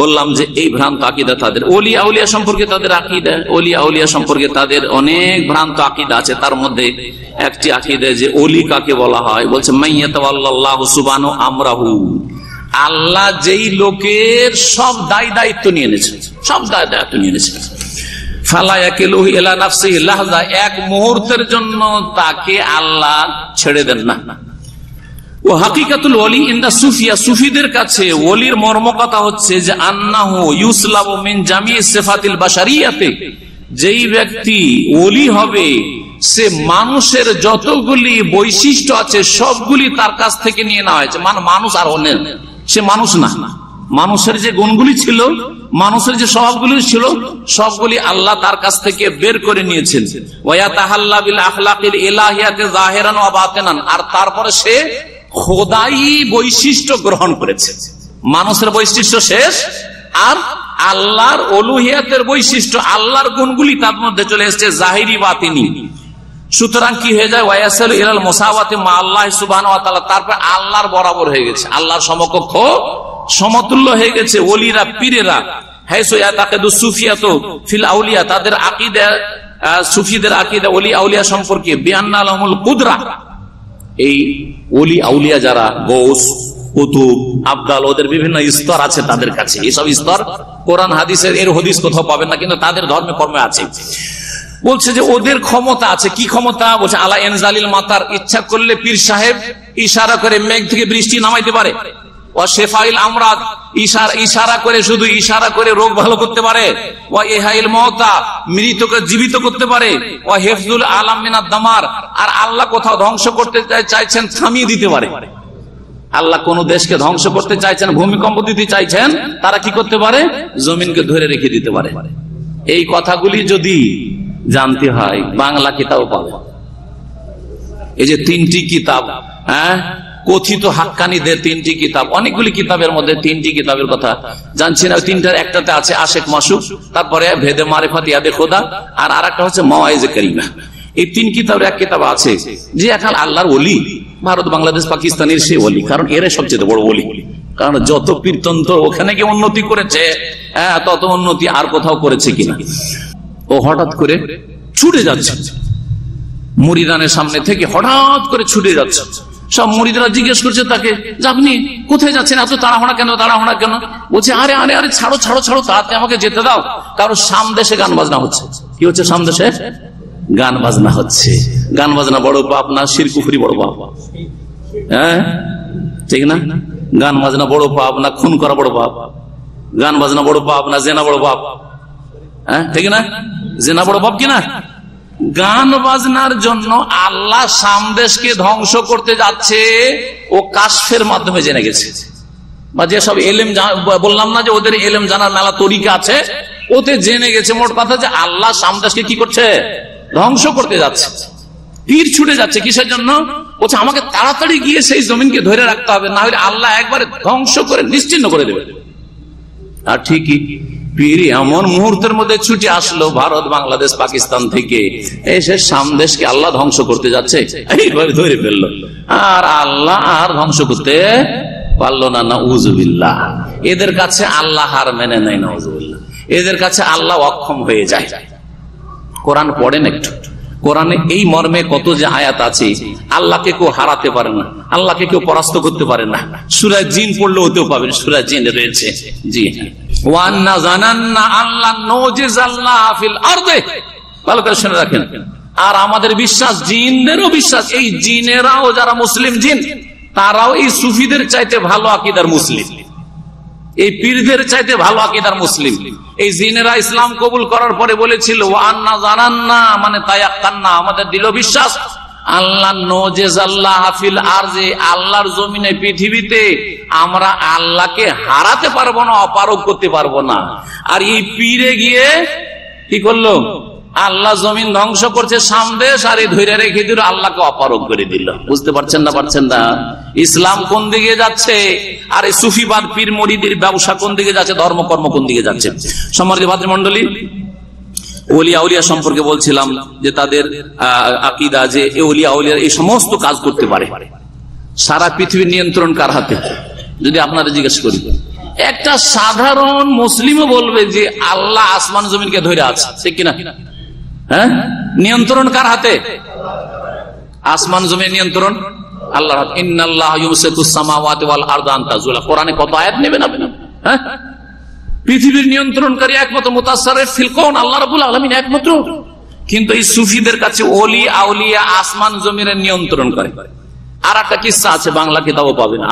বললাম যে এই ভ্রান্ত আকীদা তাদের। ওলিয়া আউলিয়া সম্পর্কে তাদের আকীদা, ওলিয়া আউলিয়া সম্পর্কে তাদের অনেক ভ্রান্ত আকীদা আছে। তার মধ্যে একটি আকীদা যে ওলি কাকে বলা হয়, বলছে মাইয়াতাওয়াল্লাহু সুবহানাহু আমরাহু, আল্লাহ যেই লোকের সব দায় দায়িত্ব নিয়ে নিয়েছেন, সব দায় দায়িত্ব নিয়ে নিয়েছেন, ফালা ইয়াকিলুহু ইলা নাফসিহি লাহযা, এক মুহূর্তের জন্য তাকে আল্লাহ ছেড়ে দেন না। ও হাকিকাতুল ওলি ইনদা সুফিয়া, সুফিদের কাছে ওলির মর্ম কথা হচ্ছে যে আন্নাহু ইউসলাবু মিন জামিই সিফাতিল বাশারিয়াতে, যেই ব্যক্তি ওলি হবে সে মানুষের যতগুলি বৈশিষ্ট্য আছে সবগুলি তার কাছ থেকে নিয়ে নেওয়া হয়েছে। মানুষ আর অন্য, সে মানুষ না, মানুষের যে গুণগুলি ছিল, মানুষের যে স্বভাবগুলি ছিল, সবগুলি আল্লাহ তার কাছ থেকে বের করে নিয়েছেন। ওয়া তাহাল্লা বিল আখলাকিল ইলাহিয়াতি যাহিরান ওয়া বাতিনান, আর তারপরে সে খোদাই বৈশিষ্ট্য গ্রহণ করেছে। মানুষের বৈশিষ্ট্য শেষ, আর আল্লাহর উলুহিয়াতের বৈশিষ্ট্য, আল্লাহর গুণগুলি তার মধ্যে চলে এসেছে, জাহিরি বাতিনি। সুতরাং কি হয়ে যায়? ওয়ায়াসালু ইলাল মুসাওয়াতি মা আল্লাহ সুবহানাহু ওয়া তাআলা, তারপর আল্লাহর বরাবর হয়ে গেছে, আল্লাহর সমকক্ষ, সমতুল্য হয়ে গেছে ওলিরা, পীরেরা। হাইসু ইয়াতাকিদু সুফিয়াতু ফিল আউলিয়া, তাদের আকীদা, সুফিদের আকীদা ওলি আউলিয়া সম্পর্কে, বিআন্না লাহুমুল কুদরা, এই ওলি আউলিয়া যারা গৌস, কুতুব, আবদাল, ওদের বিভিন্ন স্তর আছে তাদের কাছে। এইসব স্তর কোরআন হাদিসের এর হদিস কোথাও পাবেন না, কিন্তু তাদের ধর্মে কর্মে আছে। বলছে যে ওদের ক্ষমতা আছে। কি ক্ষমতা? বলছে আলা এনজালিল মাতার, ইচ্ছা করলে পীর সাহেব ইশারা করে মেঘ থেকে বৃষ্টি নামাইতে পারে। ও শেফাইল আমরাদ, ইশারা করে, শুধু ইশারা করে রোগ ভালো করতে পারে। ও ইহাইল মওতা, মৃতকে জীবিত করতে পারে। ও হিফজুল আলাম মিনাদ দামার, আর আল্লাহ কোথাও ধ্বংস করতে চাইছেন থামিয়ে দিতে পারে। আল্লাহ কোন দেশকে ধ্বংস করতে চাইছেন, ভূমিকম্প দিতে চাইছেন, তারা কি করতে পারে? জমিনকে ধরে রেখে দিতে পারে। এই কথাগুলি যদি জানতে হয় বাংলা কিতাব পাবে, এই যে 3টি কিতাব, কথিত হাক্কানীদের 3টি কিতাব, অনেকগুলি কিতাবের মধ্যে 3টি কিতাবের কথা জানছি না। 3টার একটাতে আছে আশেক মাসুক, তারপরে ভেদে মারিফাত ইয়াদে খোদা, আর আরেকটা হচ্ছে মাওয়াইজে কারিমা। এই 3 কিতাবের এক কিতাব আছে যে এখন আল্লাহর ওলি, ভারত বাংলাদেশ পাকিস্তানের সে ওলি, কারণ এরা সবচেয়ে বড় ওলি। কারণ যত কীর্তনতন্ত্র ওখানে গিয়ে উন্নতি করেছে, তত উন্নতি আর কোথাও করেছে কিনা। ও হঠাৎ করে ছুটে যাচ্ছে মুরিদানের সামনে থেকে, হঠাৎ করে ছুটে যাচ্ছে। সব মুরিদরা জিজ্ঞেস করছে তাকে, যে আপনি কোথায় যাচ্ছেন, এত তাড়াহুড়া কেন, তাড়াহুড়া কেন? বলছে আরে আরে আরে ছাড়ো ছাড়ো ছাড়ো, তাড়াতাড়ি আমাকে যেতে দাও, কারণ সামদেশে গান বাজনা হচ্ছে। কি হচ্ছে সামদেশে? গান বাজনা হচ্ছে। গান বাজনা বড় পাপ না শিরক কুফরি বড় পাপ? ঠিক না? গান বাজনা বড় পাপ না খুন করা বড় পাপ? গান বাজনা বড় পাপ না জেনা বড় পাপ? ঠিক না? জেনা বড় পাপ কিনা? গান বাজনার জন্য আল্লাহ সামদেশকে ধ্বংস করতে যাচ্ছে ও কাশফের মাধ্যমে জেনে গেছে। বা যেসব এলেম বললাম না যে ওদের এলেম জানার মেলা তরিকা আছে, ওতে জেনে গেছে মোট কথা যে আল্লাহ সামদেশকে কি করছে? ধ্বংস করতে যাচ্ছে। তীর ছুটে যাচ্ছে কিসের জন্য? বলছে আমাকে তাড়াতাড়ি গিয়ে সেই জমিনকে ধরে রাখতে হবে, না হলে আল্লাহ একবারে ধ্বংস করে নিশ্চিহ্ন করে দেবে। আর ঠিকই পীর এমন মুহূর্তের মধ্যে ছুটে আসলো ভারত বাংলাদেশ পাকিস্তান থেকে, এসে সামদেশকে আল্লাহ ধ্বংস করতে যাচ্ছে, এইভাবে ধরে ফেললো। আর আল্লাহ আর ধ্বংস করতে পারলো না। নাউযুবিল্লাহ। এদের কাছে আল্লাহ হার মেনে নেয়। নাউযুবিল্লাহ। এদের কাছে আল্লাহ অক্ষম হয়ে যায়। কোরআন পড়েন একটু, কোরআনে এই মর্মে কত যে আয়াত আছে। আল্লাহকে কেউ হারাতে পারে না, আল্লাহকে কেউ পরাস্ত করতে পারে না। সূরা জিন পড়লে ওতেও পাবেন, সূরা জিন রয়েছে। জি হ্যাঁ, ওয়ান্না জানান্না আল্লাহ নজিজাল্লাহ ফিল আরদে, ভালো করে শুনে রাখেন। আর আমাদের বিশ্বাস, জিনদেরও বিশ্বাস, এই জিনেরাও যারা মুসলিম জিন, তারাও এই সুফিদের চাইতে ভালো আকীদার মুসলিম, এই পীরদের চাইতে ভালো আকীদার মুসলিম। এই জিনেরা ইসলাম কবুল করার পরে বলেছিল ওয়ান্না জানান্না, মানে তায়াক্কান্না, আমাদের দৃঢ় বিশ্বাস আল্লাহ নজিজাল্লাহ ফিল আরদে, আল্লাহর জমিনে পৃথিবীতে আমরা আল্লাহকে হারাতে পারবো না, অপারগ করতে পারবো না। আর এই পীরে গিয়ে কি করলো? আল্লাহ জমিন ধ্বংস করছে সামদেশ, আর এই ধরে রেখে দিল, আল্লাহকে অপারগ করে দিল। বুঝতে পারছেন না? পারছেন না? ইসলাম কোন দিকে যাচ্ছে, আর এই সুফিবাদ পীর মুরিদের ব্যবসা কোন দিকে যাচ্ছে, ধর্মকর্ম কোন দিকে যাচ্ছে। সম্মানিত ভাতৃমণ্ডলী, ওলিয়া আউলিয়া সম্পর্কে বলছিলাম যে তাদের আকীদা যে ওলিয়া আউলিয়া এই সমস্ত কাজ করতে পারে। সারা পৃথিবীর নিয়ন্ত্রণ কার হাতে? যদি আপনারা জিজ্ঞেস করি, একটা সাধারণ মুসলিমও বলবে যে আল্লাহ আসমান জমিনকে ধরে আছে, ঠিক কিনা? হ্যাঁ, নিয়ন্ত্রণ কার হাতে? আসমান জমিন নিয়ন্ত্রণ আল্লাহর হাতে। ইন্নাল্লাহা ইউমসিকুস সামাওয়াতি ওয়াল আরদা আন তাজুলা। কোরআনে কত আয়াত নেবেন আপনি? হ্যাঁ, পৃথিবীর নিয়ন্ত্রণকারী একমাত্র মুতাসাররিফ ফিল কাউন আল্লাহ রাব্বুল আলামিন একমাত্র। কিন্তু এই সুফিদের কাছে ওলি আউলিয়া আসমান জমিনের নিয়ন্ত্রণ করে। আর একটা কিস্সা আছে, বাংলা কিতাবও পাবেন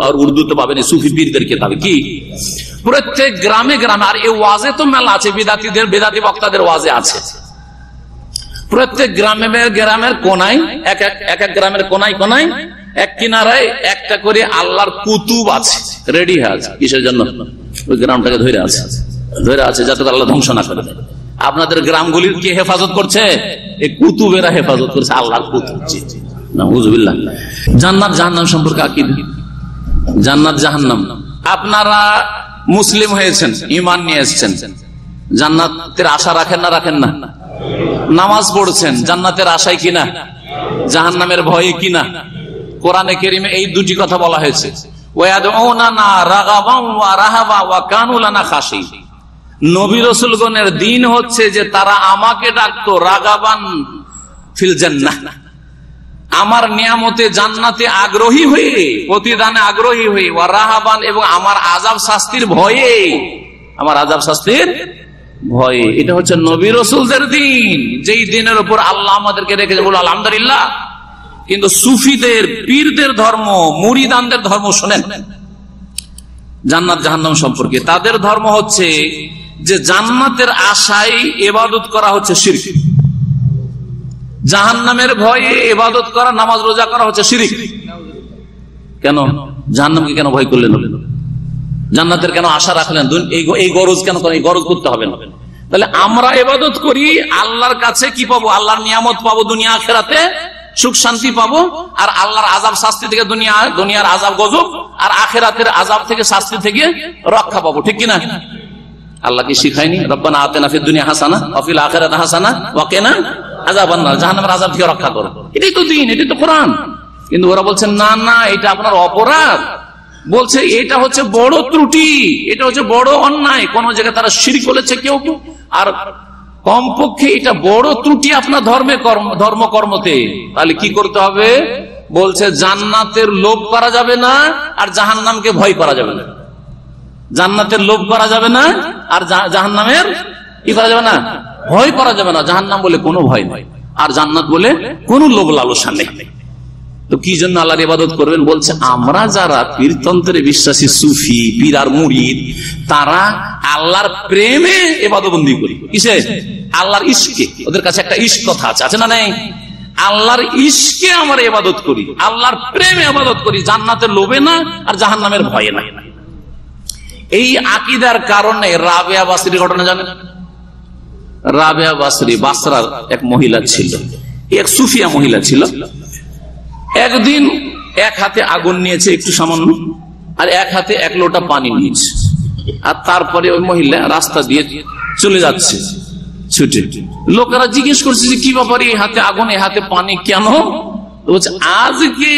আর উর্দুতে পাবেন, সুফি পীরদের কিতাবে। কি? প্রত্যেক গ্রামে গ্রামে, আর এই ওয়াজে তো মেলা আছে, বিদাতীদের বেদাতী বক্তাদের ওয়াজে আছে। প্রত্যেক গ্রামের কোনায়, এক এক গ্রামের কোনায় কোনায় এক কিনারায় একটা করে আল্লাহর কুতুব আছে, রেডি আছে। কিসের জন্য? ওই গ্রামটাকে ধরে আছে যাতে আল্লাহ ধ্বংস না করে দেয়। আপনাদের গ্রামগুলির কি হেফাজত করছে? এই কুতুবেরা হেফাজত করছে, আল্লাহর কুতুব। নাউযুবিল্লাহ। জান্নাত জাহান্নাম সম্পর্কে আকীদা, জান্নাত জাহান্নাম। আপনারা মুসলিম হয়েছেন, ঈমান নিয়ে এসেছেন, জান্নাতের আশা রাখেন না রাখেন না? নামাজ পড়ছেন, জান্নাতের আশায় কিনা? জাহান্নামের ভয়ে কিনা? কোরআনে কারীমে এই দুটি কথা বলা হয়েছে, ওয়ায়াদউনানা রাগাবান ওয়া রাহাবা ওয়া কানু লানা খাশিন। নবী রাসূলগণের দিন হচ্ছে যে তারা আমাকে ডাকতো রাগাবান ফিল জান্নাহ, আমার নিয়ামতে জান্নাতে আগ্রহী হয়ে, প্রতিদানে আগ্রহী হয়ে, ওয়া রাহাবান, এবং আমার আযাব শাস্তির ভয়ে, আমার আযাব শাস্তির ভয়ে। এটা হচ্ছে নবী রাসূলদের দিন, যেই দিনের উপর আল্লাহ আমাদেরকে রেখেছে। বলো আলহামদুলিল্লাহ। কিন্তু সুফিদের পীরদের ধর্ম, মুরিদানদের ধর্ম শোনেন জান্নাত জাহান্নাম সম্পর্কে। তাদের ধর্ম হচ্ছে যে জান্নাতের আশায় ইবাদত করা হচ্ছে শিরক, জাহান্নামের ভয়ে ইবাদত করা, নামাজ রোজা করা হচ্ছে শিরক। কেন? জাহান্নামকে কেন ভয় করলেন? জান্নাতের কেন আশা রাখলেন? এই গরজ কেন করেন? এই গরজ করতে হবে না। তাহলে আমরা ইবাদত করি, আল্লাহর কাছে কি পাবো? আল্লাহর নিয়ামত পাবো দুনিয়া আখিরাতে, সুখ শান্তি পাবো, আর আল্লাহর আযাব শাস্তি থেকে দুনিয়ার আযাব গজব, আর আখিরাতের আযাব থেকে শাস্তি থেকে রক্ষা পাবো, ঠিক কিনা? আল্লাহ কি শিখায়নি রব্বানা আতিনা ফিদ দুনিয়া হাসানা ওয়া ফিল আখিরাতি হাসানা ওয়া কিনা আযাবান নার, জাহান্নামের আযাব থেকে রক্ষা করো। এটাই তো দ্বীন, এটাই তো কোরআন। কিন্তু ওরা বলছেন না না, এটা আপনার অপরাধ। বলছে এটা হচ্ছে বড় ত্রুটি, এটা হচ্ছে বড় অন্যায়। কোন জায়গায় তারা শিরক বলেছে কেউ, আর কমপক্ষে এটা বড় ত্রুটি আপনার ধর্মকর্মতে। তাহলে কি করতে হবে? বলছে জান্নাতের লোভ করা যাবে না, আর জাহান্নামকে ভয় করা যাবে না। জান্নাতের লোভ করা যাবে না, আর জাহান্নামের কি করা যাবে না? ভয় করা যাবে না। জাহান্নাম বলে কোনো ভয় নয়, আর জান্নাত বলে কোনো লোভ লালসা নেই। তো কি জন্য আল্লাহর ইবাদত করবেন? বলছে আমরা যারা পীরতন্ত্রে বিশ্বাসী সুফি পীর আর মুরিদ, তারা আল্লাহর প্রেমে ইবাদতবন্দি করি। কিসে? আল্লাহর ইশকে। ওদের কাছে একটা ইশক কথা আছে না? নেই? আল্লাহর ইশকে আমরা ইবাদত করি, আল্লাহর প্রেমে ইবাদত করি, জান্নাতের লোভে না, আর জাহান্নামের ভয়ে না। এই আকীদার কারণে রাবেয়া বাসরীর ঘটনা জানেন? রাবেয়া বাসরী বাসরার এক মহিলা ছিল, এক সুফিয়া মহিলা ছিল। একদিন এক হাতে আগুন নিয়েছে একটু সামান্য, আর এক হাতে এক লোটা পানি নিয়েছে, আর তারপরে ওই মহিলা রাস্তা দিয়ে চলে যাচ্ছে ছুটে। লোকেরা জিজ্ঞেস করছে যে কি ব্যাপারে, এই হাতে আগুন এই হাতে পানি কেন? বলছে আজকে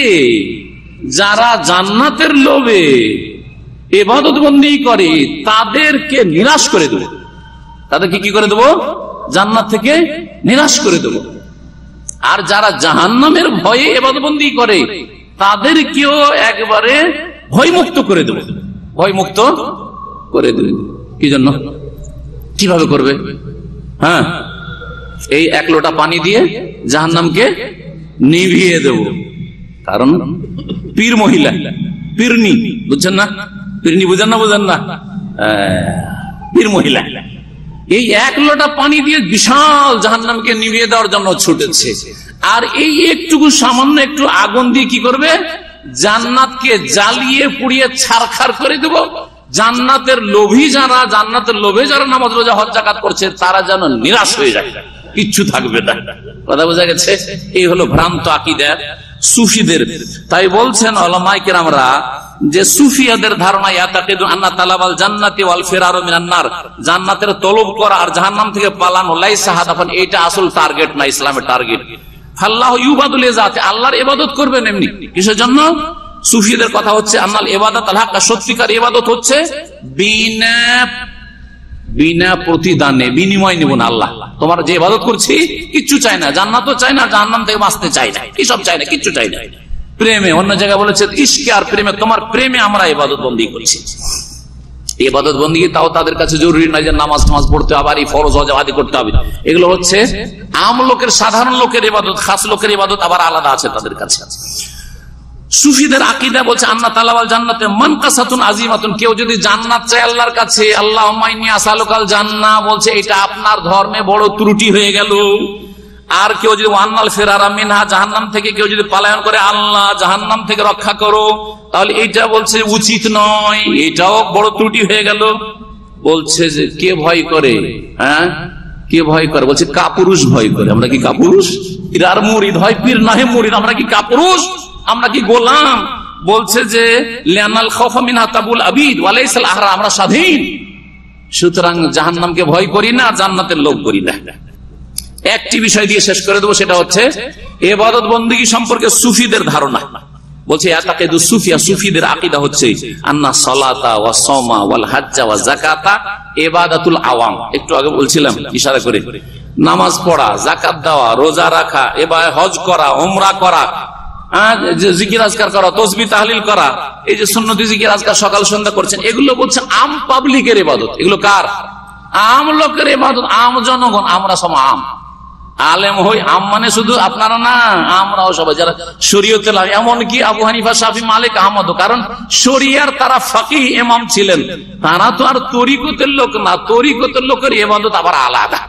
যারা জান্নাতের লোভে ইবাদত বন্দেগী করে তাদেরকে নিরাশ করে দেবো। তাদেরকে কি করে দেবো? জান্নাত থেকে নিরাশ করে দেবো। আর যারা জাহান্নামের ভয়ে ইবাদতবন্দি করে তাদেরকেও একবারে ভয়মুক্ত করে দেবে, ভয়মুক্ত করে দেবে। কি জন্য? কিভাবে করবে? হ্যাঁ, এই এক লোটা পানি দিয়ে জাহান্নামকে নিভিয়ে দেব। কারণ পীর মহিলা, পীরনি, বুঝছেন না? পীরনি বুঝেন না? বুঝেন না? পীর মহিলা এই এক লোটা পানি দিয়ে বিশাল জাহান্নামকে নিভিয়ে দেওয়ার জন্য ছুটেছে। আর এই একটুকু সামান্য একটু আগুন দিয়ে কি করবে? জান্নাতকে জ্বালিয়ে পুড়িয়ে ছারখার করে দেব। জান্নাতের লোভী যারা, জান্নাতের লোভে যারা নামাজ রোজা হজ যাকাত করছে, তারা যেন নিরাশ হয়ে যায়, কিচ্ছু থাকবে না। কথা বোঝা গেছে? এই হলো ভ্রান্ত আকীদা সুফিদের। তাই বলছেন উলামায়ে কেরামরা যে সুফিয়াদের ধারণা ইয়াতাকিদু আন্না তালাবাল জান্নাতি ওয়াল ফিরারু মিনান নার, জান্নাতের তলব করা আর জাহান্নাম থেকে পালানো, লাইসা হাদাফান, এটা আসল টার্গেট না, ইসলামের টার্গেট। আল্লাহ ইউবাদু লিজাতি, আল্লাহর ইবাদত করবেন এমনি। কিসের জন্য? সুফিদের কথা হচ্ছে আন্নাল ইবাদাত আল হক, সত্যিকার ইবাদত হচ্ছে বিনা প্রতিদানে, বিনিময় নেব না। আল্লাহ তোমার যে ইবাদত করছি কিচ্ছু চাই না, জান্নাতও চাই না, জাহান্নাম থেকে বাঁচতে চাই না, এসব চাই না, কিচ্ছু চাই না। প্রেমে, অন্য জায়গায় বলেছে ইশকে আর প্রেমে, তোমার প্রেমে আমরা ইবাদত বন্দী করছি। ইবাদত বন্দী তাও তাদের কাছে জরুরি নয় যে নামাজ টামাজ পড়তে হবে, আর এই ফরজ হজ আদি করতে হবে। এগুলো হচ্ছে আম লোকের, সাধারণ লোকের ইবাদত। খাস লোকের ইবাদত আবার আলাদা আছে তাদের কাছে। সুফিদের আকীদা বলছে আন্না তালাবাল জান্নাতে মানকাসাতুন আজিমাতুন, কেউ যদি জান্নাত চায় আল্লাহর কাছে, আল্লাহুম্মা ইন্নী আসআলুকাল জান্নাহ, বলছে এটা আপনার ধর্মে বড় ত্রুটি হয়ে গেল। আর কেউ যদি ওয়ান্নাল ফিরারা মিনহা, জাহান্নাম থেকে কেউ যদি পলায়ন করে, আল্লাহ জাহান্নাম থেকে রক্ষা করো, তাহলে এটা বলছে উচিত নয়, এটাও বড় ত্রুটি হয়ে গেল। বলছে যে কে ভয় করে? হ্যাঁ, কে ভয় করে? বলছে কাপুরুষ ভয় করে। আমরা কি কাপুরুষ? পীর আর মুরিদ হয়, পীর নাহে মুরিদ, আমরা কি কাপুরুষ? আমরা কি গোলাম? বলছে যে লিয়ানাল খাউফা মিনহা তাবুল আবিদ ওয়া লাইসাল আহরা, আমরা স্বাধীন, সুতরাং জাহান্নামকে ভয় করি না, জান্নাতের লোভ করি না। একটি বিষয় দিয়ে শেষ করে দেবো, সেটা হচ্ছে ইবাদত বন্দেগী সম্পর্কে সুফিদের ধারণা। বলছে ইয়াতাকিদু সুফিয়া, সুফিদের আকীদা হচ্ছে আন্না সালাতা ওয়া সাওমা ওয়াল হাজ্জা ওয়া যাকাতা ইবাদাতুল আওয়াম। একটু আগে বলছিলাম ইশারা করে, নামাজ পড়া, যাকাত দেওয়া, রোজা রাখা, এবার হজ করা, উমরা করা, জিকির আজকার করা, তাসবিহ তাহলিল করা, এই যে সুন্নতি জিকির আজকার সকাল সন্ধ্যা করছেন, এগুলো বলছে আম পাবলিকের ইবাদত। এগুলো কার? আম লোকের ইবাদত, আম জনগণ। আমরা সব আম, আলেম হই, আম মানে শুধু আপনারা না, আমরাও সবাই যারা শরীয়তে লাগে, এমনকি আবু হানিফা, শাফি, মালিক, আহমদ, কারণ শরিয়ার তারা ফাকিহ ইমাম ছিলেন, তারা তো আর তরিকতের লোক না, তরিকতের লোকের ইবাদত আবার আলাদা।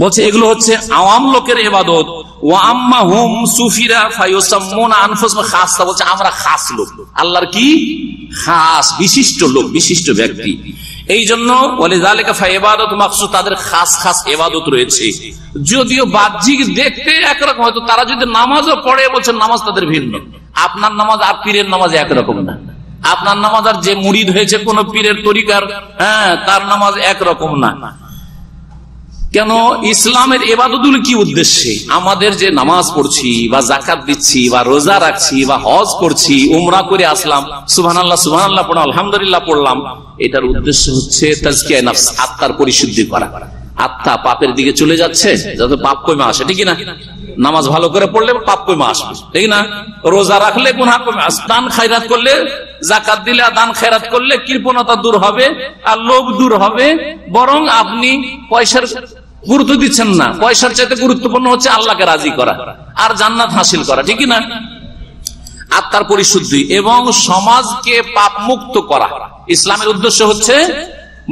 বলছে এগুলো হচ্ছে আওয়াম লোকের ইবাদত। ওয়া আম্মা হুম সুফিরা ফায়ুসাম্মুনা আনফুসাহুম খাসসা, বলছে আমরা খাস লোক, আল্লাহর কি খাস বিশিষ্ট লোক, বিশিষ্ট ব্যক্তি। এই জন্য ওয়ালিযালিকা ফাইবাদাতু মাখসুস, তাদের খাস খাস ইবাদত রয়েছে, যদিও বাহ্যিক দেখতে একরকম, হয়তো তারা যদি নামাজও পড়ে বলছেন নামাজ তাদের ভিন্ন। আপনার নামাজ আর পীরের নামাজ একরকম না, আপনার নামাজ আর যে মুরিদ হয়েছে কোন পীরের তরিকার তার নামাজ একরকম না। কেন? ইসলামের ইবাদতগুলো কি উদ্দেশ্যে? আমাদের যে নামাজ পড়ছি বা যাকাত দিচ্ছি বা রোজা রাখছি বা হজ করছি, উমরা করে আসলাম, সুবহানাল্লাহ সুবহানাল্লাহ পড়লাম, আলহামদুলিল্লাহ পড়লাম, এটার উদ্দেশ্য হচ্ছে তাজকিয়া নফস, আত্মার পরিশুদ্ধি করা। আত্মা পাপের দিকে চলে যাচ্ছে যাতে পাপ কমে আসে, ঠিক না? নামাজ ভালো করে পড়লে পাপ কমে আসবে, ঠিক না? রোজা রাখলে গুনাহ কমে আসবে, দান খায়রাত করলে, যাকাত দিলে, দান খায়রাত করলে কৃপণতা দূর হবে আর লোভ দূর হবে। বরং আপনি পয়সার গুরুত্ব দিচ্ছেন না, পয়সার চাইতে গুরুত্বপূর্ণ হচ্ছে আল্লাহকে রাজি করা আর জান্নাত হাসিল করা, ঠিক না? আত্মার পরিশুদ্ধি এবং সমাজকে পাপ মুক্ত করা ইসলামের উদ্দেশ্য হচ্ছে,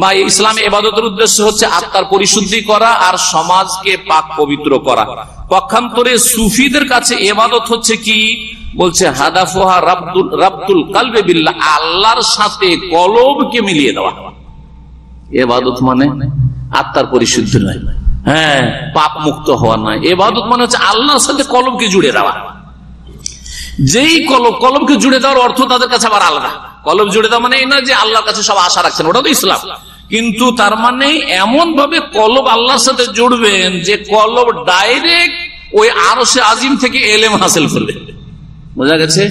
বা ইসলামী ইবাদতের উদ্দেশ্য হচ্ছে আত্মার পরিশুদ্ধি করা আর সমাজকে পাক পবিত্র করা। পক্ষান্তরে সুফিদের কাছে ইবাদত হচ্ছে কি? বলছে হাদাফুহা রাবতুল কলবি বিল্লাহ, আল্লাহর সাথে কলবকে মিলিয়ে দেওয়া। ইবাদত মানে আত্মার পরিশুদ্ধি নয়, পাপ মুক্ত হওয়া নয়। ইবাদত মানে হচ্ছে আল্লাহর সাথে কলবকে জুড়ে দেওয়া। যেই কলবকে জুড়ে দেওয়ার অর্থ তাদের কাছে আবার আলাদা। কলব জুড়ে দেওয়া মানে এই না যে আল্লাহর কাছে সব আশা রাখছেন, ওটা তো ইসলাম, কিন্তু তার মানে এমন ভাবে কলব আল্লাহর সাথে জুড়বেন যে কলব ডাইরেক্ট ওই আরশে আজিম থেকে এলেম হাসিল করবে। বোঝা গেছে?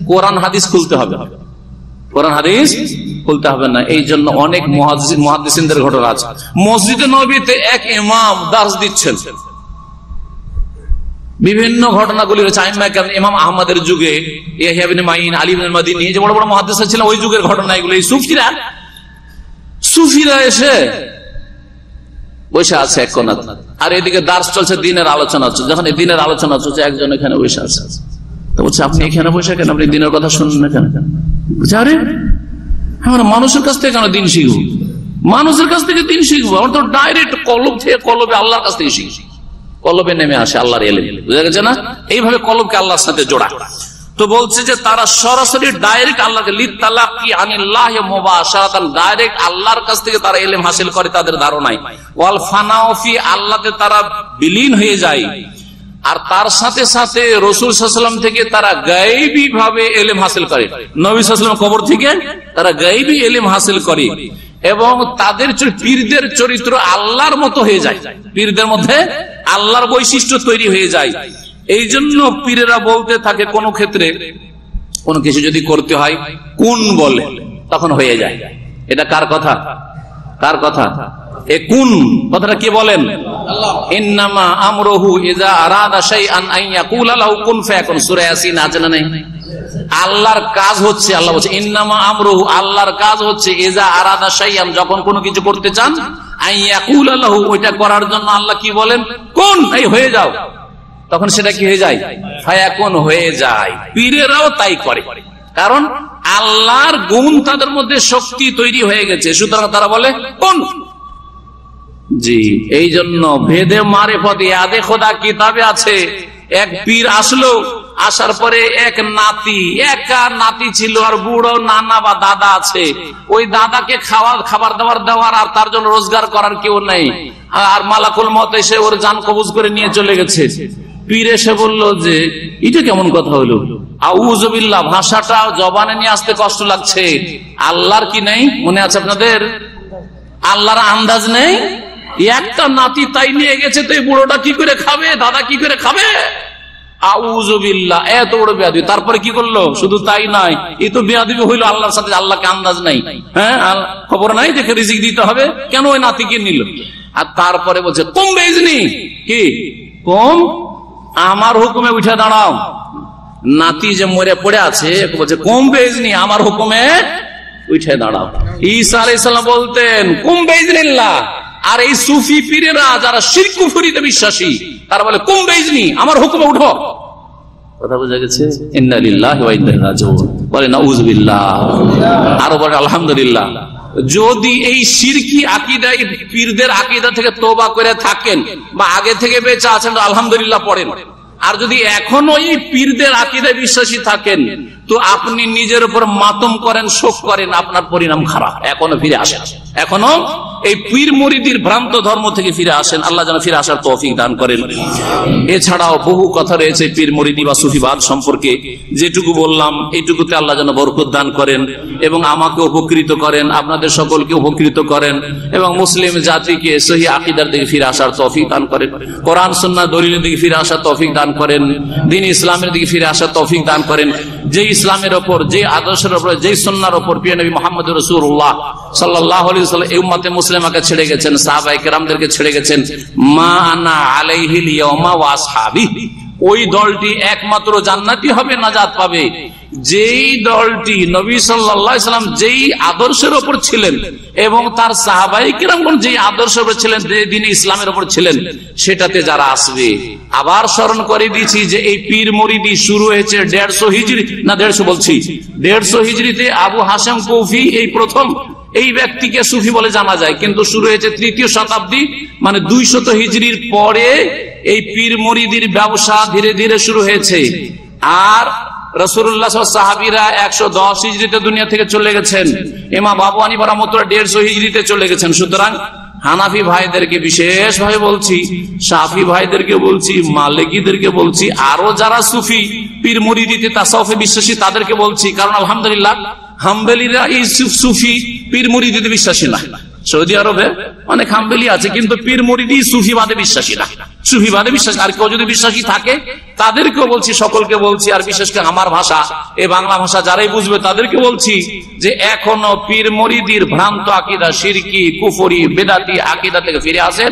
কোরআন হাদিস খুলতে হবে, কোরআন হাদিস খুলতে হবে না। এই জন্য অনেক মুহাদ্দিসিনদের ঘটনা আছে। মসজিদে নববীতে এক ইমাম দার্স দিচ্ছেন, বিভিন্ন ঘটনাগুলি রয়েছে। ইমাম আহমদের যুগে ইয়াহইয়া ইবনে মাইন, আলী ইবনে মাদিনী, যে বড় বড় মুহাদ্দিস ছিলেন ওই যুগের ঘটনা এগুলো। এই সুফিরা এসে বসে আছে এক কোণা, আর এদিকে দার্স চলছে, দিনের আলোচনা হচ্ছে। যখন এই দিনের আলোচনা চলছে, একজন এখানে বসে আছে, তো বলছে আপনি এখানে বসে কেন, আপনি দিনের কথা শুনুন না কেন? বলছে আরে আমরা মানুষের কাছ থেকে কেন দিন শিখবো, মানুষের কাছ থেকে দিন শিখবো, আমরা তো ডাইরেক্ট কলব থেকে কলবে আল্লাহর কাছ থেকে শিখছি, কলবে নেমে আসে আল্লাহর ইলম। বুঝা গেছে না? এইভাবে কলবকে আল্লাহর সাথে জোড়া। তো বলছে যে তারা সরাসরি ডাইরেক্ট আল্লাহকে লিতালাক্কি আনিল্লাহি মুবাশারাতান, ডাইরেক্ট আল্লাহর কাছ থেকে তারা ইলম হাসিল করে তাদের ধারণায়। ওয়াল ফানাউ ফি, আল্লাহতে তারা বিলীন হয়ে যায়। আর তার সাথে সাথে রাসূল সাল্লাল্লাহু আলাইহি ওয়াসাল্লাম থেকে তারা গায়বী ভাবে ইলম হাসিল করে। নবী সাল্লাল্লাহু আলাইহি ওয়াসাল্লাম কবর থেকে তারা গায়বী ইলম হাসিল করে এবং তাদের পীরদের চরিত্র আল্লাহর মতো হয়ে যায়, পীরদের মধ্যে আল্লাহর বৈশিষ্ট্য তৈরি হয়ে যায়। এই জন্য পীরেরা বলতে থাকে কোন ক্ষেত্রে কোন কিছু যদি করতে হয় কোন বলে, তখন হয়ে যায়। এটা কার কথা? কার কথা? এ কোন কথাটা কি বলেন? ইন্নামা আমরুহু ইযা আরাদা শাইআন আন ইয়াকুলা লাহু কুন ফায়াকুন, সূরা ইয়াসিন আছে না? নেই? আল্লাহর কাজ হচ্ছে, আল্লাহ বলছে ইন্নামা আমরুহু, আল্লাহর কাজ হচ্ছে ইযা আরাদা শাইআন, যখন কোনো কিছু করতে চান, আন ইয়াকুলা লাহু, ওইটা করার জন্য আল্লাহ কি বলেন? কুন, এই হয়ে যাও, তখন সেটা কি হয়ে যায়? ফায়াকুন হয়ে যায়। পীরেরাও তাই করে, কারণ আল্লাহর গুণ তাদের মধ্যে শক্তি তৈরি হয়ে গেছে, সুতরাং তারা বলে কোন। জি, এই জন্য ভেদে মারেফত ইয়াদে খোদা কিতাবে আছে, এক পীর আসলো, আসার পরে এক নাতি, একা নাতি ছিল আর বুড়ো নানা বা দাদা আছে, ওই দাদাকে খাবার দাবার দেওয়ার আর তার জন্য রোজগার করার কেউ নেই, আর মালাকুল মত এসে ওর জান কবজ করে নিয়ে চলে গেছে। পীর এসে বলল যে এটা কেমন কথা হলো, আউযুবিল্লাহ, ভাষাটা জবানে নিয়ে আসতে কষ্ট লাগছে। আল্লাহর কি নেই মনে আছে আপনাদের? আল্লাহর আন্দাজ নেই? একটা নাতি তাই নিয়ে গেছে, তো এই বুড়োটা কি করে খাবে, দাদা কি করে খাবে? আউযুবিল্লাহ, এত বড় বেয়াদবি। তারপরে কি করলো? শুধু তাই নয়, এই তো বেয়াদবি হইলো আল্লাহর সাথে, আল্লাহকে আন্দাজ নাই, খবর নাই যে রিজিক দিতে হবে, কেন ওই নাতিকে নিল? আর তারপরে বলছে কুম বেইজনি, কি কুম, আমার হুকুমে উঠে দাঁড়াও। নাতি যে মরে পড়ে আছে বলছে কুম বেইজনি, আমার হুকুমে উঠে দাঁড়াও। ঈসা আলাইহিস সালাম বলতেন কুম বেইজনিল্লাহ। আর এই সুফি পীরেরা যারা শিরক কুফরিতে বিশ্বাসী, তারা বলে কুম বেইজনি, আমার হুকুমে উঠো। কথা বোঝা গেছে? ইন্না লিল্লাহি ওয়া ইন্না ইলাইহি রাজিউন, বলে নাউযুবিল্লাহ, আর বলে আলহামদুলিল্লাহ। যদি এই শিরকি আকীদা, পীরদের আকীদা থেকে তওবা করে থাকেন বা আগে থেকে বেঁচে আছেন, আলহামদুলিল্লাহ পড়েন। আর যদি এখনো এই পীরদের আকীদায় বিশ্বাসী থাকেন, তো আপনি নিজের উপর মাতম করেন, শোক করেন, আপনার পরিণাম খারাপ। এখনো ফিরে আসেন, এখনো এই পীর মুরিদির ভ্রান্ত ধর্ম থেকে ফিরে আসেন। আল্লাহ যেন ফিরে আসার তৌফিক দান করেন। এছাড়াও বহু কথা রয়েছে পীর মুরিদি বা সুফিবাদ সম্পর্কে, যেটুকু বললাম এইটুকুতে আল্লাহ যেন বরকত দান করেন এবং আমাকে উপকৃত করেন, আপনাদের সকলকে উপকৃত করেন এবং মুসলিম জাতিকে সহি আকীদার দিকে ফিরে আসার তৌফিক দান করেন, কোরআন সুন্নাহ দলিলের দিকে ফিরে আসার তৌফিক দান করেন, দ্বীন ইসলামের দিকে ফিরে আসার তৌফিক দান করেন। যে ইসলামের ওপর, যে আদর্শের ওপর, যে সুন্নাহর ওপর প্রিয় নবী মুহাম্মদ রাসূলুল্লাহ সাল্লাল্লাহু আলাইহি ওয়াসাল্লাম এই উম্মতে মুসলিমাকে ছেড়ে গেছেন, সাহাবায়ে কেরামদেরকে ছেড়ে গেছেন, মা আনা আলাইহিল ইয়াওমা ওয়া আসহাবি, ওই দলটি একমাত্র জান্নাতি হবে, নাজাত পাবে যেই দলটি নবী সাল্লাল্লাহু আলাইহি ওয়াসাল্লাম যেই আদর্শের উপর ছিলেন এবং তার সাহাবায়ে কিরামগণ যেই আদর্শের উপর ছিলেন, যে দ্বীনে ইসলামের উপর ছিলেন, সেটাতে যারা আসবে। আবার স্মরণ করে দিয়েছি যে এই পীর মুরিদি শুরু হয়েছে 150 হিজরি, না 150 বলছি, 150 হিজরিতে আবু হাশেম কৌফি এই প্রথম এই ব্যক্তিকে সুফি বলে জানা যায়, কিন্তু শুরু হয়েছে 3য় শতাব্দী, মানে 200 হিজরির পরে এই পীর মুরিদির ব্যবসা ধীরে ধীরে শুরু হয়েছে। আর রাসূলুল্লাহ সাহাবীরা 110 হিজরিতে দুনিয়া থেকে চলে গেছেন, ইমাম আবু হানিফা রাহমাতুল্লাহ 150 হিজরিতে চলে গেছেন। সুতরাং হানাফি ভাইদেরকে বিশেষ ভাবে বলছি, শাফি ভাইদেরকে বলছি, মালিকীদেরকে বলছি, আরো যারা সুফি পীর মুরিদিতে তাসাউফে বিশ্বাসী তাদেরকে বলছি, কারণ আলহামদুলিল্লাহ হাম্বলীরা এই সুফি পীর মুরিদিতে বিশ্বাসী না। সৌদি আরবে অনেক হাম্বলী আছে, কিন্তু পীর মুরিদি সুফিবাদে বিশ্বাসী না, সুফিবাদে বিশ্বাসী। আর কেউ যদি বিশ্বাসী থাকে তাদেরকেও বলছি, সকলকে বলছি, আর বিশেষ করে আমার ভাষা এই বাংলা ভাষা যারাই বুঝবে তাদেরকে বলছি যে এখনো পীর মুরিদির ভ্রান্ত আকীদা, শিরকি, কুফরি, বেদাতি আকীদা থেকে ফিরে আসেন।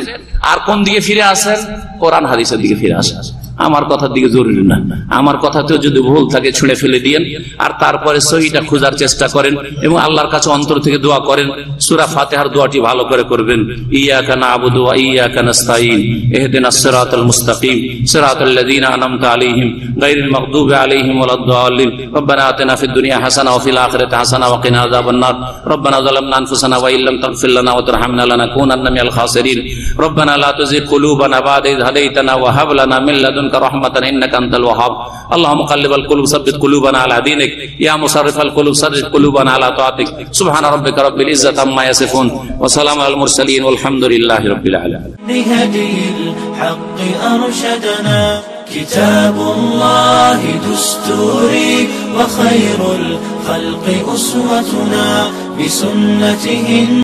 আর কোন দিকে ফিরে আসেন? কোরআন হাদিসের দিকে ফিরে আসেন। আমার কথার দিকে জরুরি না, আমার কথাতেও যদি ভুল থাকে ছুঁড়ে ফেলে দিয়েন, আর তারপরে সহিটা খোঁজার চেষ্টা করেন এবং আল্লাহর কাছে অন্তর থেকে দোয়া করেন। সূরা ফাতিহার দোয়াটি ভালো করে করবেন, ইয়াকা না'বুদু ওয়া ইয়াকা নাস্তাঈন ইহদিনাস সিরাতাল মুস্তাকিম সিরাতাল লাযীনা আন'আমতা আলাইহিম গায়রিল মাগদুবি আলাইহিম ওয়ালাদ-দাল্লিন রব্বানা আতিনা ফিদ দুনিয়া হাসানাহ ওয়া ফিল আখিরাতি হাসানাহ ওয়া কিনা আযাবান নার রব্বানা যালামনা আনফুসানা ওয়া ইল্লাম তাগফির লানা ওয়া তারহামনা লানাকুনান্না মিনাল খাসিরিন রব্বানা লা তুযিগ কুলুবানা বা'দা ইয হাদাইতানা ওয়া হাব লানা মিন লাদুনকা রাহমাতান ইন্নাকা আনতাল ওয়াহ্হাব আল্লাহুম্মা মুকাল্লিবাল কুলুব সাব্বিত কুলুবানা আলা দীনিক ইয়া মুসাররিফাল কুলুব সাররিফ কুলুবানা আলা তাআতিক সুবহানা রাব্বিকা রাব্বিল ইজ্জাতি আম্মা ইয়াসিফুন ওয়া সালামুন আলাল মুরসালিন ওয়ালহামদুলিল্লাহি রাব্বিল আলামিন। لهدي الحق أرشدنا كتاب الله دستوري وخير الخلق أسوتنا بسنته